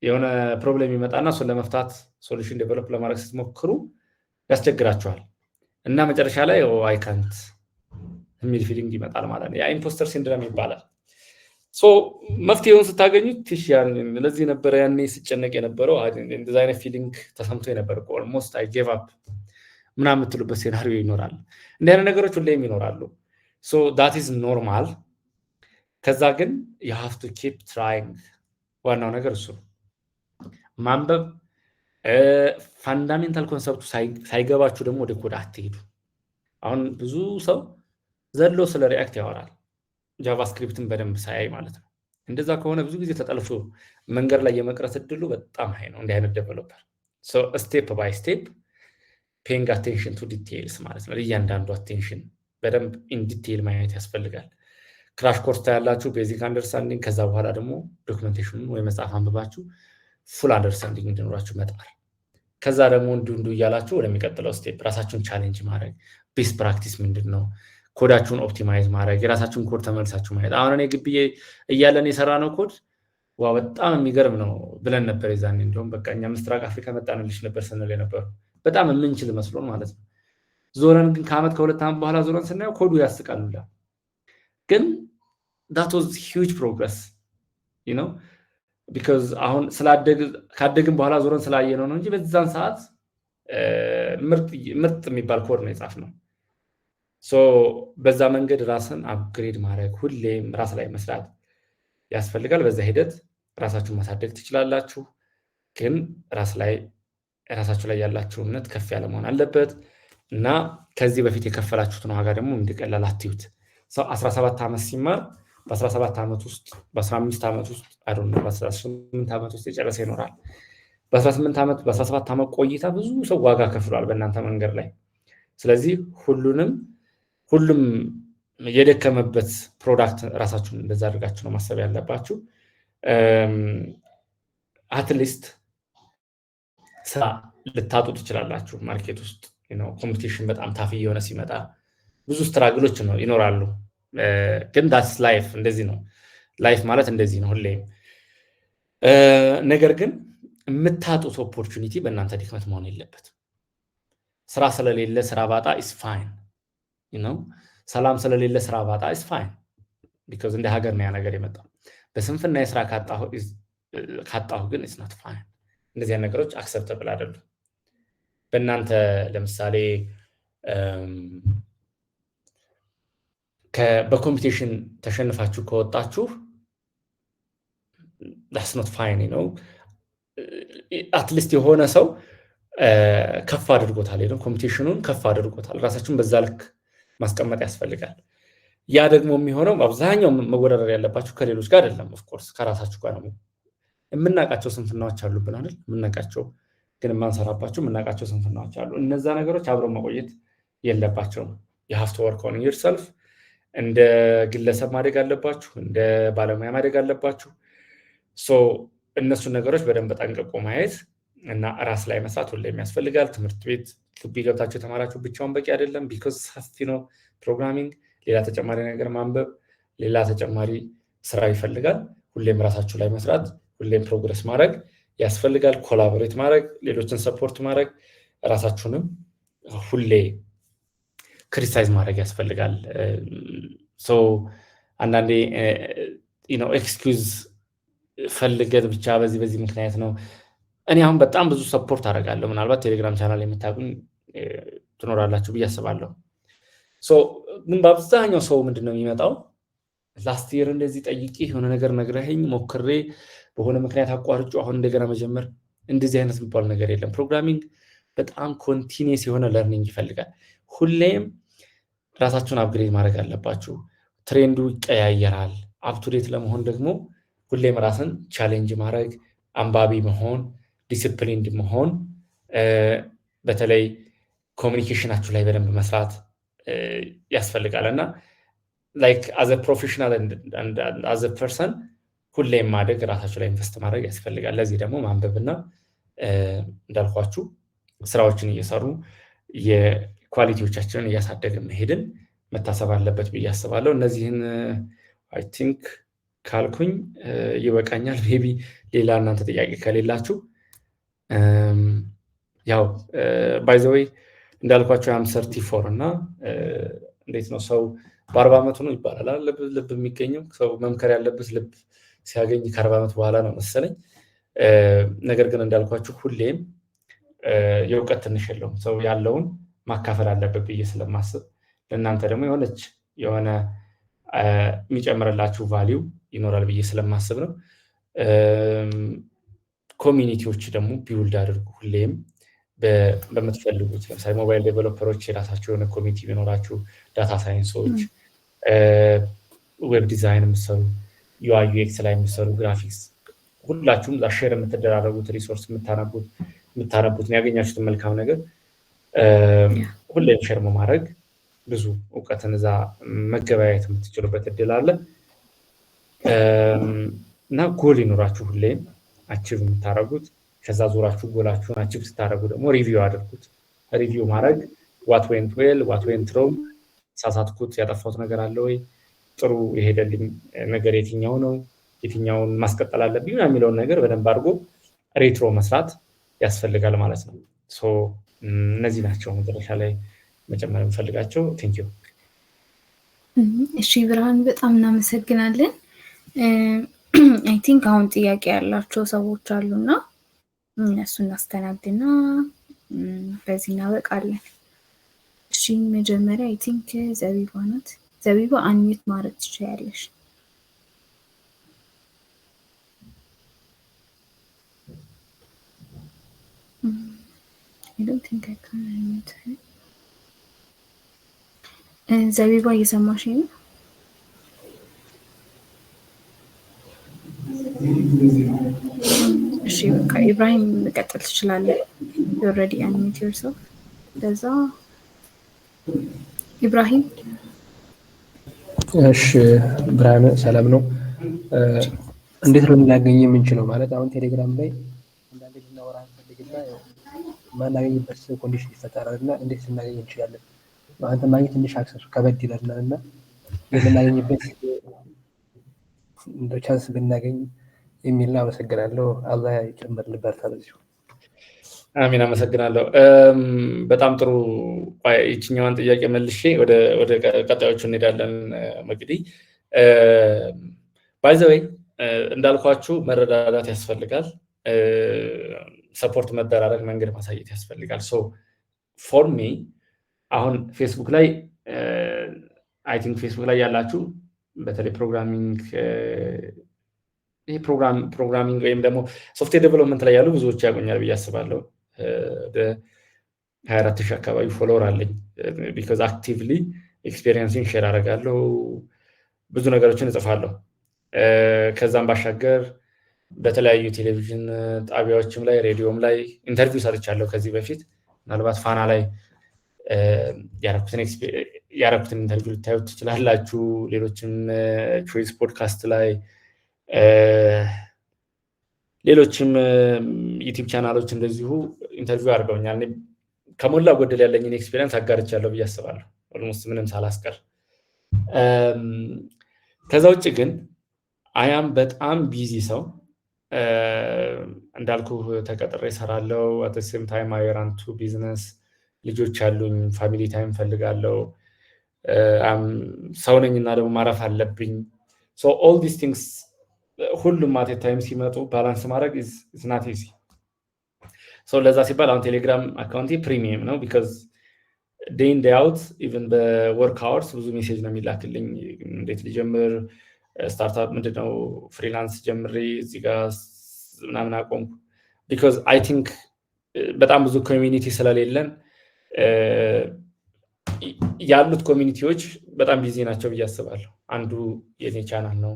የሆነ ፕሮብሌም ይመጣና እሱን ለመፍታት ሶሉሽን ዴቨሎፕ ለማድረግ ስትሞክሩ ያስቸግራችኋል እና መጨረሻ ላይ አይካንት የሚል ፊሊንግ ይመጣል ማለት ነው። ያ ኢምፖስተር ሲንድሮም ይባላል። መፍትሄውን ስታገኙት ትሽያን ለዚህ ነበረ ያኔ ስጨነቅ የነበረው እንደዛ አይነት ፊሊንግ ተሰምቶ የነበረ ኦልሞስት አይ ጌቭ አፕ ምናምን የምትሉበት ሴናሪዮ ይኖራል። እንዲህ አይነት ነገሮች ሁሌም ይኖራሉ። ዳት ኢዝ ኖርማል። ከዛ ግን you have to keep trying። ዋናው ነገር እሱ ነው። ማንበብ ፋንዳሜንታል ኮንሰፕቱ ሳይገባችሁ ደግሞ ወደ ኮድ አትሄዱ። አሁን ብዙ ሰው ዘሎ ስለ ሪአክት ያወራል ጃቫስክሪፕትን በደንብ ሳያይ ማለት ነው። እንደዛ ከሆነ ብዙ ጊዜ ተጠልፎ መንገድ ላይ የመቅረት እድሉ በጣም ሃይ ነው እንዲህ አይነት ዴቨሎፐር። ስቴፕ ባይ ስቴፕ ፔይንግ አቴንሽን ቱ ዲቴይልስ ማለት ነው። እያንዳንዱ አቴንሽን በደንብ ኢን ዲቴይል ማየት ያስፈልጋል። ክራሽ ኮርስ ታያላችሁ፣ ቤዚክ አንደርስታንዲንግ። ከዛ በኋላ ደግሞ ዶክመንቴሽኑን ወይ መጽሐፍ አንብባችሁ ፉል አንደርስታንዲንግ እንዲኖራችሁ መጣር። ከዛ ደግሞ እንዱ እያላችሁ ወደሚቀጥለው ስቴፕ ራሳችሁን ቻሌንጅ ማድረግ። ቤስት ፕራክቲስ ምንድን ነው? ኮዳችሁን ኦፕቲማይዝ ማድረግ፣ የራሳችሁን ኮድ ተመልሳችሁ ማየት። አሁን እኔ ግቢ እያለን የሰራነው ኮድ በጣም የሚገርም ነው ብለን ነበር የዛኔ። እንደውም በቃ እኛ ምስራቅ አፍሪካ መጣንልሽ ነበር ስንል የነበረው በጣም የምንችል መስሎን ማለት ነው። ዞረን ግን ከአመት ከሁለት ዓመት በኋላ ዞረን ስናየው ኮዱ ያስቃል። ግን that was huge progress, you know, because አሁን ካደግን በኋላ ዞረን ስላየነው ነው እንጂ በዛን ሰዓት ምርጥ የሚባል ኮድ ነው የጻፍነው። በዛ መንገድ ራስን አፕግሬድ ማድረግ፣ ሁሌም ራስ ላይ መስራት ያስፈልጋል። በዛ ሂደት ራሳችሁን ማሳደግ ትችላላችሁ። ግን ራሳችሁ ላይ ያላችሁ እምነት ከፍ ያለ መሆን አለበት እና ከዚህ በፊት የከፈላችሁትን ዋጋ ደግሞ እንዲቀላል አትዩት። ሰው 17 ዓመት ሲማር በ17 ዓመት ውስጥ በ15 ዓመት ውስጥ በ18 ዓመት ውስጥ የጨረሰ ይኖራል። በ18 ዓመት በ17 ዓመት ቆይታ ብዙ ሰው ዋጋ ከፍሏል በእናንተ መንገድ ላይ። ስለዚህ ሁሉም የደከመበት ፕሮዳክት ራሳችሁን እንደዛ አድርጋችሁ ነው ማሰብ ያለባችሁ። አትሊስት ስራ ልታጡ ትችላላችሁ ማርኬት ውስጥ ኮምፒቲሽን በጣም ታፍ እየሆነ ሲመጣ ብዙ ስትራግሎች ነው ይኖራሉ። ግን ዳትስ ላይፍ፣ እንደዚህ ነው ላይፍ ማለት እንደዚህ ነው ሁሌም። ነገር ግን የምታጡት ኦፖርቹኒቲ በእናንተ ድክመት መሆን የለበትም። ስራ ስለሌለ ስራ ባጣ ኢስ ፋይን፣ ሰላም ስለሌለ ስራ ባጣ ኢስ ፋይን። ቢኮዝ እንደ ሀገር ነው ያ ነገር የመጣው። በስንፍና የስራ ካጣሁ ግን ኢስ ናት ፋይን። እንደዚህ አይነት ነገሮች አክሰፕተብል አይደሉም። በእናንተ ለምሳሌ በኮምፒቲሽን ተሸንፋችሁ ከወጣችሁ that's not fine, አትሊስት የሆነ ሰው ከፍ አድርጎታል ነው ኮምፒቲሽኑን ከፍ አድርጎታል። ራሳችሁን በዛ ልክ ማስቀመጥ ያስፈልጋል። ያ ደግሞ የሚሆነው አብዛኛው መወዳደር ያለባችሁ ከሌሎች ጋር አይደለም፣ ኦፍ ኮርስ ከራሳችሁ ጋር ነው። የምናውቃቸው ስንፍናዎች አሉብን አይደል? የምናውቃቸው ግን የማንሰራባቸው የምናውቃቸው ስንፍናዎች አሉ። እነዛ ነገሮች አብረው መቆየት የለባቸውም። የሀፍቶ ወርክ ኦን ዮርሰልፍ። እንደ ግለሰብ ማደግ አለባችሁ፣ እንደ ባለሙያ ማደግ አለባችሁ። እነሱን ነገሮች በደንብ ጠንቅቆ ማየት እና ራስ ላይ መስራት ሁሌም ያስፈልጋል። ትምህርት ቤት ግቢ ገብታችሁ የተማራችሁ ብቻውን በቂ አይደለም። ቢኮዝ ሰፊ ነው ፕሮግራሚንግ። ሌላ ተጨማሪ ነገር ማንበብ፣ ሌላ ተጨማሪ ስራ ይፈልጋል። ሁሌም ራሳችሁ ላይ መስራት፣ ሁሌም ፕሮግረስ ማድረግ ያስፈልጋል። ኮላቦሬት ማድረግ፣ ሌሎችን ሰፖርት ማድረግ፣ ራሳችሁንም ሁሌ ክሪቲሳይዝ ማድረግ ያስፈልጋል። አንዳንዴ ኤክስኪውዝ ፈልገን ብቻ በዚህ ምክንያት ነው። እኔ አሁን በጣም ብዙ ሰፖርት አደርጋለሁ። ምናልባት ቴሌግራም ቻናል የምታውቁኝ ትኖራላችሁ ብዬ አስባለሁ። ግን በአብዛኛው ሰው ምንድነው የሚመጣው? ላስት ይር እንደዚህ ጠይቄ የሆነ ነገር ነግረኸኝ ሞክሬ በሆነ ምክንያት አቋርጬ አሁን እንደገና መጀመር፣ እንደዚህ አይነት የሚባል ነገር የለም። ፕሮግራሚንግ በጣም ኮንቲኒየስ የሆነ ለርኒንግ ይፈልጋል። ሁሌም ራሳችሁን አፕግሬድ ማድረግ አለባችሁ። ትሬንዱ ይቀያየራል። አፕቱዴት ለመሆን ደግሞ ሁሌም ራስን ቻሌንጅ ማድረግ፣ አንባቢ መሆን፣ ዲስፕሊንድ መሆን፣ በተለይ ኮሚኒኬሽናችሁ ላይ በደንብ መስራት ያስፈልጋል እና ላይክ አዘ ፕሮፌሽናል አዘ ፐርሰን ሁሌም ማደግ፣ ራሳችሁ ላይ ኢንቨስት ማድረግ ያስፈልጋል። ለዚህ ደግሞ ማንበብና እንዳልኳችሁ ስራዎችን እየሰሩ የኳሊቲዎቻችንን እያሳደግን መሄድን መታሰብ አለበት ብዬ አስባለሁ። እነዚህን አይ ቲንክ ካልኩኝ ይበቃኛል። ሜቢ ሌላ እናንተ ጥያቄ ከሌላችሁ ያው ባይ ዘ ዌይ እንዳልኳችሁ አም 34 እና እንዴት ነው ሰው በ40 ዓመቱ ነው ይባላል ልብ የሚገኘው። ሰው መምከር ያለበት ልብ ሲያገኝ ከ40 ዓመት በኋላ ነው መሰለኝ። ነገር ግን እንዳልኳችሁ ሁሌም የእውቀት ትንሽ የለውም። ሰው ያለውን ማካፈል አለበት ብዬ ስለማስብ ለእናንተ ደግሞ የሆነ የሚጨምርላችሁ ቫሊዩ ይኖራል ብዬ ስለማስብ ነው። ኮሚኒቲዎች ደግሞ ቢውልድ አድርጉ። ሁሌም በምትፈልጉት ለምሳሌ ሞባይል ዴቨሎፐሮች የራሳቸው የሆነ ኮሚኒቲ ቢኖራችሁ፣ ዳታ ሳይንሶች፣ ዌብ ዲዛይን የምትሰሩ፣ ዩአይ ዩኤክስ ላይ የምትሰሩ፣ ግራፊክስ፣ ሁላችሁም ሼር የምትደራረጉት ሪሶርስ የምታነቡትን ያገኛችሁትን መልካም ነገር ሁሌም ሼር ማድረግ ብዙ እውቀትን እዛ መገበያየት የምትችሉበት እድል አለ እና ጎል ይኖራችሁ ሁሌም አቺቭ የምታደርጉት። ከዛ ዞራችሁ ጎላችሁን አቺቭ ስታደርጉ ደግሞ ሪቪው አድርጉት። ሪቪው ማድረግ ዋት ዌንት ዌል ዋት ዌንት ሮንግ፣ ሳሳትኩት ያጠፋሁት ነገር አለ ወይ፣ ጥሩ የሄደልኝ ነገር የትኛው ነው፣ የትኛውን ማስቀጠል አለብኝ የሚለውን ነገር በደንብ አድርጎ ሬትሮ መስራት ያስፈልጋል ማለት ነው። እነዚህ ናቸው መጨረሻ ላይ መጨመር የምፈልጋቸው። ቴንኪዩ። እሺ ብርሃን በጣም እናመሰግናለን። አይ ቲንክ አሁን ጥያቄ ያላቸው ሰዎች አሉና እነሱ እናስተናግድና በዚህ እናበቃለን። እሺ መጀመሪያ አይ ቲንክ ዘቢባ ናት። ዘቢባ አንሚት ማድረግ ትችያለሽ። I don't think I can unmute her. ዘቢባ እየሰማሽ ነው? እሺ በቃ ኢብራሂም መቀጠል ትችላለህ። You already unmute yourself. ለዛ ኢብራሂም። እሺ ብርሃን ሰላም ነው። እንዴት ነው ልናገኝ የምንችለው? ማለት አሁን ቴሌግራም ላይ አንዳንዴ ልናወራ እንፈልግና ማናገኝበት ኮንዲሽን ይፈጠራል እና እንዴት ልናገኝ እንችላለን? አንተ ማግኘት ትንሽ አክሰሱ ከበድ ይላልና እና የምናገኝበት እንደ ቻንስ ብናገኝ የሚል አመሰግናለሁ። አላህ ይጨምርልን። በርታ በዚሁ። አሚን። አመሰግናለሁ። በጣም ጥሩ። ይችኛዋን ጥያቄ መልሼ ወደ ቀጣዮቹ እንሄዳለን። መግዲ ባይ ዘ ዌይ እንዳልኳችሁ መረዳዳት ያስፈልጋል። ሰፖርት መደራረግ፣ መንገድ ማሳየት ያስፈልጋል። ፎር ሚ አሁን ፌስቡክ ላይ አይ ቲንክ ፌስቡክ ላይ ያላችሁ በተለይ ፕሮግራሚንግ ይሄ ፕሮግራሚንግ ወይም ደግሞ ሶፍትዌር ዴቨሎፕመንት ላይ ያሉ ብዙዎች ያገኛል ብዬ አስባለሁ። ወደ 24,000 አካባቢ ፎሎወር አለኝ ቢኮዝ አክቲቭሊ ኤክስፔሪየንስን ሼር አደርጋለሁ፣ ብዙ ነገሮችን እጽፋለሁ። ከዛም ባሻገር በተለያዩ ቴሌቪዥን ጣቢያዎችም ላይ ሬዲዮም ላይ ኢንተርቪው ሰርቻለሁ ከዚህ በፊት። ምናልባት ፋና ላይ ያረኩትን ኢንተርቪው ልታዩት ትችላላችሁ። ሌሎችም ቾይስ ፖድካስት ላይ ሌሎችም ዩቲዩብ ቻናሎች እንደዚሁ ኢንተርቪው አድርገውኛል። እኔ ከሞላ ጎደል ያለኝን ኤክስፒሪየንስ አጋርቻለሁ ብዬ አስባለሁ፣ ኦልሞስት ምንም ሳላስቀር። ከዛ ውጭ ግን አያም በጣም ቢዚ ሰው እንዳልኩ ተቀጥሬ እሰራለሁ። አት ዘ ሴም ታይም አይ ራን ቱ ቢዝነስ፣ ልጆች አሉኝ፣ ፋሚሊ ታይም ፈልጋለሁ። ሰው ነኝና ደግሞ ማረፍ አለብኝ። ሶ ኦል ዲስ ቲንግስ ሁሉም አት ታይም ሲመጡ ባላንስ ማድረግ ኢዝ ናት ኢዚ። ሶ ለዛ ሲባል አሁን ቴሌግራም አካውንቴ ፕሪሚየም ነው ቢካዝ ዴይ ኢን ዴይ አውት ኢቨን በወርክ አወርስ ብዙ ሜሴጅ ነው የሚላክልኝ። እንዴት ልጀምር፣ ስታርታፕ ምንድነው፣ ፍሪላንስ ጀምሬ እዚህ ጋር ምናምን አቆምኩ። ቢካዝ አይ ቲንክ በጣም ብዙ ኮሚኒቲ ስለሌለን ያሉት ኮሚኒቲዎች በጣም ቢዚ ናቸው ብዬ አስባለሁ። አንዱ የኔ ቻናል ነው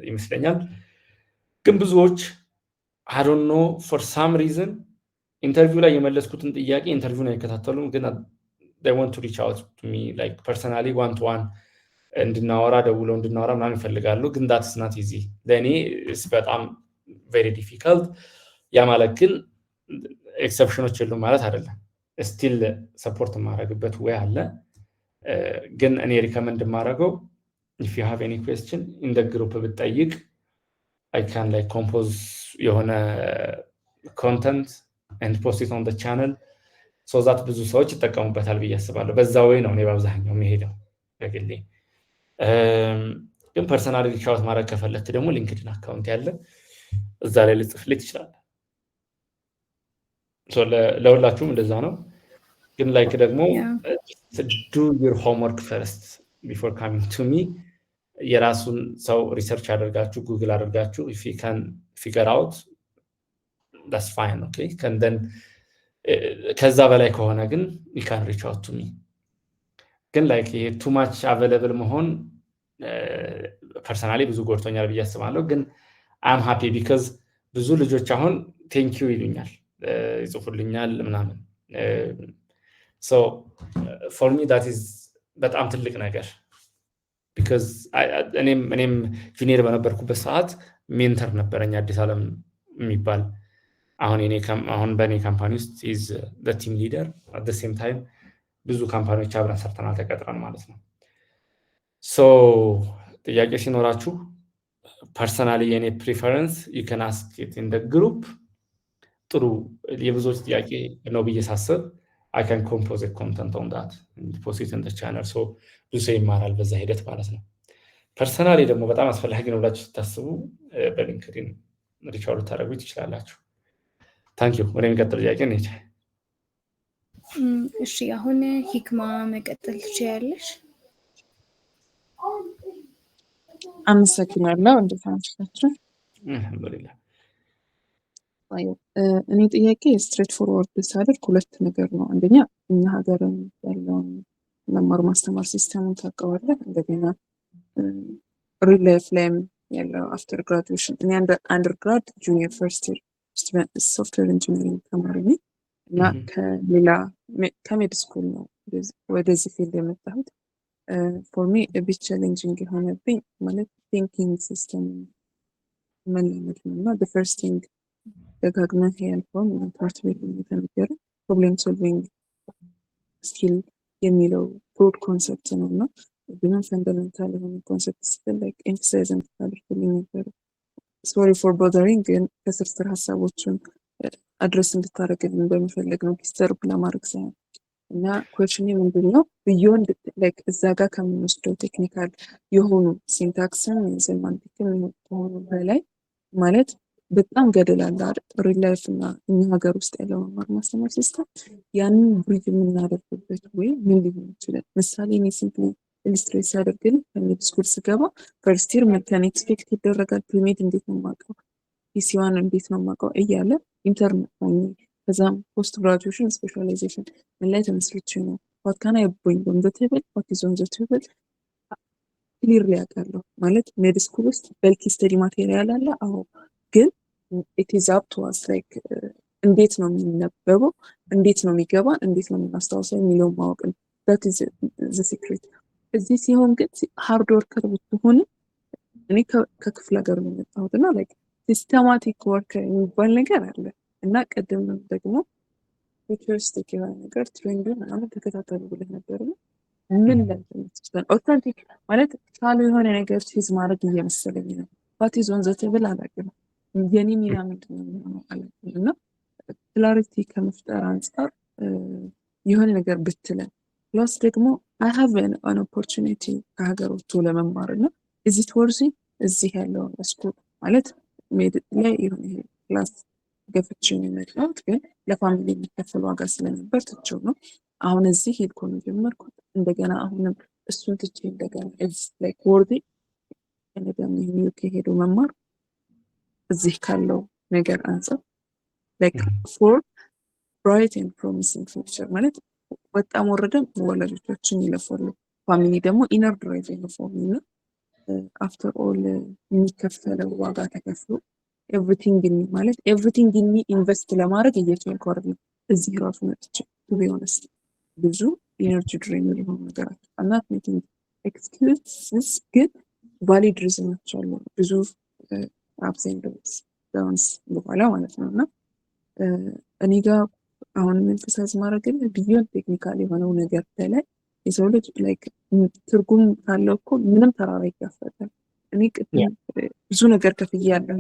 ይመስለኛል። ግን ብዙዎች አይ ዶንት ኖ ፎር ሳም ሪዝን ኢንተርቪው ላይ የመለስኩትን ጥያቄ ኢንተርቪውን አይከታተሉም፣ ግን they want to reach out to me like personally one to one እንድናወራ ደውለው እንድናወራ ምናምን ይፈልጋሉ። ግን that's not easy ለእኔ በጣም very difficult። ያ ማለት ግን ኤክሰፕሽኖች የሉም ማለት አይደለም። ስቲል ሰፖርት የማደርግበት ወይ አለ። ግን እኔ ሪከመንድ የማደርገው if you have any question in the group ብትጠይቅ I can like compose የሆነ content and post it on the channel so that ብዙ ሰዎች ይጠቀሙበታል ብዬ አስባለሁ። በዛ ወይ ነው እኔ በአብዛኛው የምሄደው በግሌ። ግን ፐርሰናል ሪች አውት ማድረግ ከፈለክ ደግሞ ሊንክድን አካውንት ያለ እዛ ላይ ልጽፍልህ ትችላለህ። ሶ ለሁላችሁም እንደዛ ነው። ግን ላይክ ደግሞ do your homework first before coming to me። የራሱን ሰው ሪሰርች አድርጋችሁ ጉግል አድርጋችሁ if you can figure out that's fine, okay? And then ከዛ በላይ ከሆነ ግን you can reach out to me። ግን ላይክ ይሄ too much available መሆን ፐርሰናሊ ብዙ ጎድቶኛል ብዬ አስባለሁ። ግን I'm happy because ብዙ ልጆች አሁን thank you ይሉኛል፣ ይጽፉልኛል ምናምን። so for me that is በጣም ትልቅ ነገር because እኔም ጁኒየር በነበርኩበት ሰዓት ሜንተር ነበረኝ አዲስ ዓለም የሚባል። አሁን በእኔ ካምፓኒ ውስጥ is the team leader at the same time ብዙ ካምፓኒዎች አብረን ሰርተናል ተቀጥረን ማለት ነው። so ጥያቄ ሲኖራችሁ ፐርሰናሊ የኔ ፕሪፈረንስ you can ask it in the group። ጥሩ የብዙዎች ጥያቄ ነው ብዬ ሳስብ I can compose a content on that and post it in the channel so ብዙ ሰው ይማራል በዛ ሂደት ማለት ነው። ፐርሰናሊ ደግሞ በጣም አስፈላጊ ነው ብላችሁ ስታስቡ በሊንክድኢን ሪች አውት ታደርጉ ትችላላችሁ። ታንክ ዩ። ወደ የሚቀጥለው ጥያቄ እንሂድ። እሺ አሁን ሂክማ መቀጠል ትችያለሽ። አመሰግናለሁ። እንዴት አመሻችሁ? አልሐምዱሊላህ። እኔ ጥያቄ ስትሬት ፎርወርድ ሳደርግ ሁለት ነገር ነው። አንደኛ እኛ ሀገርን ያለውን መማር ማስተማር ሲስተሙን ታውቀዋለህ። እንደገና ሪል ላይፍ ላይም ያለው አፍተር ግራጁዌሽን እኔ አንደርግራድ ጁኒየር ፈርስት ይር ሶፍትዌር ኢንጂነሪንግ ተማሪ ነኝ እና ከሜድ ስኩል ነው ወደዚህ ፊልድ የመጣሁት። ፎር ሚ ቢት ቻሌንጂንግ የሆነብኝ ማለት ቲንኪንግ ሲስተም መለመድ ነው እና ፈርስት ቲንግ ደጋግመህ ያልከውን ትምህርት ቤት የተነገረ ፕሮብሌም ሶልቪንግ ስኪል የሚለው ብሮድ ኮንሰፕት ነው እና ግን ፈንዳሜንታል የሆነ ኮንሰፕት ስትል ላይክ ኤምፋሳይዝ እንድታደርግልኝ ነበር። ሶሪ ፎር ቦዘሪንግ፣ ግን ከስር ሀሳቦችን አድረስ እንድታደርግልኝ በሚፈልግ ነው ዲስተርብ ለማድረግ ሳይሆን እና ኩዌሽኔ ምንድን ነው ቢዮንድ ላይክ እዛ ጋር ከምንወስደው ቴክኒካል የሆኑ ሲንታክስን ሴማንቲክን ከሆኑ በላይ ማለት በጣም ገደል አለ ሪል ላይፍ እና እኛ ሀገር ውስጥ ያለው መማር ማስተማር ሲስተም ያንን ብሪጅ የምናደርግበት ወይ ምን ሊሆን ይችላል? ምሳሌ እኔ ሲምፕሊ ኢሉስትሬት ሳደርግን ከሚድ ስኩል ስገባ ፈርስት ይር መተን ኤክስፔክት ይደረጋል ፕሪሜድ እንዴት ነው የማውቀው ፒሲዋን እንዴት ነው የማውቀው እያለ ኢንተርኔት ሆኜ ከዛም ፖስት ግራጁዌሽን ስፔሻላይዜሽን ምን ላይ ተመስርቼ ነው what can I bring on the table what is on the table ክሊርሊ ያውቃለሁ ማለት ሜድ ስኩል ውስጥ በልኪ ስተዲ ማቴሪያል አለ አዎ ግን it is up to us like እንዴት ነው የሚነበበው እንዴት ነው የሚገባ እንዴት ነው የምናስታውሰው የሚለውን ማወቅ ነው that is the secret እዚህ ሲሆን ግን ሃርድ ወርከር ብትሆን እኔ ከክፍለ ሀገር ነው የመጣሁትና like ሲስተማቲክ ወርክ የሚባል ነገር አለ እና ቀደም ደግሞ ፊቸሪስቲክ የሆነ ነገር ትሬንድ ምናምን ተከታተሉ ብለህ ነበር ምን ለምትስተን ኦተንቲክ ማለት ሳሉ የሆነ ነገር ቺዝ ማድረግ እየመሰለኝ ነው what is on the table አላውቅም የኔ ሚና ምንድነው ነው አላውቅም እና ክላሪቲ ከመፍጠር አንፃር የሆነ ነገር ብትለን ፕላስ ደግሞ I have an opportunity ከሀገር ወጥቶ ለመማር እና is it worthy እዚህ ያለው ስኩል ማለት ሜድ ላይ የሆነ ክላስ ገፍቼ የመጣሁት ግን ለፋሚሊ የሚከፈል ዋጋ ስለነበር ትቼው ነው አሁን እዚህ ሄድኩ ነው ጀመርኩት እንደገና አሁንም እሱን ትቼ እንደገና it's like worthy እንደገና ዩኬ ሄዶ መማር እዚህ ካለው ነገር አንፃር like for bright and promising future ማለት በጣም ወረደም ወላጆቻችን ይለፋሉ ፋሚሊ ደግሞ ኢነር ድራይቭ ነው after all የሚከፈለው ዋጋ ተከፍሎ everything in me ማለት everything in me invest ለማድረግ እየቻልኩ አይደለም እዚህ ራሱ መጥቼ to be honest ብዙ ኢነርጂ ድሬን የሆኑ ነገሮች I'm not making excuses ግን valid reasons አሉ ብዙ ups and downs በኋላ ማለት ነውና እኔ ጋር አሁን መንፈሳስ ማድረግ ቢዮን ቴክኒካል የሆነው ነገር ላይ የሰው ልጅ like ትርጉም ካለው እኮ ምንም ተራራ ይጋፈጣል እኔ ብዙ ነገር ከፍያለሁ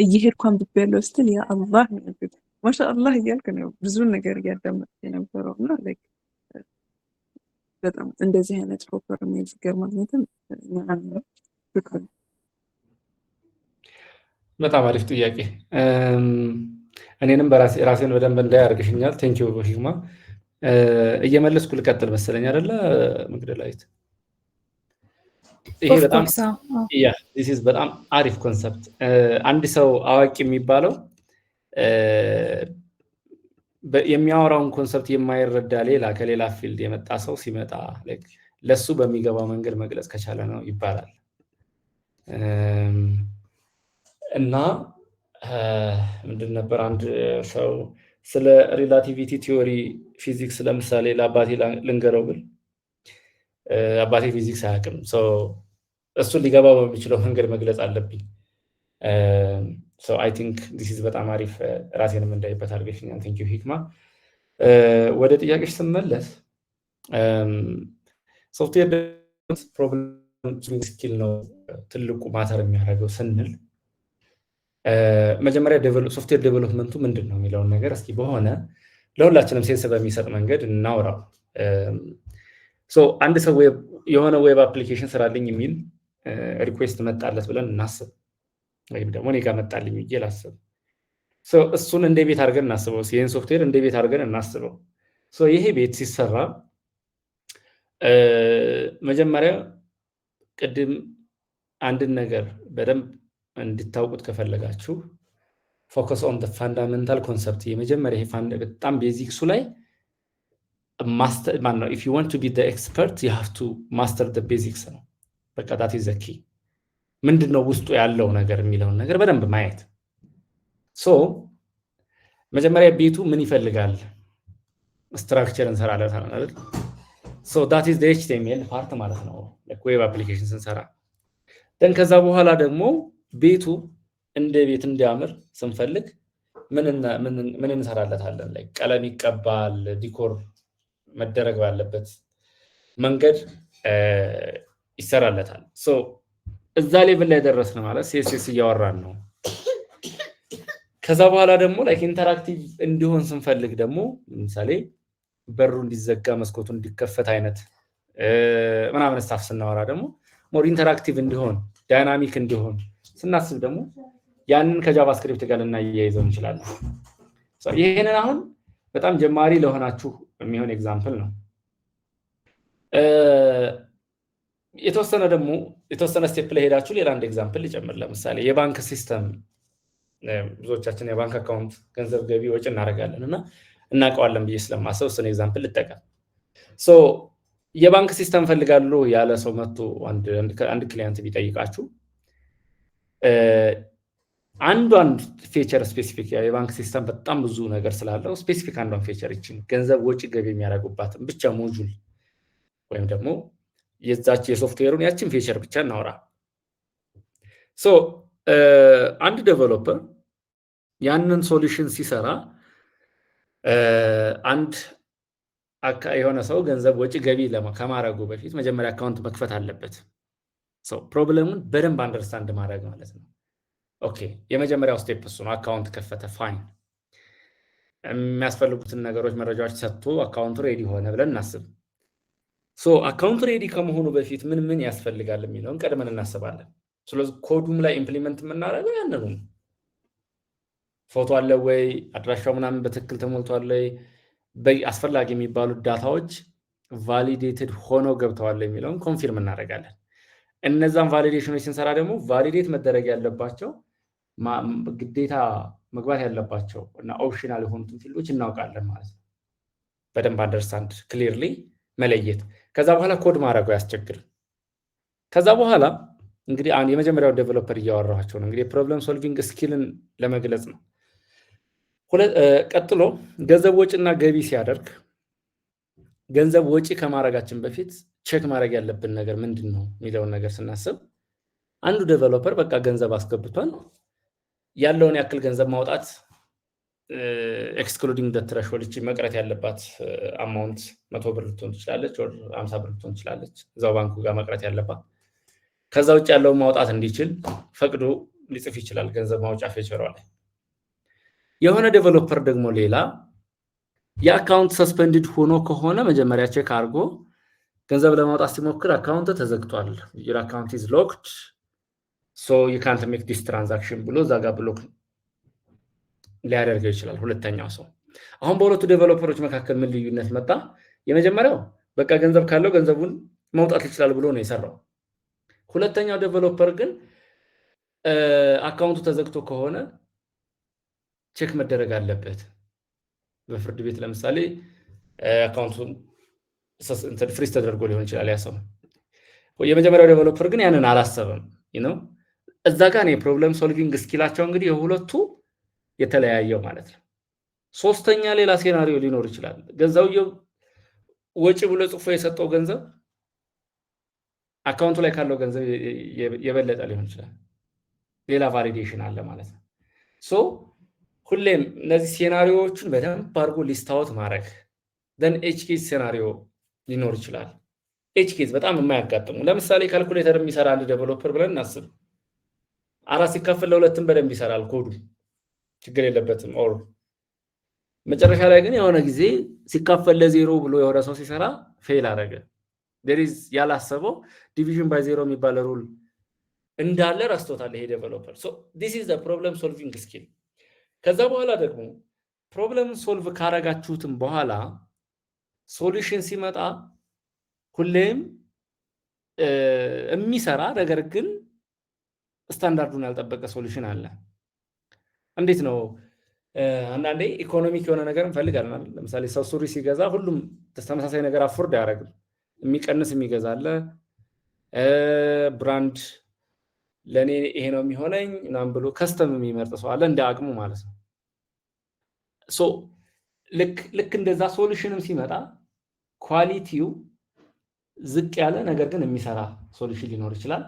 እየሄድኳን ብቤለው ስትል ያ አላህ ነው ማሻአላህ እያልክ ነው ብዙ ነገር እያዳመጥኩ የነበረውና like በጣም እንደዚህ አይነት ፕሮፐር ነገር ማግኘትም ነው ፍቅር በጣም አሪፍ ጥያቄ እኔንም ራሴን በደንብ እንዳያርግሽኛል ቴንኪው ሂክማ እየመለስኩ ልቀጥል መሰለኝ አይደለ መግደላዊት ይሄ በጣም this is በጣም አሪፍ ኮንሰፕት አንድ ሰው አዋቂ የሚባለው የሚያወራውን ኮንሰፕት የማይረዳ ሌላ ከሌላ ፊልድ የመጣ ሰው ሲመጣ ለሱ በሚገባው መንገድ መግለጽ ከቻለ ነው ይባላል እና ምንድን ነበር አንድ ሰው ስለ ሪላቲቪቲ ቲዮሪ ፊዚክስ ለምሳሌ ለአባቴ ልንገረው ብል አባቴ ፊዚክስ አያውቅም እሱ ሊገባው በሚችለው መንገድ መግለጽ አለብኝ so I think this is በጣም አሪፍ ራሴንም እንዳይበት አድርገሽኛል thank you ሂክማ ወደ ጥያቄሽ ስመለስ ሶፍትዌር ፕሮብለም ስኪል ነው ትልቁ ማተር የሚያደርገው ስንል መጀመሪያ ሶፍትዌር ዴቨሎፕመንቱ ምንድነው የሚለው ነገር እስኪ በሆነ ለሁላችንም ሴንስ በሚሰጥ መንገድ እናወራው so አንድ ሰው የሆነ ዌብ አፕሊኬሽን ስራልኝ የሚል ሪኩዌስት መጣለት ብለን እናስብ ወይም ደግሞ እኔ ጋር መጣልኝ ብዬ ላስብ so እሱን እንደ ቤት አድርገን እናስበው ይሄን ሶፍትዌር እንደ ቤት አድርገን እናስበው so ይሄ ቤት ሲሰራ መጀመሪያ ቅድም አንድን ነገር በደንብ እንድታውቁት ከፈለጋችሁ focus on the fundamental concept የመጀመሪያ ይሄ በጣም ቤዚክሱ ላይ master if you want to be the expert you have to master the basics ነው በቃ that is the key ምንድነው ውስጡ ያለው ነገር የሚለው ነገር በደንብ ማየት so መጀመሪያ ቤቱ ምን ይፈልጋል ስትራክቸር እንሰራለን አይደል so that is the HTML part ማለት ነው like web application ስንሰራ then ከዛ በኋላ ደግሞ ቤቱ እንደ ቤት እንዲያምር ስንፈልግ ምን እንሰራለታለን ላይ ቀለም ይቀባል ዲኮር መደረግ ባለበት መንገድ ይሰራለታል so እዛ ሌቭል ላይ ደረስን ማለት CSS እያወራን ነው ከዛ በኋላ ደግሞ ላይክ ኢንተራክቲቭ እንዲሆን ስንፈልግ ደግሞ ለምሳሌ በሩ እንዲዘጋ መስኮቱ እንዲከፈት አይነት ምናምን ስታፍ ስናወራ ደግሞ ሞር ኢንተራክቲቭ እንዲሆን ዳይናሚክ እንዲሆን ስናስብ ደግሞ ያንን ከጃቫስክሪፕት ጋር እናያይዘው እንችላለን so ይሄንን አሁን በጣም ጀማሪ ለሆናችሁ የሚሆን ኤግዛምፕል ነው የተወሰነ ስቴፕ ላይ ሄዳችሁ ሌላ አንድ ኤግዛምፕል ልጨምር። ለምሳሌ የባንክ ሲስተም ብዙዎቻችን የባንክ አካውንት ገንዘብ ገቢ ወጪ እናደርጋለን እና እናውቀዋለን ብዬ ስለማሰብ እሱን ኤግዛምፕል ልጠቀም። የባንክ ሲስተም ፈልጋለሁ ያለ ሰው መጥቶ አንድ ክሊያንት ቢጠይቃችሁ አንዷን ፌቸር ስፔሲፊክ የባንክ ሲስተም በጣም ብዙ ነገር ስላለው ስፔሲፊክ አንዷን ፌቸር ይችን ገንዘብ ወጪ ገቢ የሚያደርጉባትን ብቻ ሞጁል ወይም ደግሞ የዛች የሶፍትዌሩን ያችን ፌቸር ብቻ እናወራ። አንድ ዴቨሎፐር ያንን ሶሉሽን ሲሰራ አንድ የሆነ ሰው ገንዘብ ወጪ ገቢ ከማድረጉ በፊት መጀመሪያ አካውንት መክፈት አለበት። ፕሮብለሙን በደንብ አንደርስታንድ ማድረግ ማለት ነው። ኦኬ የመጀመሪያው ስቴፕ እሱ ነው። አካውንት ከፈተ፣ ፋይን። የሚያስፈልጉትን ነገሮች መረጃዎች ሰጥቶ አካውንቱ ሬዲ ሆነ ብለን እናስብ። አካውንቱ ሬዲ ከመሆኑ በፊት ምን ምን ያስፈልጋል የሚለውን ቀድመን እናስባለን። ስለዚህ ኮዱም ላይ ኢምፕሊመንት የምናደርገው ያንኑ ፎቶ አለ ወይ፣ አድራሻው ምናምን በትክክል ተሞልቷል ወይ፣ አስፈላጊ የሚባሉ ዳታዎች ቫሊዴትድ ሆነው ገብተዋል የሚለውን ኮንፊርም እናደርጋለን። እነዛን ቫሊዴሽኖች ስንሰራ ደግሞ ቫሊዴት መደረግ ያለባቸው ግዴታ መግባት ያለባቸው እና ኦፕሽናል የሆኑትን ፊልዶች እናውቃለን ማለት ነው። በደንብ አንደርስታንድ ክሊርሊ መለየት። ከዛ በኋላ ኮድ ማድረጉ ያስቸግር። ከዛ በኋላ እንግዲህ የመጀመሪያው ዴቨሎፐር እያወራኋቸው ነው። እንግዲህ ፕሮብለም ሶልቪንግ ስኪልን ለመግለጽ ነው። ቀጥሎ ገንዘብ ወጪና ገቢ ሲያደርግ ገንዘብ ወጪ ከማድረጋችን በፊት ቼክ ማድረግ ያለብን ነገር ምንድን ነው የሚለውን ነገር ስናስብ አንዱ ዴቨሎፐር በቃ ገንዘብ አስገብቷል፣ ያለውን ያክል ገንዘብ ማውጣት ኤክስክሉዲንግ ደ ትሬሾልድ መቅረት ያለባት አማውንት 100 ብር ልትሆን ትችላለች፣ ወር 50 ብር ልትሆን ትችላለች፣ እዛው ባንኩ ጋር መቅረት ያለባት። ከዛ ውጭ ያለውን ማውጣት እንዲችል ፈቅዶ ሊጽፍ ይችላል ገንዘብ ማውጫ ፌቸሯ ላይ። የሆነ ዴቨሎፐር ደግሞ ሌላ የአካውንት ሰስፔንድድ ሆኖ ከሆነ መጀመሪያ ቼክ አድርጎ ገንዘብ ለማውጣት ሲሞክር አካውንት ተዘግቷል፣ your account is locked so you can't make this transaction ብሎ እዛ ጋር ብሎክ ሊያደርገው ይችላል ሁለተኛው ሰው። አሁን በሁለቱ ዴቨሎፐሮች መካከል ምን ልዩነት መጣ? የመጀመሪያው በቃ ገንዘብ ካለው ገንዘቡን ማውጣት ይችላል ብሎ ነው የሰራው። ሁለተኛው ዴቨሎፐር ግን አካውንቱ ተዘግቶ ከሆነ ቼክ መደረግ አለበት። በፍርድ ቤት ለምሳሌ አካውንቱን ፍሪዝ ተደርጎ ሊሆን ይችላል ያ ሰው። የመጀመሪያው ዴቨሎፐር ግን ያንን አላሰበም። እዛ ጋር ነው የፕሮብለም ሶልቪንግ ስኪላቸው እንግዲህ የሁለቱ የተለያየው ማለት ነው። ሶስተኛ ሌላ ሴናሪዮ ሊኖር ይችላል። ገንዘብየው ወጪ ብሎ ጽፎ የሰጠው ገንዘብ አካውንቱ ላይ ካለው ገንዘብ የበለጠ ሊሆን ይችላል። ሌላ ቫሊዴሽን አለ ማለት ነው። ሁሌም እነዚህ ሴናሪዮዎችን በደንብ አድርጎ ሊስታውት ማድረግ ደን ኤጅ ኬዝ ሴናሪዮ ሊኖር ይችላል። ኤጅ ኬዝ በጣም የማያጋጥሙ ለምሳሌ ካልኩሌተር የሚሰራ አንድ ዴቨሎፐር ብለን እናስብ። 4 ሲካፈል ለ2 በደንብ ይሰራል ኮዱ ችግር የለበትም። ኦር መጨረሻ ላይ ግን የሆነ ጊዜ ሲካፈል ለ0 ብሎ የሆነ ሰው ሲሰራ ፌል አደረገ። there is ያላሰበው ዲቪዥን ባይ 0 የሚባል ሩል እንዳለ ረስቶታል ይሄ ዴቨሎፐር። this is the problem solving skill። ከዛ በኋላ ደግሞ ፕሮብለም ሶልቭ ካረጋችሁትም በኋላ ሶሉሽን ሲመጣ ሁሌም የሚሰራ ነገር ግን ስታንዳርዱን ያልጠበቀ ሶሉሽን አለ። እንዴት ነው? አንዳንዴ ኢኮኖሚክ የሆነ ነገር እንፈልጋለን። ለምሳሌ ሰው ሱሪ ሲገዛ ሁሉም ተመሳሳይ ነገር አፎርድ ያደርጋል። የሚቀንስ የሚገዛለ ብራንድ ለኔ ይሄ ነው የሚሆነኝ ምናምን ብሎ ከስተም የሚመርጥ ሰው አለ እንደ አቅሙ ማለት ነው። ልክ እንደዛ ሶሉሽንም ሲመጣ ኳሊቲው ዝቅ ያለ ነገር ግን የሚሰራ ሶሉሽን ሊኖር ይችላል።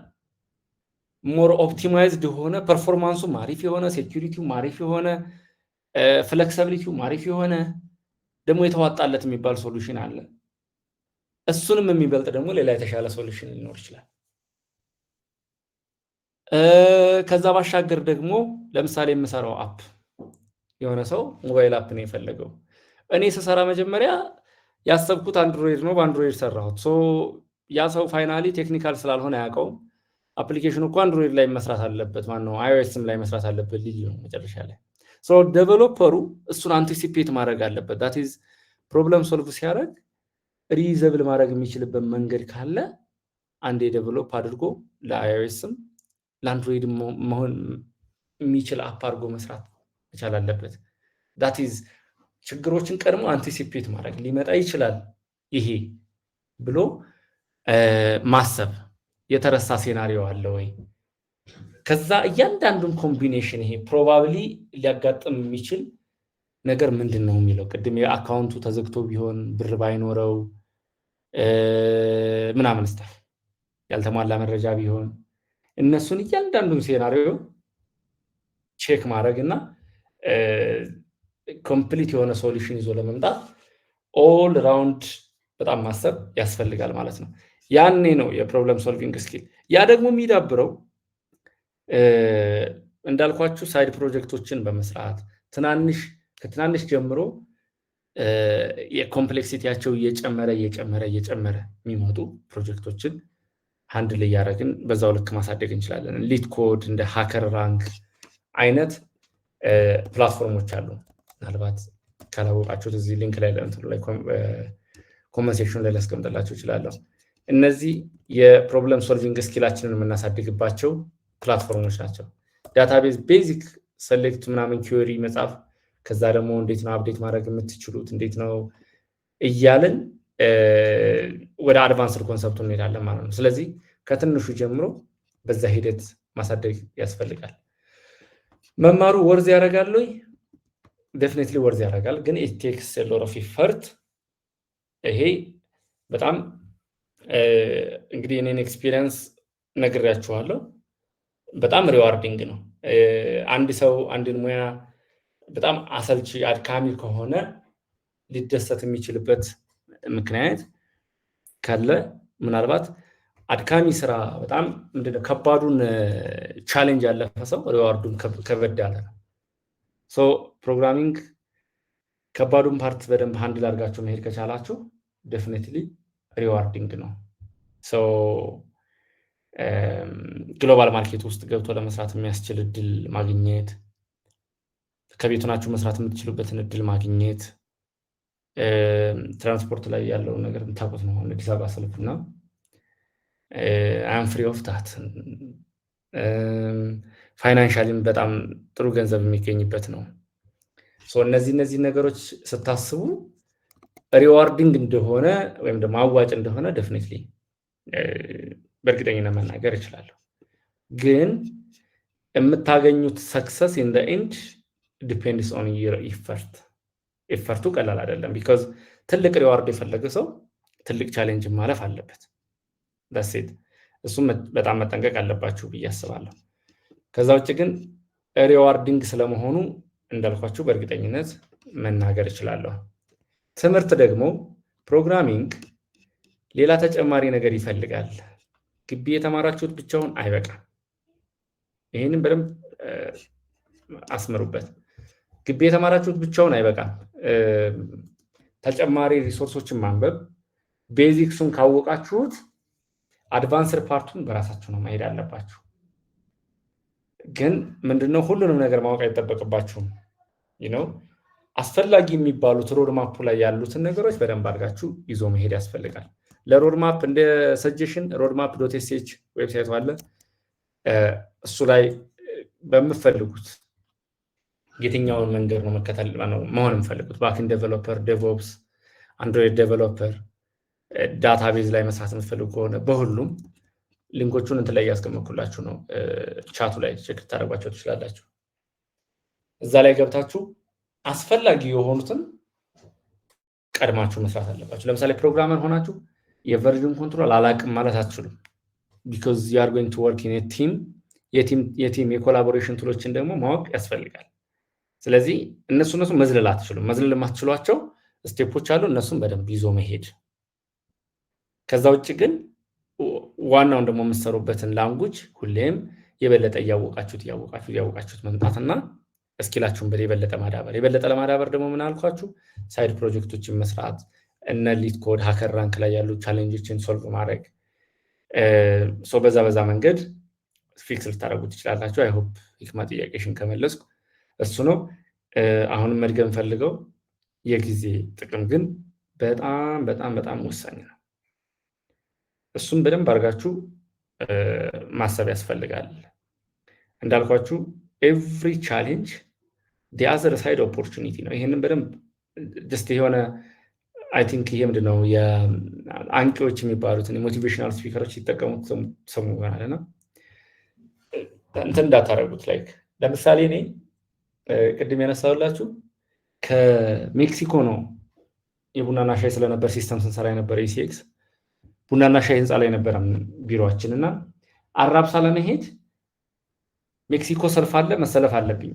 ሞር ኦፕቲማይዝድ የሆነ ፐርፎርማንሱ ማሪፍ የሆነ ሴኩሪቲው ማሪፍ የሆነ ፍሌክሲቢሊቲው ማሪፍ የሆነ ደግሞ የተዋጣለት የሚባል ሶሉሽን አለ። እሱንም የሚበልጥ ደግሞ ሌላ የተሻለ ሶሉሽን ሊኖር ይችላል። ከዛ ባሻገር ደግሞ ለምሳሌ የምሰራው አፕ የሆነ ሰው ሞባይል አፕ ነው የፈለገው። እኔ ስሰራ መጀመሪያ ያሰብኩት አንድሮይድ ነው፣ በአንድሮይድ ሰራሁት። ያ ሰው ፋይናሊ ቴክኒካል ስላልሆነ ያውቀውም አፕሊኬሽኑ እኮ አንድሮይድ ላይ መስራት አለበት ማነው አይኦኤስም ላይ መስራት አለበት ልጅ ነው መጨረሻ ላይ። ዴቨሎፐሩ እሱን አንቲሲፔት ማድረግ አለበት። ዳት ኢዝ ፕሮብለም ሶልቭ ሲያደርግ ሪዩዘብል ማድረግ የሚችልበት መንገድ ካለ አንዴ ዴቨሎፕ አድርጎ ለአይኦኤስም ለአንድሮይድ መሆን የሚችል አፕ አድርጎ መስራት መቻል አለበት። ዳት ኢዝ ችግሮችን ቀድሞ አንቲሲፔት ማድረግ ሊመጣ ይችላል ይሄ ብሎ ማሰብ። የተረሳ ሴናሪዮ አለ ወይ? ከዛ እያንዳንዱን ኮምቢኔሽን ይሄ ፕሮባብሊ ሊያጋጥም የሚችል ነገር ምንድን ነው የሚለው ቅድም የአካውንቱ ተዘግቶ ቢሆን ብር ባይኖረው ምናምን ስታፍ ያልተሟላ መረጃ ቢሆን እነሱን እያንዳንዱን ሴናሪዮ ቼክ ማድረግ እና ኮምፕሊት የሆነ ሶሉሽን ይዞ ለመምጣት ኦል ራውንድ በጣም ማሰብ ያስፈልጋል ማለት ነው። ያኔ ነው የፕሮብለም ሶልቪንግ ስኪል። ያ ደግሞ የሚዳብረው እንዳልኳችሁ ሳይድ ፕሮጀክቶችን በመስራት ከትናንሽ ጀምሮ የኮምፕሌክሲቲያቸው እየጨመረ የሚመጡ ፕሮጀክቶችን ሃንድል እያደረግን በዛው ልክ ማሳደግ እንችላለን። ሊድ ኮድ እንደ ሃከር ራንክ አይነት ፕላትፎርሞች አሉ። ምናልባት ካላወቃችሁት እዚህ ሊንክ ላይ ኮመንት ሴክሽን ላይ ላስቀምጥላችሁ እችላለሁ። እነዚህ የፕሮብለም ሶልቪንግ ስኪላችንን የምናሳድግባቸው ፕላትፎርሞች ናቸው። ዳታቤዝ ቤዚክ ሰሌክት ምናምን ኪዩሪ መጻፍ፣ ከዛ ደግሞ እንዴት ነው አፕዴት ማድረግ የምትችሉት እንዴት ነው እያልን ወደ አድቫንስድ ኮንሰፕቱ እንሄዳለን ማለት ነው። ስለዚህ ከትንሹ ጀምሮ በዛ ሂደት ማሳደግ ያስፈልጋል። መማሩ ወርዝ ያደርጋል ወይ? ዴፊኒትሊ ወርዝ ያደርጋል፣ ግን ኢት ቴክስ ኤ ሎት ኦፍ ኢፈርት። ይሄ በጣም እንግዲህ እኔን ኤክስፒሪየንስ ነግሬያችኋለሁ። በጣም ሪዋርዲንግ ነው። አንድ ሰው አንድን ሙያ በጣም አሰልቺ አድካሚ ከሆነ ሊደሰት የሚችልበት ምክንያት ካለ ምናልባት አድካሚ ስራ በጣም ምንድነው ከባዱን ቻሌንጅ ያለፈ ሰው ሪዋርዱን ከበድ ያለ ነው። ሶ ፕሮግራሚንግ ከባዱን ፓርት በደንብ ሃንድል አድርጋችሁ መሄድ ከቻላችሁ ዴፊኒትሊ ሪዋርዲንግ ነው። ሶ ግሎባል ማርኬት ውስጥ ገብቶ ለመስራት የሚያስችል እድል ማግኘት፣ ከቤቱ ናችሁ መስራት የምትችሉበትን እድል ማግኘት፣ ትራንስፖርት ላይ ያለውን ነገር የምታውቁት ነው። አዲስ አበባ ሰልፍና አም ፍሪ ኦፍ ታት ፋይናንሻሊም በጣም ጥሩ ገንዘብ የሚገኝበት ነው። እነዚህ ነገሮች ስታስቡ ሪዋርዲንግ እንደሆነ ወይም ደግሞ አዋጭ እንደሆነ ዴፊኒትሊ በእርግጠኝነት መናገር እችላለሁ። ግን የምታገኙት ሰክሰስ ኢን ዘ ኤንድ ዲፔንድስ ኦን ዩር ኢፈርት። ኢፈርቱ ቀላል አይደለም። ቢኮዝ ትልቅ ሪዋርድ የፈለገ ሰው ትልቅ ቻሌንጅ ማለፍ አለበት። ዳሴት እሱም በጣም መጠንቀቅ አለባችሁ ብዬ አስባለሁ። ከዛ ውጭ ግን ሪዋርዲንግ ስለመሆኑ እንዳልኳችሁ በእርግጠኝነት መናገር እችላለሁ። ትምህርት ደግሞ ፕሮግራሚንግ ሌላ ተጨማሪ ነገር ይፈልጋል። ግቢ የተማራችሁት ብቻውን አይበቃም። ይሄንን በደንብ አስምሩበት። ግቢ የተማራችሁት ብቻውን አይበቃም። ተጨማሪ ሪሶርሶችን ማንበብ፣ ቤዚክሱን ካወቃችሁት አድቫንስድ ፓርቱን በራሳችሁ ነው መሄድ አለባችሁ። ግን ምንድነው ሁሉንም ነገር ማወቅ አይጠበቅባችሁም። አስፈላጊ የሚባሉት ሮድማፑ ላይ ያሉትን ነገሮች በደንብ አድርጋችሁ ይዞ መሄድ ያስፈልጋል። ለሮድማፕ እንደ ሰጀሽን roadmap.sh ዌብሳይቱ አለ። እሱ ላይ በምትፈልጉት የትኛውን መንገድ ነው መከተል መሆን የምትፈልጉት ባክን ዴቨሎፐር፣ ዴቭኦፕስ፣ አንድሮይድ ዴቨሎፐር፣ ዳታቤዝ ላይ መስራት የምትፈልጉ ከሆነ በሁሉም ሊንኮቹን እንትን ላይ ያስቀመጥኩላችሁ ነው። ቻቱ ላይ ቼክ ታደርጓቸው ትችላላችሁ። እዛ ላይ ገብታችሁ አስፈላጊ የሆኑትን ቀድማችሁ መስራት አለባችሁ። ለምሳሌ ፕሮግራመር ሆናችሁ የቨርዥን ኮንትሮል አላቅም ማለት አትችሉም። ቢኮዝ you are going to work in a team የቲም የኮላቦሬሽን ቱሎችን ደግሞ ማወቅ ያስፈልጋል። ስለዚህ እነሱ መዝለል አትችሉም። መዝለል የማትችሏቸው ስቴፖች አሉ። እነሱም በደንብ ይዞ መሄድ። ከዛ ውጭ ግን ዋናውን ደግሞ የምትሰሩበትን ላንጉጅ ሁሌም የበለጠ እያወቃችሁት መምጣትና እስኪላችሁን የበለጠ ለማዳበር ደግሞ ምን አልኳችሁ? ሳይድ ፕሮጀክቶችን መስራት፣ እነ ሊድ ኮድ፣ ሃከር ራንክ ላይ ያሉ ቻሌንጆችን ሶልቭ ማድረግ። በዛ መንገድ ፊክስ ልታደርጉት ትችላላችሁ። አይ ሆፕ ሂክማ ጥያቄሽን ከመለስኩ እሱ ነው። አሁንም መድገም ፈልገው የጊዜ ጥቅም ግን በጣም ወሳኝ ነው። እሱም በደንብ አድርጋችሁ ማሰብ ያስፈልጋል። እንዳልኳችሁ ኤቭሪ ቻሌንጅ the other side opportunity ነው። ይሄንን በደንብ just የሆነ አይ ቲንክ ይሄ ምንድነው የአንቂዎች የሚባሉትን ሞቲቬሽናል ስፒከሮች ሲጠቀሙት ሰሙ ይሆናልና እንትን እንዳታረጉት። ላይክ ለምሳሌ እኔ ቅድም ያነሳሁላችሁ ከሜክሲኮ ነው የቡናና ሻይ ስለነበር ሲስተም ስንሰራ የነበረ ኢሲኤክስ ቡናና ሻይ ህንፃ ላይ ነበር ቢሮአችን እና አራብሳ ለመሄድ ሜክሲኮ ሰልፍ አለ መሰለፍ አለብኝ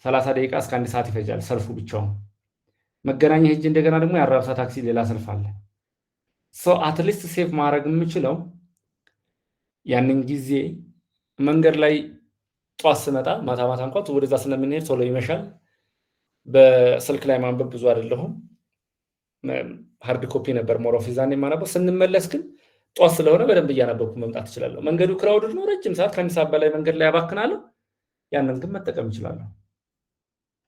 30 ደቂቃ እስከ 1 ሰዓት ይፈጃል ሰልፉ ብቻውን። መገናኛ ሄጅ እንደገና ደግሞ የአራብሳ ታክሲ ሌላ ሰልፍ አለ። ሶ አትሊስት ሴፍ ማድረግ የምችለው ያንን ጊዜ መንገድ ላይ ጧት ስመጣ ማታ እንኳን ወደዛ ስለምንሄድ ቶሎ ይመሻል። በስልክ ላይ ማንበብ ብዙ አይደለሁም። ሃርድ ኮፒ ነበር ሞሮፍ ዛኔ ማነበው። ስንመለስ ግን ጧት ስለሆነ በደንብ እያነበብኩ መምጣት እችላለሁ። መንገዱ ክራውድ ነው፣ ረጅም ሰዓት ከአንድ ሰዓት በላይ መንገድ ላይ ያባክናለሁ። ያንን ግን መጠቀም እችላለሁ።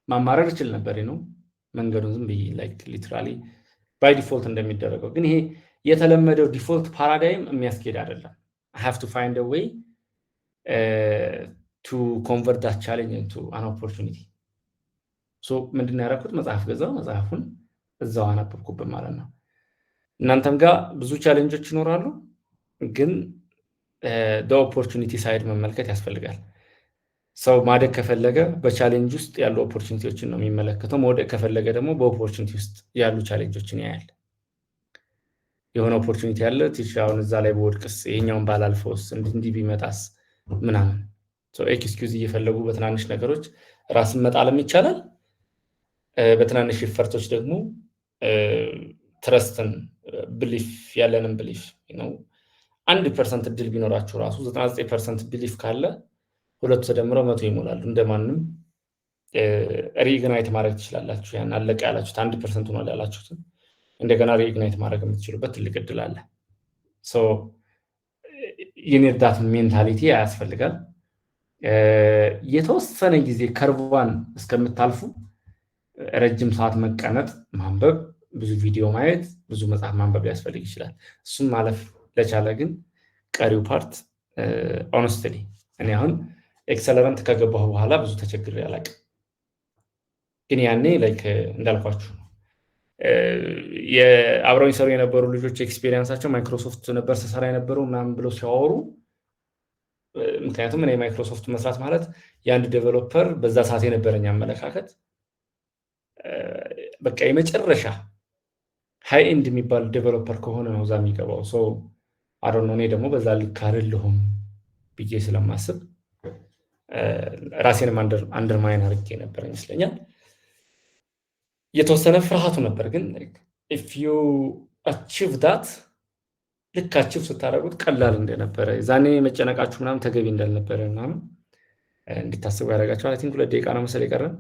ማማረር እችል ነበር ነው መንገዱን ዝም ብዬ ላይክ ሊትራሊ ባይ ዲፎልት እንደሚደረገው። ግን ይሄ የተለመደው ዲፎልት ፓራዳይም የሚያስኬድ አይደለም። I have to find a way to convert that challenge into an opportunity. So ምንድን ነው ያደረኩት? መጽሐፍ ገዛው፣ መጽሐፉን እዛው አነበብኩበት ማለት ነው። እናንተም ጋር ብዙ ቻሌንጆች ይኖራሉ፣ ግን the opportunity side መመልከት ያስፈልጋል። ሰው ማደግ ከፈለገ በቻሌንጅ ውስጥ ያሉ ኦፖርቹኒቲዎችን ነው የሚመለከተው። መውደቅ ከፈለገ ደግሞ በኦፖርቹኒቲ ውስጥ ያሉ ቻሌንጆችን ያያል። የሆነ ኦፖርቹኒቲ ያለ አሁን እዛ ላይ በወድቅስ ይሄኛውን ባላልፈውስ እንዲህ ቢመጣስ ምናምን ኤክስኪውዝ እየፈለጉ በትናንሽ ነገሮች ራስን መጣልም ይቻላል። በትናንሽ ኢፈርቶች ደግሞ ትረስትን ብሊፍ ያለንን ብሊፍ ነው 1% እድል ቢኖራችሁ ራሱ 99% ብሊፍ ካለ ሁለቱ ተደምረው 100 ይሞላሉ። እንደማንም ሪኢግናይት ማድረግ ትችላላችሁ። ያን አለቀ ያላችሁት 1% ሆኗል ያላችሁት እንደገና ሪኢግናይት ማድረግ የምትችሉበት ትልቅ እድል አለ። ሶ የኔርዳት ሜንታሊቲ ያስፈልጋል። የተወሰነ ጊዜ ከርቧን እስከምታልፉ ረጅም ሰዓት መቀመጥ፣ ማንበብ፣ ብዙ ቪዲዮ ማየት፣ ብዙ መጽሐፍ ማንበብ ሊያስፈልግ ይችላል። እሱም ማለፍ ለቻለ ግን ቀሪው ፓርት ኦነስትሊ እኔ አሁን ኤክሰለረንት ከገባሁ በኋላ ብዙ ተቸግሬ አላውቅም። ግን ያኔ ላይክ እንዳልኳችሁ የአብረው ይሰሩ የነበሩ ልጆች ኤክስፒሪየንሳቸው ማይክሮሶፍት ነበር ስሰራ የነበረው ምናምን ብለው ሲያወሩ፣ ምክንያቱም እኔ ማይክሮሶፍት መስራት ማለት የአንድ ዴቨሎፐር በዛ ሰዓት የነበረኝ አመለካከት በቃ የመጨረሻ ሃይ ኤንድ የሚባል ዴቨሎፐር ከሆነ ነው እዛ የሚገባው። ሶ አዶን ነው። እኔ ደግሞ በዛ ልክ አይደለሁም ብዬ ስለማስብ ራሴንም አንደርማይን አድርጌ ነበር ይመስለኛል። የተወሰነ ፍርሃቱ ነበር። ግን if you achieve that ልክ አቺቭ ስታደርጉት ቀላል እንደነበረ ዛኔ መጨነቃችሁ ምናምን ተገቢ እንዳልነበረ ምናምን እንድታስቡ ያደርጋችኋል። አይ ቲንክ 2 ደቂቃ ነው መሰለኝ የቀረን።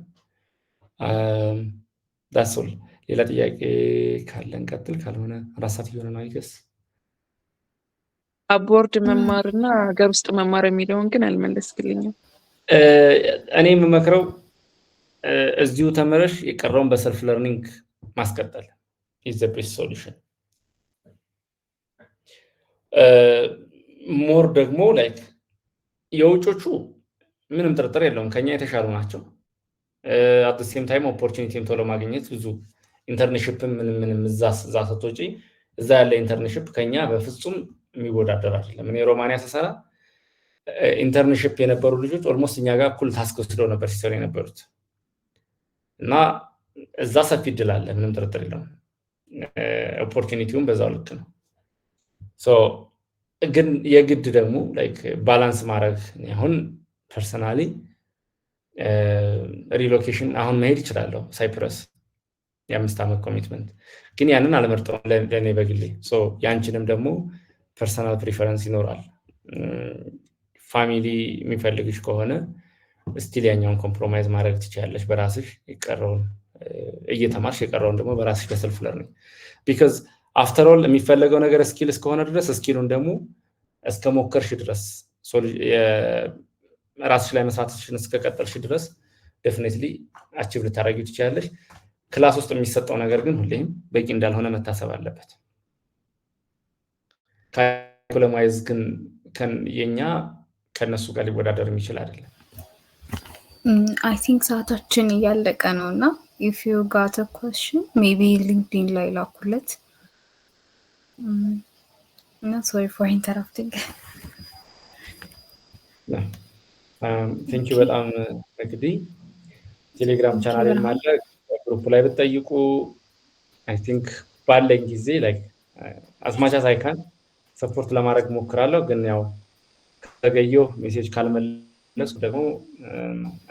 that's all። ሌላ ጥያቄ ካለን ቀጥል፣ ካልሆነ ራሳት ይሆነ ነው አይገስ። አቦርድ መማርና ሀገር ውስጥ መማር የሚለውን ግን አልመለስክልኝም። እኔ የምመክረው እዚሁ ተመረሽ የቀረውን በሰልፍ ለርኒንግ ማስቀጠል is the best solution። ሞር ደግሞ ላይክ የውጮቹ ምንም ጥርጥር የለውም ከኛ የተሻሉ ናቸው። at the same time opportunity ቶሎ ማግኘት ብዙ ኢንተርንሺፕ ምንም እዛ ሰጥቶጪ እዛ ያለ ኢንተርንሺፕ ከኛ በፍጹም የሚወዳደር አይደለም። እኔ ሮማኒያ ተሰራ ኢንተርንሺፕ የነበሩ ልጆች ኦልሞስት እኛ ጋር እኩል ታስክ ወስደው ነበር ሲሰሩ የነበሩት እና እዛ ሰፊ እድል አለ፣ ምንም ጥርጥር የለውም። ኦፖርቹኒቲውን በዛው ልክ ነው። ሶ ግን የግድ ደግሞ ላይክ ባላንስ ማድረግ አሁን ፐርሰናሊ ሪሎኬሽን አሁን መሄድ ይችላለሁ ሳይፕረስ የ5 ዓመት ኮሚትመንት፣ ግን ያንን አልመርጠውም ለእኔ በግሌ። ሶ ያንቺንም ደግሞ ፐርሰናል ፕሪፈረንስ ይኖራል። ፋሚሊ የሚፈልግሽ ከሆነ ስቲል ያኛውን ኮምፕሮማይዝ ማድረግ ትችላለሽ በራስሽ የቀረውን እየተማርሽ የቀረውን ደግሞ በራስሽ በሰልፍ ለርኒንግ ቢካዝ አፍተር ኦል የሚፈለገው ነገር ስኪል እስከሆነ ድረስ ስኪሉን ደግሞ እስከሞከርሽ ድረስ ራስሽ ላይ መስራትሽን እስከቀጠልሽ ድረስ ዴፊኒትሊ አቺቭ ልታረጊው ትችላለሽ። ክላስ ውስጥ የሚሰጠው ነገር ግን ሁሌም በቂ እንዳልሆነ መታሰብ አለበት። ካሪኩለማይዝ ግን የኛ ከነሱ ጋር ሊወዳደር የሚችል አይደለም። አይ ቲንክ ሰዓታችን እያለቀ ነው እና if you got a question maybe LinkedIn ላይ ላኩለት። sorry for interrupting. ቴንክ ዩ በጣም እንግዲህ ቴሌግራም ቻናል አለ ግሩፕ ላይ ብትጠይቁ አይ ቲንክ ባለኝ ጊዜ ላይክ as much as I can ሰፖርት ለማድረግ ሞክራለሁ። ግን ያው ከዘገየው ሜሴጅ ካልመለስኩ ደግሞ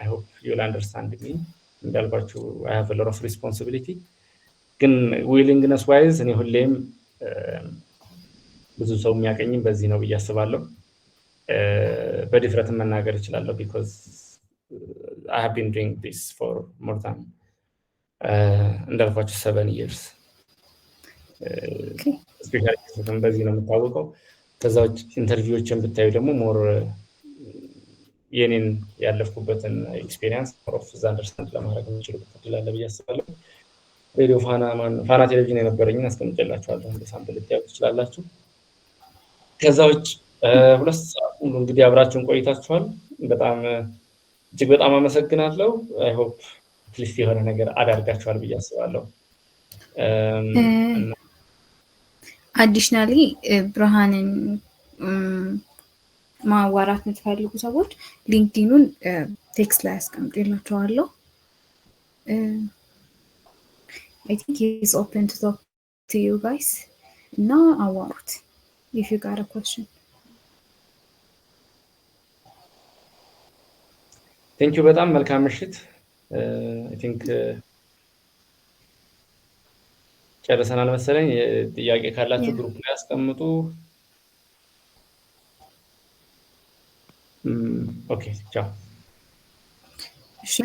I hope you'll understand me እንዳልኳችሁ I have a lot of responsibility። ግን willingness wise እኔ ሁሌም ብዙ ሰው የሚያቀኝም በዚህ ነው ብዬ አስባለሁ። በዲፍረት መናገር እችላለሁ because I have been doing this for more than እንዳልኳችሁ 7 years ስፔሻሊ በዚህ ነው የምታወቀው። ከዛ ውጭ ኢንተርቪዎችን ብታዩ ደግሞ ሞር የኔን ያለፍኩበትን ኤክስፒሪየንስ ኦፍ ዛ አንደርስታንድ ለማድረግ የምችሉበት እድል አለ ብዬ አስባለሁ። ሬዲዮ ፋና ቴሌቪዥን የነበረኝን አስቀምጬላችኋለሁ እንደ ሳምፕል ልታዩ ትችላላችሁ። ከዛ ውጭ 2 ሰዓት ሙሉ እንግዲህ አብራችሁን ቆይታችኋል። በጣም እጅግ በጣም አመሰግናለሁ። አይ ሆፕ ፕሊስ የሆነ ነገር አዳርጋችኋል ብዬ አስባለሁ። አዲሽናሊ ብርሃንን ማዋራት የምትፈልጉ ሰዎች ሊንክዲኑን ቴክስት ላይ አስቀምጬላችኋለሁ። I think he is open to talk to you guys. እና አዋሩት if you got a question. ቴንክ ዩ በጣም መልካም ምሽት። አይ ቲንክ ጨርሰናል መሰለኝ። ጥያቄ ካላችሁ ግሩፕ ላይ አስቀምጡ። ኦኬ ቻው። እሺ